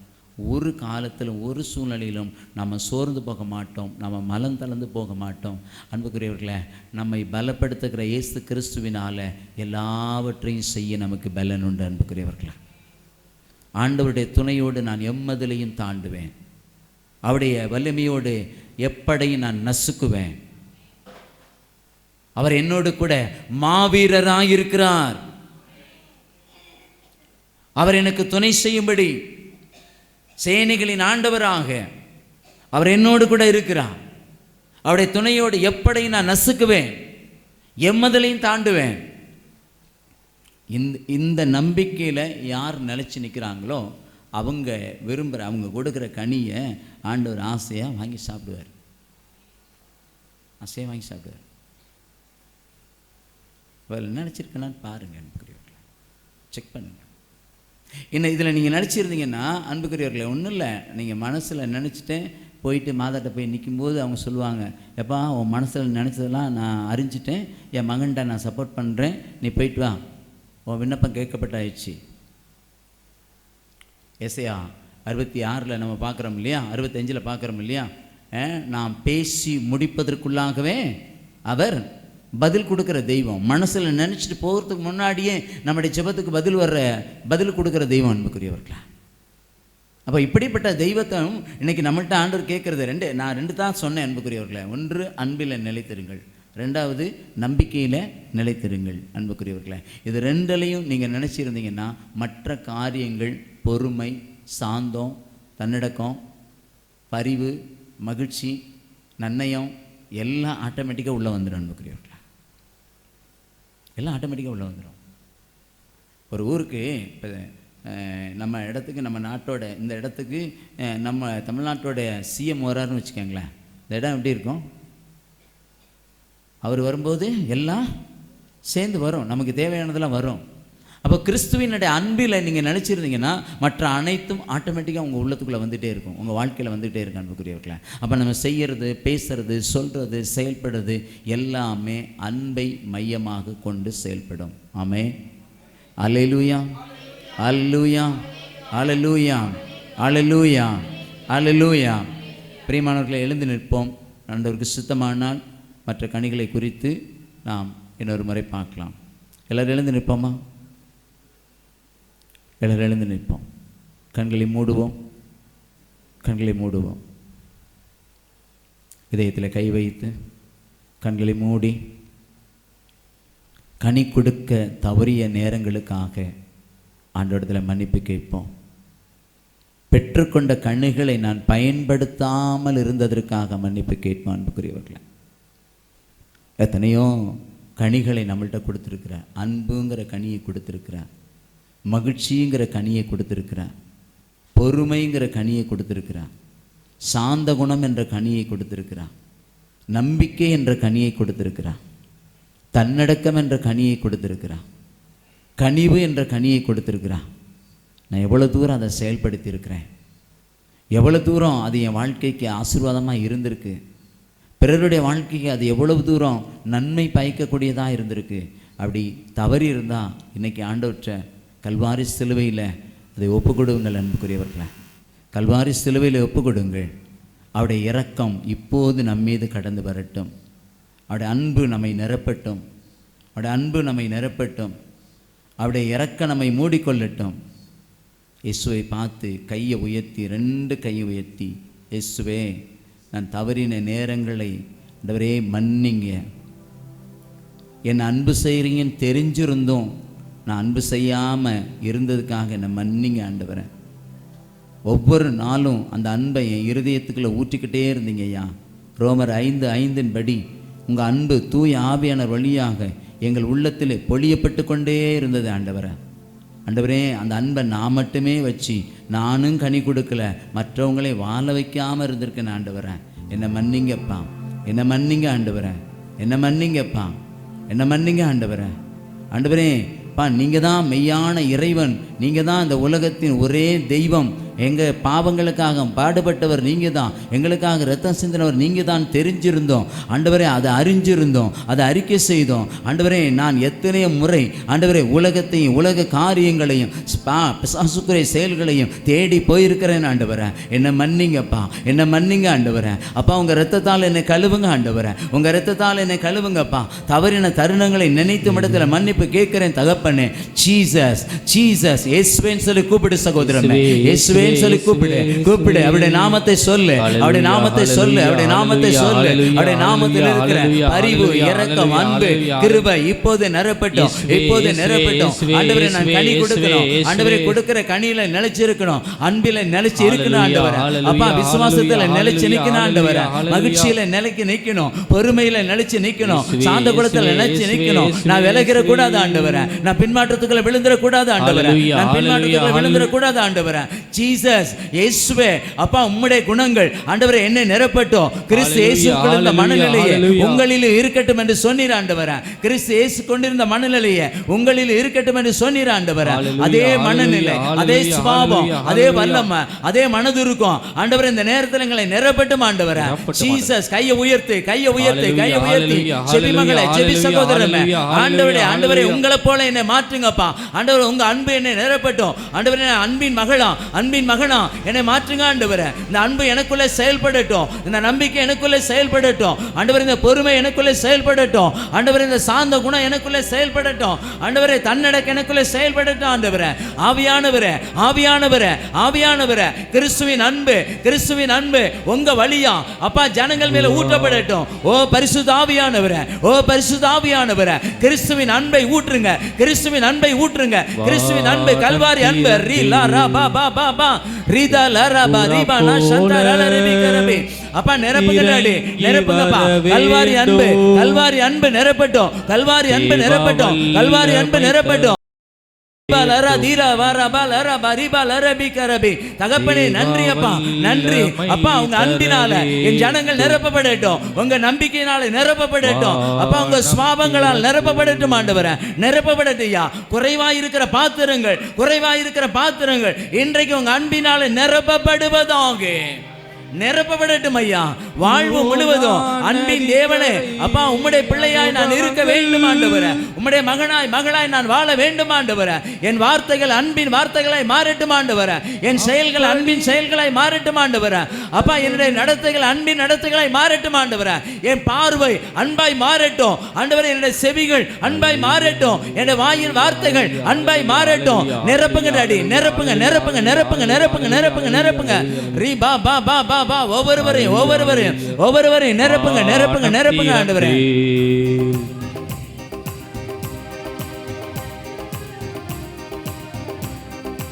ஒரு காலத்திலும் ஒரு சூழ்நிலையிலும் நம்ம சோர்ந்து போக மாட்டோம், நம்ம மலம் தளர்ந்து போக மாட்டோம். அன்புக்குரியவர்களே, நம்மை பலப்படுத்துகிற இயேசு கிறிஸ்துவினால் எல்லாவற்றையும் செய்ய நமக்கு பலன் உண்டு. அன்புக்குரியவர்களே, ஆண்டவருடைய துணையோடு நான் எம்மதிலையும் தாண்டுவேன், அவருடைய வலிமையோடு எப்படையும் நான் நசுக்குவேன். அவர் என்னோடு கூட மாவீரராக இருக்கிறார். அவர் எனக்கு துணை செய்யும்படி சேனைகளின் ஆண்டவராக அவர் என்னோடு கூட இருக்கிறார். அவருடைய துணையோடு எப்படையும் நான் நசுக்குவேன், எம்மதிலையும் தாண்டுவேன். இந்த நம்பிக்கையில் யார் நிலைச்சி நிற்கிறாங்களோ அவங்க அவங்க கொடுக்குற கனியை ஆண்டவர் ஆசையாக வாங்கி சாப்பிடுவார். நினச்சிருக்கலான்னு பாருங்கள் அன்புக்குரியவர்களே, செக் பண்ணுங்கள். இன்னும் இதில் நீங்கள் நினச்சிருந்தீங்கன்னா அன்புக்குரியவர்களே, ஒன்றும் இல்லை, நீங்கள் மனசில் நினச்சிட்டேன் போயிட்டு மாதாட்ட போய் நிற்கும்போது அவங்க சொல்லுவாங்க, எப்பா உன் மனசில் நினச்சதெல்லாம் நான் அறிஞ்சிட்டேன், என் மகன்கிட்ட நான் சப்போர்ட் பண்ணுறேன், நீ போயிட்டு வா, உன் விண்ணப்பம் கேட்கப்பட்டாயிடுச்சு. எஸ்ஐயா 66 நம்ம பார்க்குறோம் இல்லையா, 65 பார்க்குறோம் இல்லையா, நாம் பேசி முடிப்பதற்குள்ளாகவே அவர் பதில் கொடுக்குற தெய்வம். மனசில் நினச்சிட்டு போகிறதுக்கு முன்னாடியே நம்முடைய ஜெபத்துக்கு பதில் கொடுக்குற தெய்வம் அன்புக்குரியவர்களா. அப்போ இப்படிப்பட்ட தெய்வத்தை இன்றைக்கி நம்மள்கிட்ட ஆண்டவர் கேட்குறது நான் ரெண்டு தான் சொன்னேன் அன்புக்குரியவர்களே. ஒன்று, அன்பில் நிலைத்திருங்கள். ரெண்டாவது, நம்பிக்கையில் நிலைத்திருங்கள் அன்புக்குரியவர்களே. இது ரெண்டுலையும் நீங்கள் நினச்சிருந்தீங்கன்னா மற்ற காரியங்கள், பொறுமை, சாந்தம், தன்னடக்கம், பரிவு, மகிழ்ச்சி, நன்னயம் எல்லாம் ஆட்டோமேட்டிக்காக உள்ளே வந்துடும் அன்புக்குரியவர்களே. எல்லாம் ஆட்டோமேட்டிக்காக உள்ளே வந்துடும். ஒரு ஊருக்கு இப்போ நம்ம இடத்துக்கு, நம்ம நாட்டோட இந்த இடத்துக்கு நம்ம தமிழ்நாட்டோட சிஎம் வராருன்னு வச்சுக்கோங்களேன், இந்த இடம் எப்படி இருக்கும்? அவர் வரும்போது எல்லாம் சேர்ந்து வரும், நமக்கு தேவையானதெல்லாம் வரும். அப்போ கிறிஸ்துவினுடைய அன்பில் நீங்கள் நினச்சிருந்தீங்கன்னா மற்ற அனைத்தும் ஆட்டோமேட்டிக்காக உங்கள் உள்ளத்துக்குள்ளே வந்துகிட்டே இருக்கும், உங்கள் வாழ்க்கையில் வந்துகிட்டே இருக்கும் அன்புக்குரியவர்களே. அப்போ நம்ம செய்கிறது, பேசுறது, சொல்கிறது, செயல்படுறது எல்லாமே அன்பை மையமாக கொண்டு செயல்படும். ஆமென். அல்லேலூயா, அல்லேலூயா, அல்லேலூயா, அல்லேலூயா, அல்லேலூயா. பிரியமானவர்களை, எழுந்து நிற்போம். ஆண்டவருக்கு சித்தமானால் மற்ற கனிகளை குறித்து நாம் இன்னொரு முறை பார்க்கலாம். எல்லோரும் எழுந்து நிற்போமா? எல்லோரும் எழுந்து நிற்போம். கண்களை மூடுவோம், கண்களை மூடுவோம். இதயத்தில் கை வைத்து கண்களை மூடி கனி கொடுக்க தவறிய நேரங்களுக்காக ஆண்டவரிடத்தில் மன்னிப்பு கேட்போம். பெற்றுக்கொண்ட கனிகளை நான் பயன்படுத்தாமல் இருந்ததற்காக மன்னிப்பு கேட்போம். அன்புக்குரியவர்களே, எத்தனையோ கனிகளை நம்மள்கிட்ட கொடுத்துருக்கிறார். அன்புங்கிற கனியை கொடுத்துருக்கிறார், மகிழ்ச்சிங்கிற கனியை கொடுத்துருக்கிறார், பொறுமைங்கிற கனியை கொடுத்துருக்கிறார், சாந்த குணம் என்ற கனியை கொடுத்துருக்கிறார், நம்பிக்கை என்ற கனியை கொடுத்துருக்கிறார், தன்னடக்கம் என்ற கனியை கொடுத்துருக்கிறார், கனிவு என்ற கனியை கொடுத்துருக்கிறார். நான் எவ்வளோ தூரம் அதை செயல்படுத்தியிருக்கிறேன், எவ்வளோ தூரம் அது என் வாழ்க்கைக்கு ஆசீர்வாதமாக இருந்திருக்கு, பிறருடைய வாழ்க்கைக்கு அது எவ்வளவு தூரம் நன்மை பயக்கக்கூடியதாக இருந்திருக்கு. அப்படி தவறி இருந்தால் இன்றைக்கி ஆண்டவற்ற கல்வாரி சிலுவையில் அதை ஒப்பு கொடுங்கள். அன்புக்குரியவர்களே, கல்வாரி சிலுவையில் ஒப்பு கொடுங்கள். அவருடைய இரக்கம் இப்போது நம்மீது கடந்து வரட்டும். அவருடைய அன்பு நம்மை நிரப்பட்டும், அவருடைய அன்பு நம்மை நிரப்பட்டும், அவருடைய இரக்கம் நம்மை மூடிக்கொள்ளட்டும். இயேசுவை பார்த்து கையை உயர்த்தி, 2 கையை உயர்த்தி, இயேசுவே, நான் தவறின நேரங்களை ஆண்டவரே மன்னிங்க. என்னை அன்பு செய்கிறீங்கன்னு தெரிஞ்சிருந்தோம் நான் அன்பு செய்யாமல் இருந்ததுக்காக என்னை மன்னிங்க ஆண்டவரே. ஒவ்வொரு நாளும் அந்த அன்பை என் இருதயத்துக்குள்ளே ஊற்றிக்கிட்டே இருந்தீங்க ஐயா. ரோமர் 5:5 படி உங்கள் அன்பு தூய ஆவியானவர் வழியாக எங்கள் உள்ளத்தில் பொழியப்பட்டு கொண்டே இருந்தது ஆண்டவரே. ஆண்டவரே, அந்த அன்பை நான் மட்டுமே வச்சு நானும் கனி கொடுக்கல, மற்றவங்களை வாழ வைக்காமல் இருந்திருக்கேன் ஆண்டவரே. என்னை மன்னிங்கப்பா, என்னை மன்னிங்க ஆண்டவரே, என்னை மன்னிங்கப்பா, என்னை மன்னிங்க ஆண்டவரே. ஆண்டவரே பா, நீங்கள் தான் மெய்யான இறைவன், நீங்கள் தான் இந்த உலகத்தின் ஒரே தெய்வம். எங்கள் பாவங்களுக்காக பாடுபட்டவர் நீங்கள் தான், எங்களுக்காக இரத்தம் சிந்தினவர் நீங்கள் தான் தெரிஞ்சிருந்தோம் ஆண்டவரே, அதை அறிஞ்சிருந்தோம், அதை அறிக்கை செய்தோம் ஆண்டவரே. நான் எத்தனையோ முறை ஆண்டவரே உலகத்தையும் உலக காரியங்களையும் பிசாசுக்குரிய செயல்களையும் தேடி போயிருக்கிறேன் ஆண்டவரே. என்னை மன்னிங்கப்பா, என்னை மன்னிங்க ஆண்டவரே. அப்பா, உங்கள் இரத்தத்தால் என்னை கழுவுங்க ஆண்டவரே, உங்கள் இரத்தத்தால் என்னை கழுவுங்கப்பா. தவறின தருணங்களை நினைத்து இடத்துல மன்னிப்பு கேட்கிறேன் தகப்பனே. ஜீசஸ், ஜீசஸ், இயேசுவேன்னு சொல்லி கூப்பிடு சகோதரனே, இயேசுவே சொல்லி கூப்பிடு, கூப்பிடு. அவருடைய நாமத்தை சொல்லு, அவருடைய நாமத்தை சொல்லு, அவருடைய நாமத்தை சொல்லு. அவருடைய நாமத்தில் இருக்கிற அறிவு, இரக்கம், அன்பு, கிருபை இப்போது நிரப்பட்டும், இப்போது நிரப்பட்டும். ஆண்டவரே, நான் கனி கொடுக்கணும் ஆண்டவரே, கொடுக்கிற கனியில நிலைச்சிருக்கணும், அன்பில நிலைச்சு இருக்கணும் ஆண்டவரே. அப்பா, விசுவாசத்துல நிலைச்சு நிக்கணும் ஆண்டவரே, மகிழ்ச்சியில நிலைக்கு நிக்கணும், பொறுமையில நிலைச்சு நிக்கணும், சாந்த குணத்துல நிலைச்சு நிக்கணும். நான் விலகிற கூடாது ஆண்டவரே, நான் பின்மாற்றத்துக்குள்ள விழுந்துட கூடாது ஆண்டவரே, நான் பின்மாற்றத்துக்குள்ள விழுந்துட கூடாது ஆண்டவரே. ஜீசஸ், இயேசுவே, அப்பா, உம்முடைய குணங்கள் ஆண்டவரே என்னை நிரப்பட்டும். கிறிஸ்து இயேசுக்குள் இருந்த மனநிலையே உங்களில் இருக்கட்டும் என்று சொன்னீர் ஆண்டவரே. கிறிஸ்து இயேசு கொண்டிருந்த மனநிலையே உங்களில் இருக்கட்டும் என்று சொன்னீர் ஆண்டவரே. அதே மனநிலை, அதே சுபாவம், அதே வல்லமை, அதே மனதுருக்கம் ஆண்டவரே இந்த நேரத்தில் எங்களை நிரப்பட்டும் ஆண்டவரே. ஜீசஸ், கையை உயர்த்து, கையை உயர்த்து, கையை உயர்த்தி. செவி மகளே, செவி சகோதரமே, ஆண்டவரே, ஆண்டவரே உங்களை போல என்னை மாற்றுங்கப்பா ஆண்டவரே. உங்க அன்பு என்னை நிரப்பட்டும் ஆண்டவரே. அன்பின் மகளா, அன்பின் மகனா என்னை மாற்றுங்க ஆண்டவரே. இந்த அன்பு எனக்குள்ளே செயல்படட்டும், இந்த நம்பிக்கை எனக்குள்ளே செயல்படட்டும் ஆண்டவரே. இந்த பொறுமை எனக்குள்ளே செயல்படட்டும் ஆண்டவரே. இந்த சாந்த குணம் எனக்குள்ளே செயல்படட்டும் ஆண்டவரே. தன்னடக்கம் எனக்குள்ளே செயல்படட்டும் ஆண்டவரே. ஆவியானவரே, ஆவியானவரே, ஆவியானவரே, கிறிஸ்துவின் அன்பு, கிறிஸ்துவின் அன்பு உங்க வழியா அப்பா ஜனங்கள் மேல ஊற்றப்படட்டும். ஓ பரிசுத்த ஆவியானவரே, ஓ பரிசுத்த ஆவியானவரே, கிறிஸ்துவின் அன்பை ஊற்றுங்க, கிறிஸ்துவின் அன்பை ஊற்றுங்க, கிறிஸ்துவின் அன்பு, கல்வாரி அன்பு. ரீ லா ரா பா பா பா பா ரீதா லா ரா பா ரீபா நா சந்தா ரா ரா ரீபி கரபி. அப்பா, நிரப்புங்க டாடி, நிரப்புங்கப்பா. கல்வாரி அன்பு, கல்வாரி அன்பு நிரப்பட்டும், கல்வாரி அன்பு நிரப்பட்டும், கல்வாரி அன்பு நிரப்பட்டும். தகப்பனே நன்றி அப்பா, நன்றி அப்பா. உங்க அன்பினால என் ஜனங்கள் நிரப்பப்படட்டும், உங்க நம்பிக்கையினால நிரப்பப்படட்டும் அப்பா, உங்க சுவாபங்களால் நிரப்பப்படட்டும் ஆண்டவரே, நிரப்பப்படட்டையா. குறைவாயிருக்கிற பாத்திரங்கள் இன்றைக்கு உங்க அன்பினால நிரப்பப்படுவதாக நிரப்பப்படட்டும் ஐயா. வாழ்வு முழுவதும் அன்பின் தேவனே அப்பா, உம்முடைய பிள்ளையாய் நான் இருக்க வேண்டும் ஆண்டவரே, உம்முடைய மகளாய் நான் வாழ வேண்டும் ஆண்டவரே. என் வார்த்தைகள் அன்பின் வார்த்தைகளாய் மாறட்டும் ஆண்டவரே, என் செயல்கள் அன்பின் செயல்களாய் மாறட்டும் ஆண்டவரே அப்பா. என்னுடைய நடத்தைகள் அன்பின் நடத்தைகளாய் மாறட்டும் ஆண்டவரே. என் பார்வை அன்பாய் மாறட்டும் ஆண்டவரே, என்னுடைய செவிகள் அன்பாய் மாறட்டும், என்னுடைய வாயின் வார்த்தைகள் அன்பாய் மாறட்டும். நிரப்புங்க டாடி, நிரப்புங்க நிரப்புங்க நிரப்புங்க நிரப்புங்க நிரப்புங்க நிரப்புங்க. ரீ பா பா பா பா பா. ஒவ்வொருவரையும் நிரப்புங்க நிரப்புங்க நிரப்புங்க ஆண்டவரே.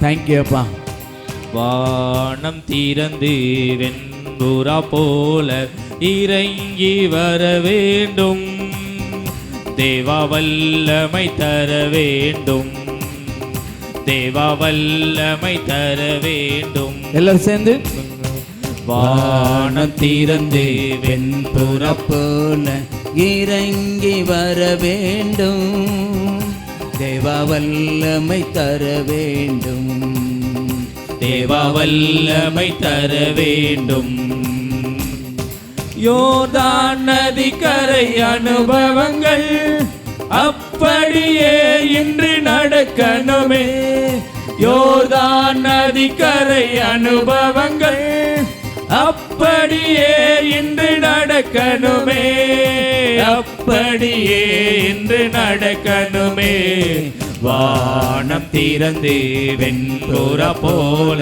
தேங்க்யூ அப்பா. வானம் திறந்து வெண்புறா போல இறங்கி வர வேண்டும், தேவா வல்லமை தர வேண்டும், தேவா வல்லமை தர வேண்டும். எல்லாரும் சேர்ந்து வானம் திறந்து வெண்புறா போல இறங்கி வர வேண்டும், தேவா வல்லமை தர வேண்டும், தேவா வல்லமை தர வேண்டும். யோர்தான் நதிக்கரை அனுபவங்கள் அப்படியே இன்று நடக்கணுமே, யோர்தான் நதிக்கரை அனுபவங்கள் அப்படியே இன்று நடக்கணுமே, அப்படியே இன்று நடக்கணுமே. வானம் திறந்து வெண்புறா போல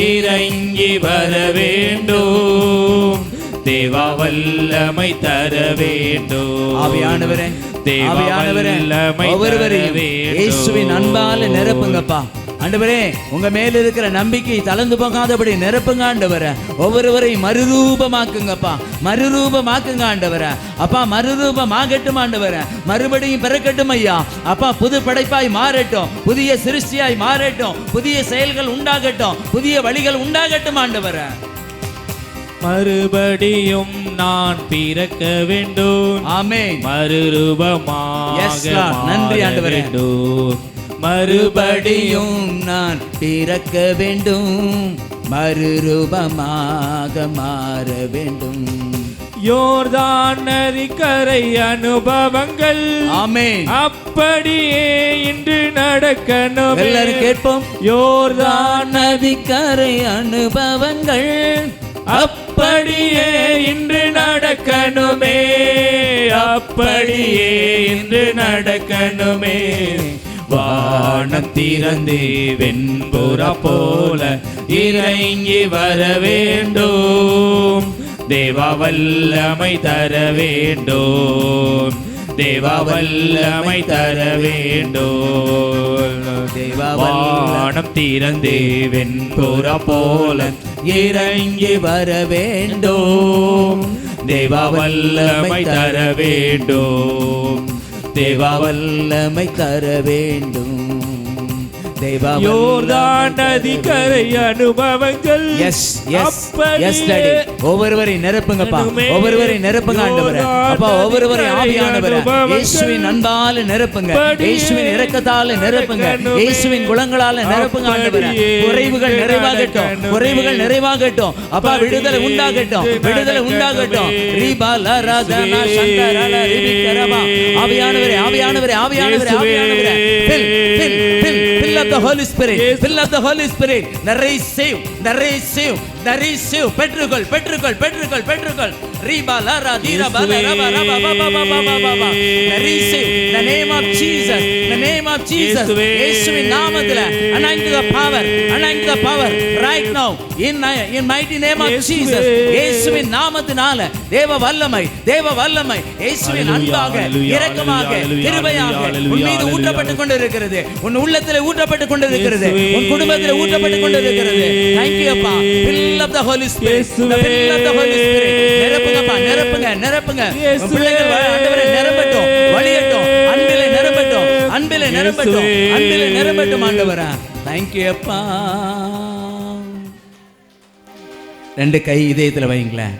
இறங்கி வர வேண்டும், தேவா வல்லமை தர வேண்டும். ஆவியானவரே, தேவா வல்லமை தர வேண்டும். இயேசுவின் அன்பால நிரப்புங்கப்பா ஆண்டவரே. உங்க மேல இருக்கிற நம்பிக்கை தளர்ந்து போகாதபடி நிரப்புங்க ஆண்டவரே. ஒவ்வொருவரையும் மறுரூபமாக்குங்கப்பா, மறுரூபமாக்குங்க ஆண்டவரே அப்பா. மறுரூபமாகட்டும் ஆண்டவரே, மறுபடியும் பிறக்கட்டும் ஐயா அப்பா. புது படைப்பாய் மாறட்டும், புதிய சிருஷ்டியாய் மாறட்டும், புதிய செயல்கள் உண்டாகட்டும், புதிய வழிகள் உண்டாகட்டும் ஆண்டவரே. மறுபடியும் நான் பிறக்க வேண்டும், ஆமென். மறுரூபமாக நன்றி ஆண்டவரே. மறுபடியும் நான் பிறக்க வேண்டும், மறுரூபமாக மாற வேண்டும். யோர்தான் நதிக்கரை அனுபவங்கள் ஆமென் அப்படியே இன்று நடக்கணும். எல்லாரும் கேட்போம். யோர்தான் நதிக்கரை அனுபவங்கள் அப்படியே இன்று நடக்கணுமே, அப்படியே இன்று நடக்கணுமே. வானம் திறந்து வெண்புறா போல இறங்கி வர வேண்டும், தேவா வல்லமை தர வேண்டும், தேவா வல்லமை தர வேண்டும். வானம் திறந்து வெண்புறா போல இறங்கி வர வேண்டும், தேவா வல்லமை தர வேண்டும், தேவா வல்லமை தர வேண்டும். யோர்தான் நதிக்கரை அனுபவங்கள் ஒவ்வொருவரையும் நிரப்புங்கப்பா, ஒவ்வொருவரையும் நிரப்புங்க ஆண்டவரே அப்பா. ஒவ்வொருவரையும் ஆவியானவரே இயேசுவின் அன்பால நிரப்புங்க, இயேசுவின் இரக்கத்தால நிரப்புங்க, இயேசுவின் குணங்களால நிரப்புங்க ஆண்டவரே. குறைவுகள் நிறைவாகட்டும், குறைவுகள் நிறைவாகட்டும் அப்பா. விடுதலை உண்டாகட்டும், விடுதலை உண்டாகட்டும். ஆவியானவரே, ஆவியானவரே, ஆவியானவரே, ஆவியானவரே. Fill up the Holy Spirit, fill up the Holy Spirit. Receive, receive, receive. பெற்றுக்கொள், பெற்றுக்கொள், பெற்றுக்கொள், பெற்றுக்கொள். ரீபா லாரா தீரா பாலா ரபா ரபா Baba Baba Baba. Receive the name of Jesus, the name of Jesus. இயேசுவின் நாமத்திலே anoint the power, anoint the power right now in mighty name of Jesus. இயேசுவின் நாமத்தினால தேவ வல்லமை, தேவ வல்லமை இயேசுவின் அன்பாக, இரக்கமாக, கிருபையாக உன் மீது ஊற்றப்பட்டுக் கொண்டிருக்கிறது, உன் உள்ளத்திலே ஊற்றப்பட்டுக் கொண்டிருக்கிறது, உன் குடும்பத்திலே ஊற்றப்பட்டுக் கொண்டிருக்கிறது. Thank you அப்பா. Fill up the Holy Spirit, fill up the Holy Spirit. நிரப்புங்கப்பா, நிரப்புங்க, நிரப்புங்க. உன் பிள்ளைகள் ஆண்டவரே நிரம்பட்டும், வழியட்டும், அன்பிலே நிரம்பட்டும், அன்பிலே நிரம்பட்டும், அன்பிலே நிரம்பட்டும் ஆண்டவரே. தேங்க்யூ அப்பா. ரெண்டு கை இதயத்தில் வைங்களேன்,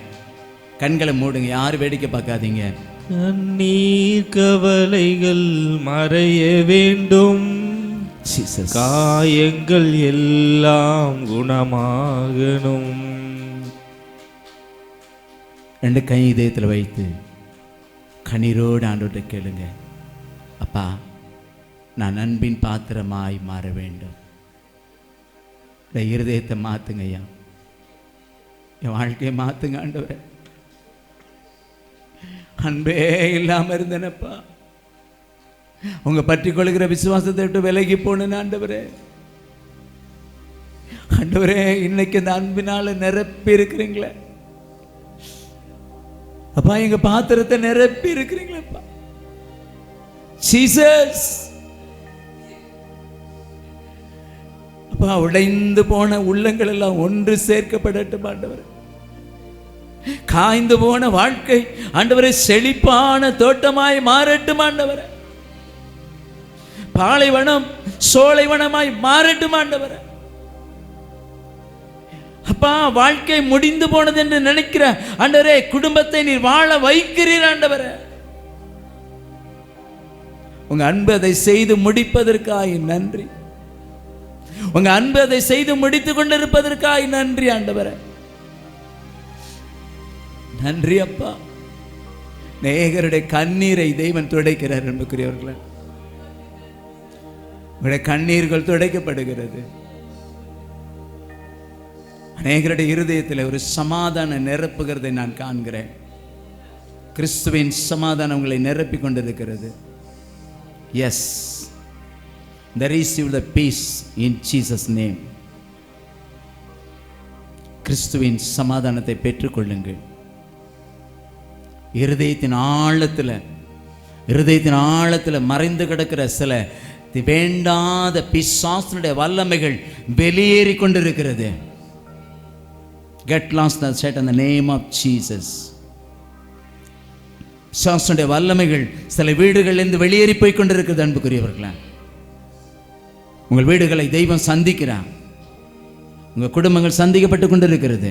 கண்களை மூடுங்க, யாரும் வேடிக்கை பார்க்காதீங்க. கண்ணீர் கவலைகள் மறைய வேண்டும், காயங்கள் எல்லாம் குணமாகணும். ரெண்டு கை இதயத்தில் வைத்து கண்ணீரோடு ஆண்டவர்கிட்ட கேளுங்க, அப்பா நான் அன்பின் பாத்திரமாய் மாற வேண்டும். இந்த இருதயத்தை மாத்துங்க ஐயா, என் வாழ்க்கையை மாத்துங்க ஆண்டவரே. அன்பே இல்லாம இருந்தேனப்பா, உங்க பற்றி கொள்கிற விசுவாசத்தை விட்டு விலகி போனேன் ஆண்டவரே. ஆண்டவரே இன்னைக்கு இந்த அன்பினால நிரப்பி இருக்கிறீங்களே அப்பா, எங்க பாத்திரத்தை நிரப்பி இருக்கிறீங்களப்பா. ஜீசஸ் அப்பா, உடைந்து போன உள்ளங்கள் எல்லாம் ஒன்று சேர்க்கப்படட்டும் ஆண்டவரே. காய்ந்து போன வாழ்க்கை ஆண்டவரே செழிப்பான தோட்டமாய் மாறட்டும் ஆண்டவரே. பாலைவனம் சோலைவனமாய் மாறட்டும் ஆண்டவரே. அப்பா, வாழ்க்கை முடிந்து போனது என்று நினைக்கிற ஆண்டவரே குடும்பத்தை நீர் வாழ வைக்கிறீர் ஆண்டவரே. உங்க அன்பு அதை செய்து முடிப்பதற்காக நன்றி. உங்க அன்பு அதை செய்து முடித்துக் கொண்டிருப்பதற்காக நன்றி ஆண்டவரே. நன்றி அப்பா. நேயருடைய கண்ணீரை தெய்வன் துடைக்கிறார் என்புக்குரியவர்களே. உங்களுடைய கண்ணீர்கள் துடைக்கப்படுகிறது. அநேகருடைய இருதயத்தில் ஒரு சமாதானம் நிரப்புகிறதை நான் காண்கிறேன். கிறிஸ்துவின் சமாதானம் உங்களை நிரப்பி கொண்டிருக்கிறது. Yes, receive the peace in Jesus name. கிறிஸ்துவின் சமாதானத்தை பெற்றுக்கொள்ளுங்கள். இருதயத்தின் ஆழத்தில் மறைந்து கிடக்கிற சில வேண்டாத பிசாசுடைய வல்லமைகள் வெளியேறி கொண்டிருக்கிறது. Get lost and set in the name of Jesus. பிசாசுடைய வல்லமைகள் சில வீடுகளிலிருந்து வெளியேறி போய் கொண்டிருக்கிறது அன்புக்குரியவர்களே. உங்கள் வீடுகளை தெய்வம் சந்திக்கிறார். உங்கள் குடும்பங்கள் சந்திக்கப்பட்டு கொண்டிருக்கிறது.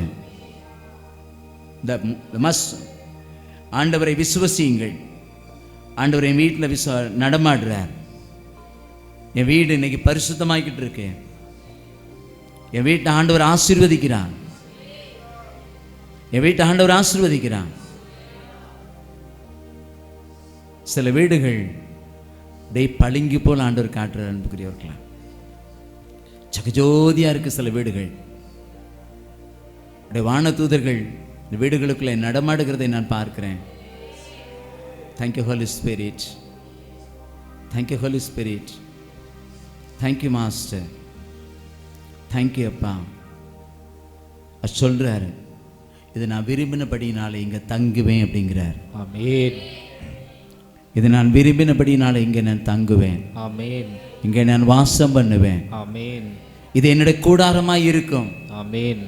ஆண்டவரை விசுவசியுங்கள். ஆண்டவரை என் வீட்டில் நடமாடுறார். என் வீடு இன்னைக்கு பரிசுத்தமாக்கிட்டு இருக்கு. என் வீட்டை ஆண்டவர் ஆசீர்வதிக்கிறார். என் வீட்டை ஆண்டவர் ஆசீர்வதிக்கிறார். சில வீடுகள் பளிங்கு போல் ஆண்டவர் காட்டுறார் அன்புக்குரியவர்களா. ஜகஜோதியா இருக்கு சில வீடுகள். வானதூதர்கள் இந்த வீடுகளுக்குள்ளே நடமாடுகிறதை நான் பார்க்கிறேன். Thank you holy spirit, thank you holy spirit, thank you master, thank you அப்பா. சொல்றாரு, இது நான் விரும்பினபடினால இங்க தங்குவேன் அப்படிங்கிறார். ஆமென். இது நான் விரும்பினபடினால இங்க நான் தங்குவேன். ஆமென். இங்க நான் வாசம் பண்ணுவேன். ஆமென். இது என்னுடைய கூடாரமாய் இருக்கும். ஆமென்.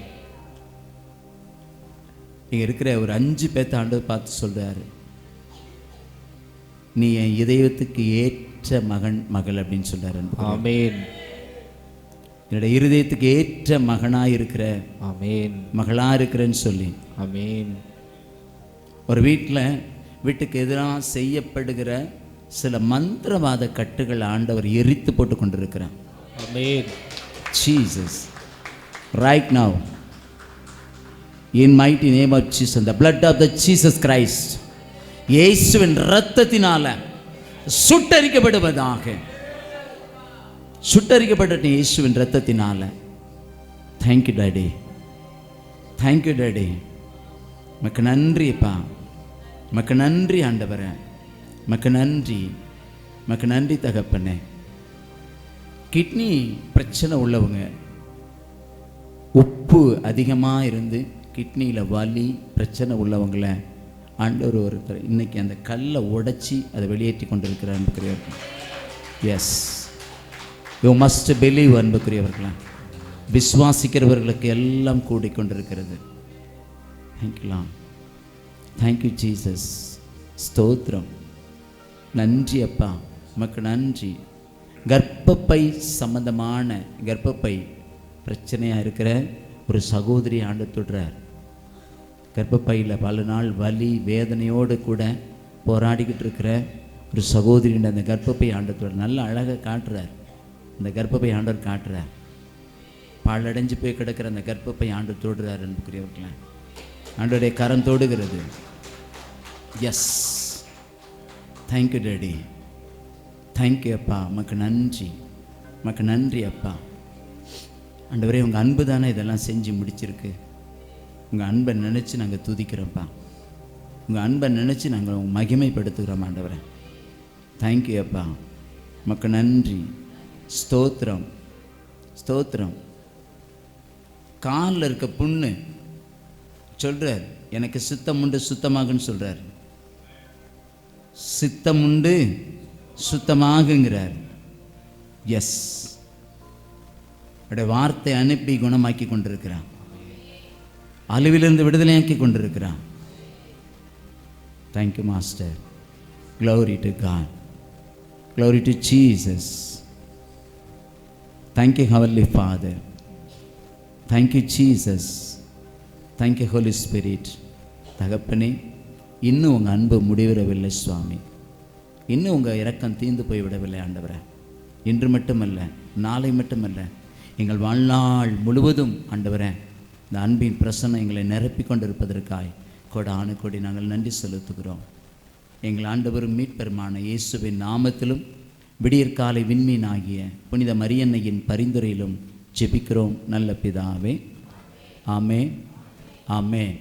இங்க இருக்கிற ஒரு 5 பேர்த்த ஆண்டவர் பார்த்து சொல்றாரு, நீ என் இதயத்துக்கு ஏற்ற மகன் மகள் அப்படின்னு சொல்றாரு. ஆமென். என்னுடைய இருதயத்துக்கு ஏற்ற மகனாய் இருக்கிற, ஆமென், மகளா இருக்கிறேன்னு சொல்லி. ஆமென். ஒரு வீட்டுக்கு எதிராக செய்யப்படுகிற சில மந்திரவாத கட்டுகள் ஆண்டவர் எரித்து போட்டு கொண்டிருக்கிறார். Amen. Jesus, right now in mighty name of Jesus, the blood of the Jesus Christ, இயேசுவின் இரத்தத்தினால சுட்டரிக்கப்படுவதாக. சுட்டரிக்கப்பட்ட இயேசுவின் இரத்தத்தினால. Thank you daddy, thank you daddy. மக்கு நன்றிப்பா, மக்கு நன்றி ஆண்டவரே, மக்கு நன்றி, மக்கு நன்றி தகப்பனே. கிட்னி பிரச்சனை உள்ளவங்க, உப்பு அதிகமாக இருந்து கிட்னியில் வலி பிரச்சனை உள்ளவங்களை ஆண்டவர் ஒருத்தர் இன்னைக்கு அந்த கல்லை உடைச்சி அதை வெளியேற்றி கொண்டிருக்கிறார் அன்புக்குரியவர்கள். எஸ், யூ மஸ்ட் பிலீவ் அன்புக்குரியவர்களா. விசுவாசிக்கிறவர்களுக்கு எல்லாம் கூடிக்கொண்டிருக்கிறது. தேங்க்யூலாம், தேங்க்யூ ஜீசஸ். ஸ்தோத்திரம், நன்றி அப்பா. உமக்கு நன்றி. கர்ப்பப்பை சம்பந்தமான கர்ப்பப்பை பிரச்சனையாக இருக்கிற ஒரு சகோதரி ஆண்டு தொடுறார். கர்ப்பப்பையில் பல நாள் வலி வேதனையோடு கூட போராடிக்கிட்டு இருக்கிற ஒரு சகோதரியின் அந்த கர்ப்பப்பை ஆண்டவர் நல்ல அழகாக காட்டுறார். அந்த கர்ப்பப்பை ஆண்டவர் காட்டுறார். பாழடைஞ்சு போய் கிடக்கிற அந்த கர்ப்பப்பை ஆண்டு தொடுறார் என்புக்குரியவர்களே. ஆண்டோடைய கரம் தொடுகிறது. எஸ், தேங்க்யூ டேடி, தேங்க்யூ அப்பா, உமக்கு நன்றி, உமக்கு நன்றி அப்பா. ஆண்டவரே, உங்கள் அன்பு தானே இதெல்லாம் செஞ்சு முடிச்சிருக்கு. உங்கள் அன்பை நினச்சி நாங்கள் துதிக்கிறோம்ப்பா. உங்கள் அன்பை நினச்சி நாங்கள் உங்கள் மகிமைப்படுத்துகிறோம் ஆண்டவரே. தேங்க்யூ அப்பா, உமக்கு நன்றி. ஸ்தோத்திரம், ஸ்தோத்திரம். காலில் இருக்க புண்ணு சொல்கிறார், எனக்கு சித்தம் உண்டு சுத்தமாகுன்னு சொல்கிறார். சித்தம் உண்டு சுத்தமாகுங்கிறார். எஸ், அவருடைய வார்த்தை அனுப்பி குணமாக்கி கொண்டிருக்கிறான். அழிவிலிருந்து விடுதலையாக்கி கொண்டிருக்கிறான். Thank you master. Glory to God, glory to Jesus. Thank you heavenly father, thank you Jesus, thank you holy spirit. தகப்பனே, இன்னும் உங்கள் அன்பு முடிவிடவில்லை சுவாமி. இன்னும் உங்கள் இரக்கம் தீர்ந்து போய்விடவில்லை ஆண்டவரே. இன்று மட்டுமல்ல, நாளை மட்டுமல்ல, எங்கள் வாழ்நாள் முழுவதும் ஆண்டவரே இந்த அன்பின் பிரசன்னம் எங்களை நிரப்பி கொண்டிருப்பதற்காய் கொடானு கொடி நாங்கள் நன்றி செலுத்துகிறோம். எங்கள் ஆண்டவரும் மீட்பெருமான இயேசுவின் நாமத்திலும் விடியற்காலை விண்மீன் ஆகிய புனித மரியன்னையின் பரிந்துரையிலும் ஜெபிக்கிறோம் நல்ல பிதாவே. ஆமென், ஆமென்.